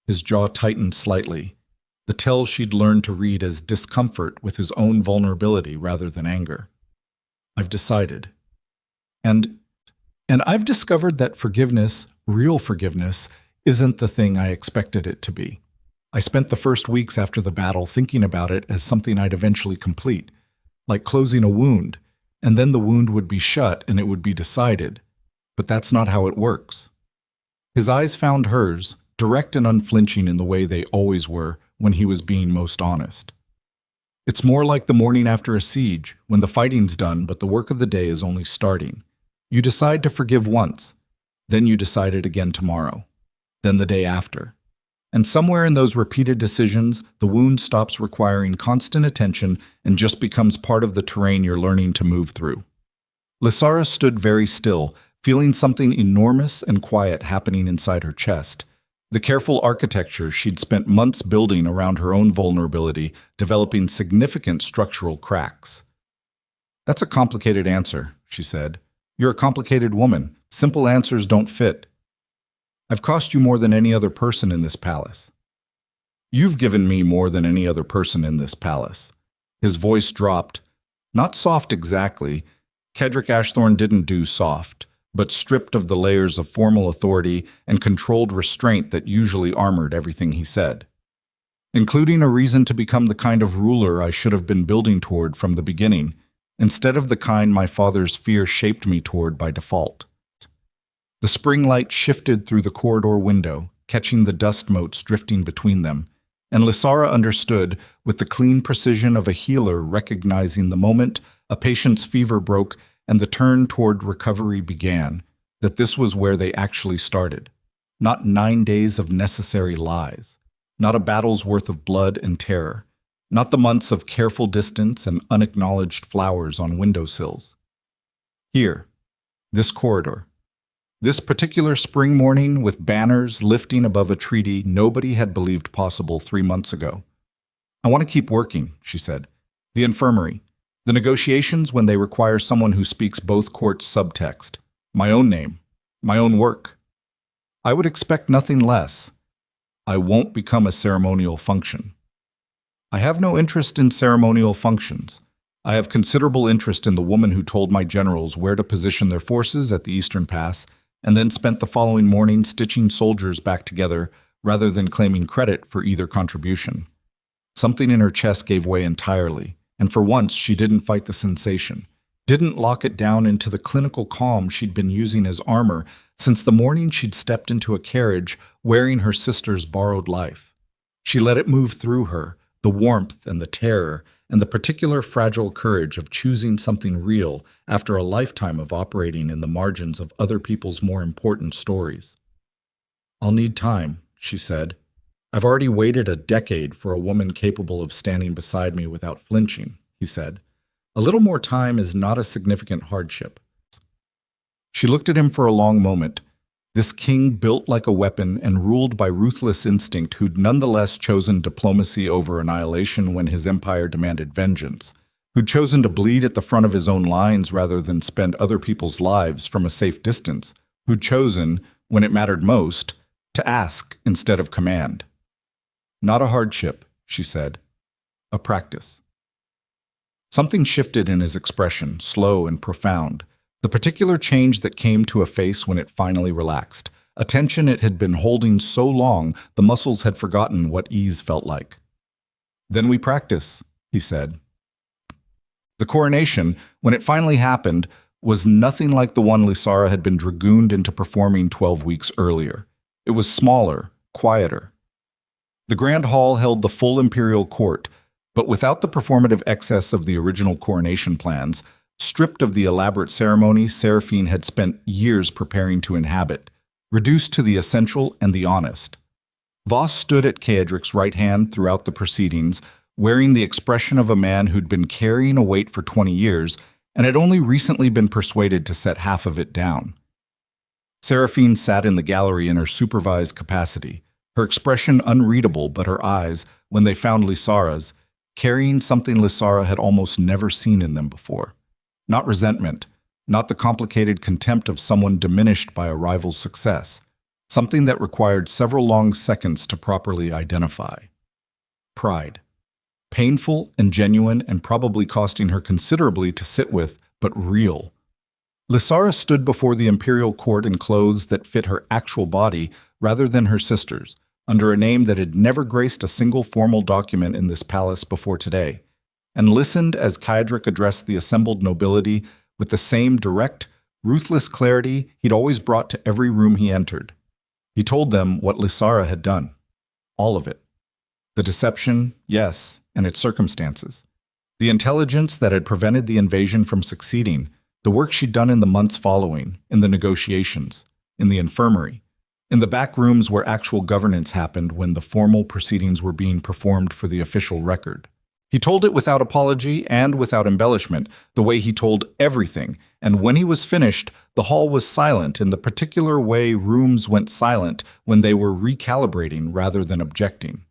His jaw tightened slightly, the tell she'd learned to read as discomfort with his own vulnerability rather than anger. "I've decided. And I've discovered that forgiveness, real forgiveness, isn't the thing I expected it to be. I spent the first weeks after the battle thinking about it as something I'd eventually complete, like closing a wound, and then the wound would be shut and it would be decided. But that's not how it works." His eyes found hers, direct and unflinching in the way they always were when he was being most honest. "It's more like the morning after a siege, when the fighting's done but the work of the day is only starting. You decide to forgive once, then you decide it again tomorrow, then the day after. And somewhere in those repeated decisions, the wound stops requiring constant attention and just becomes part of the terrain you're learning to move through." Lysara stood very still, feeling something enormous and quiet happening inside her chest, The careful architecture she'd spent months building around her own vulnerability, developing significant structural cracks. "That's a complicated answer," she said. "You're a complicated woman. Simple answers don't fit. I've cost you more than any other person in this palace." "You've given me more than any other person in this palace." His voice dropped. Not soft exactly. Kedrick Ashthorne didn't do soft, but stripped of the layers of formal authority and controlled restraint that usually armored everything he said. "Including a reason to become the kind of ruler I should have been building toward from the beginning, instead of the kind my father's fear shaped me toward by default." The spring light shifted through the corridor window, catching the dust motes drifting between them, and Lysara understood, with the clean precision of a healer recognizing the moment a patient's fever broke and the turn toward recovery began, that this was where they actually started. Not 9 days of necessary lies, not a battle's worth of blood and terror, not the months of careful distance and unacknowledged flowers on windowsills. Here, this corridor, this particular spring morning with banners lifting above a treaty nobody had believed possible 3 months ago. "I want to keep working," she said. "The infirmary, the negotiations when they require someone who speaks both courts' subtext, my own name, my own work. I would expect nothing less. I won't become a ceremonial function. I have no interest in ceremonial functions. I have considerable interest in the woman who told my generals where to position their forces at the Eastern Pass and then spent the following morning stitching soldiers back together rather than claiming credit for either contribution." Something in her chest gave way entirely, and for once she didn't fight the sensation, didn't lock it down into the clinical calm she'd been using as armor since the morning she'd stepped into a carriage wearing her sister's borrowed life. She let it move through her, the warmth and the terror, and the particular fragile courage of choosing something real after a lifetime of operating in the margins of other people's more important stories. "I'll need time," she said. "I've already waited a decade for a woman capable of standing beside me without flinching," he said. "A little more time is not a significant hardship." She looked at him for a long moment, this king built like a weapon and ruled by ruthless instinct who'd nonetheless chosen diplomacy over annihilation when his empire demanded vengeance, who'd chosen to bleed at the front of his own lines rather than spend other people's lives from a safe distance, who'd chosen, when it mattered most, to ask instead of command. "Not a hardship," she said. "A practice." Something shifted in his expression, slow and profound. The particular change that came to a face when it finally relaxed. A tension it had been holding so long, the muscles had forgotten what ease felt like. "Then we practice," he said. The coronation, when it finally happened, was nothing like the one Lysara had been dragooned into performing 12 weeks earlier. It was smaller, quieter. The Grand Hall held the full imperial court, but without the performative excess of the original coronation plans. Stripped of the elaborate ceremony Seraphine had spent years preparing to inhabit, reduced to the essential and the honest. Voss stood at Kaedric's right hand throughout the proceedings, wearing the expression of a man who'd been carrying a weight for 20 years and had only recently been persuaded to set half of it down. Seraphine sat in the gallery in her supervised capacity, her expression unreadable but her eyes, when they found Lysara's, carrying something Lysara had almost never seen in them before. Not resentment, not the complicated contempt of someone diminished by a rival's success, something that required several long seconds to properly identify. Pride. Painful and genuine and probably costing her considerably to sit with, but real. Lysara stood before the imperial court in clothes that fit her actual body rather than her sister's, under a name that had never graced a single formal document in this palace before today, and listened as Kaedric addressed the assembled nobility with the same direct, ruthless clarity he'd always brought to every room he entered. He told them what Lysara had done. All of it. The deception, yes, and its circumstances. The intelligence that had prevented the invasion from succeeding, the work she'd done in the months following, in the negotiations, in the infirmary, in the back rooms where actual governance happened when the formal proceedings were being performed for the official record. He told it without apology and without embellishment, the way he told everything, and when he was finished, the hall was silent in the particular way rooms went silent when they were recalibrating rather than objecting.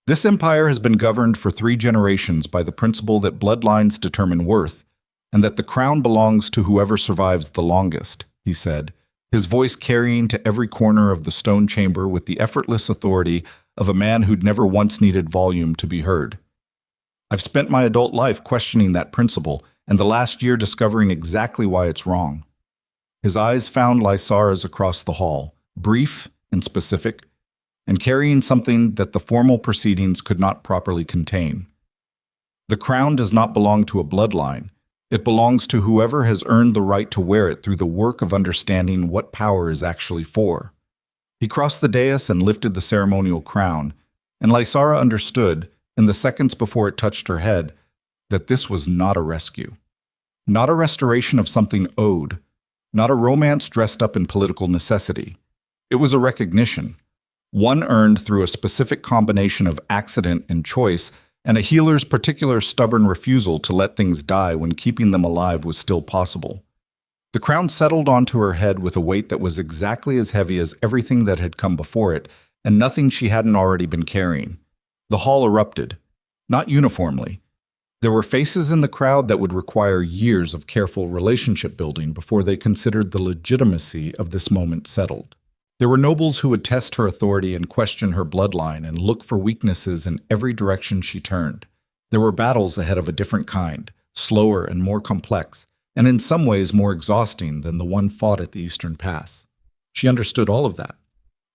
This empire has been governed for 3 generations by the principle that bloodlines determine worth, and that the crown belongs to whoever survives the longest, he said, his voice carrying to every corner of the stone chamber with the effortless authority of a man who'd never once needed volume to be heard. I've spent my adult life questioning that principle, and the last year discovering exactly why it's wrong. His eyes found Lysara's across the hall, brief and specific, and carrying something that the formal proceedings could not properly contain. The crown does not belong to a bloodline. It belongs to whoever has earned the right to wear it through the work of understanding what power is actually for. He crossed the dais and lifted the ceremonial crown, and Lysara understood, in the seconds before it touched her head, that this was not a rescue. Not a restoration of something owed. Not a romance dressed up in political necessity. It was a recognition, one earned through a specific combination of accident and choice, and a healer's particular stubborn refusal to let things die when keeping them alive was still possible. The crown settled onto her head with a weight that was exactly as heavy as everything that had come before it, and nothing she hadn't already been carrying. The hall erupted, not uniformly. There were faces in the crowd that would require years of careful relationship building before they considered the legitimacy of this moment settled. There were nobles who would test her authority and question her bloodline and look for weaknesses in every direction she turned. There were battles ahead of a different kind, slower and more complex, and in some ways more exhausting than the one fought at the Eastern Pass. She understood all of that.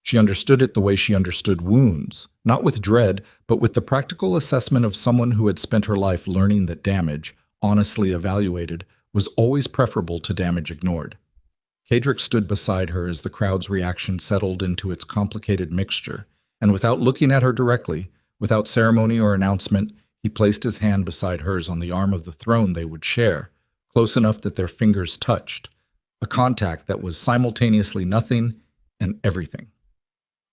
She understood it the way she understood wounds, not with dread, but with the practical assessment of someone who had spent her life learning that damage, honestly evaluated, was always preferable to damage ignored. Kadric stood beside her as the crowd's reaction settled into its complicated mixture, and without looking at her directly, without ceremony or announcement, he placed his hand beside hers on the arm of the throne they would share, close enough that their fingers touched, a contact that was simultaneously nothing and everything.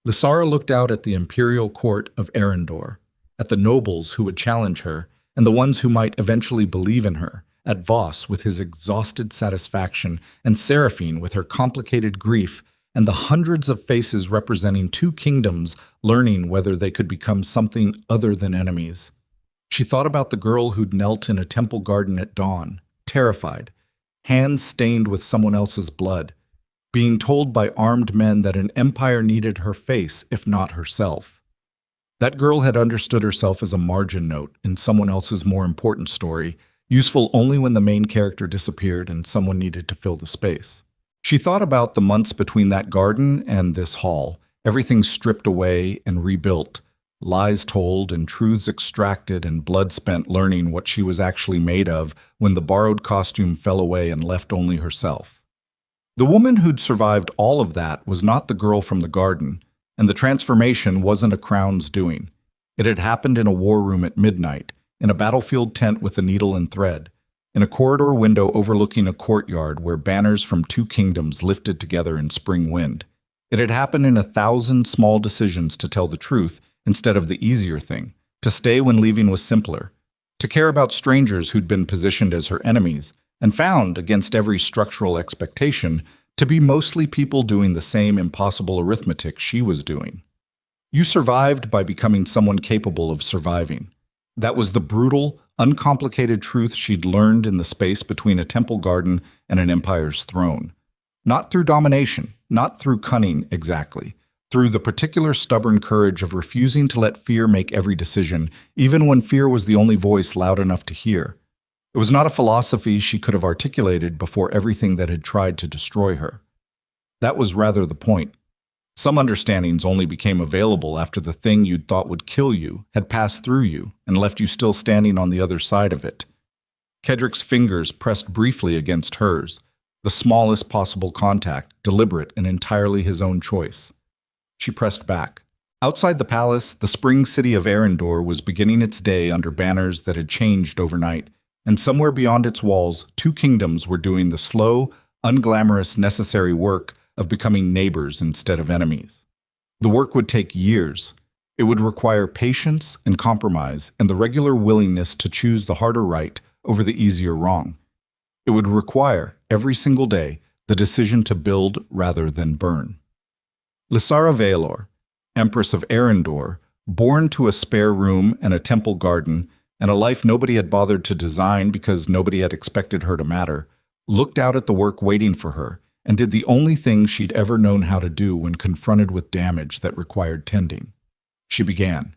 Lysara looked out at the imperial court of Arendor, at the nobles who would challenge her, and the ones who might eventually believe in her, at Voss with his exhausted satisfaction, and Seraphine with her complicated grief, and the hundreds of faces representing 2 kingdoms learning whether they could become something other than enemies. She thought about the girl who'd knelt in a temple garden at dawn, terrified, hands stained with someone else's blood, being told by armed men that an empire needed her face, if not herself. That girl had understood herself as a margin note in someone else's more important story, useful only when the main character disappeared and someone needed to fill the space. She thought about the months between that garden and this hall, everything stripped away and rebuilt, lies told and truths extracted and blood spent learning what she was actually made of when the borrowed costume fell away and left only herself. The woman who'd survived all of that was not the girl from the garden, and the transformation wasn't a crown's doing. It had happened in a war room at midnight, in a battlefield tent with a needle and thread, in a corridor window overlooking a courtyard where banners from 2 kingdoms lifted together in spring wind. It had happened in 1,000 small decisions to tell the truth instead of the easier thing, to stay when leaving was simpler, to care about strangers who'd been positioned as her enemies, and found, against every structural expectation, to be mostly people doing the same impossible arithmetic she was doing. You survived by becoming someone capable of surviving. That was the brutal, uncomplicated truth she'd learned in the space between a temple garden and an empire's throne. Not through domination, not through cunning exactly, through the particular stubborn courage of refusing to let fear make every decision, even when fear was the only voice loud enough to hear. It was not a philosophy she could have articulated before everything that had tried to destroy her. That was rather the point. Some understandings only became available after the thing you'd thought would kill you had passed through you and left you still standing on the other side of it. Kedric's fingers pressed briefly against hers, the smallest possible contact, deliberate and entirely his own choice. She pressed back. Outside the palace, the spring city of Arendor was beginning its day under banners that had changed overnight, and somewhere beyond its walls, 2 kingdoms were doing the slow, unglamorous, necessary work of becoming neighbors instead of enemies. The work would take years, It would require patience and compromise and the regular willingness to choose the harder right over the easier wrong. It would require, every single day, the decision to build rather than burn. Lysara Veilor, Empress of Arendor, born to a spare room and a temple garden, and a life nobody had bothered to design because nobody had expected her to matter, looked out at the work waiting for her and did the only thing she'd ever known how to do when confronted with damage that required tending. She began.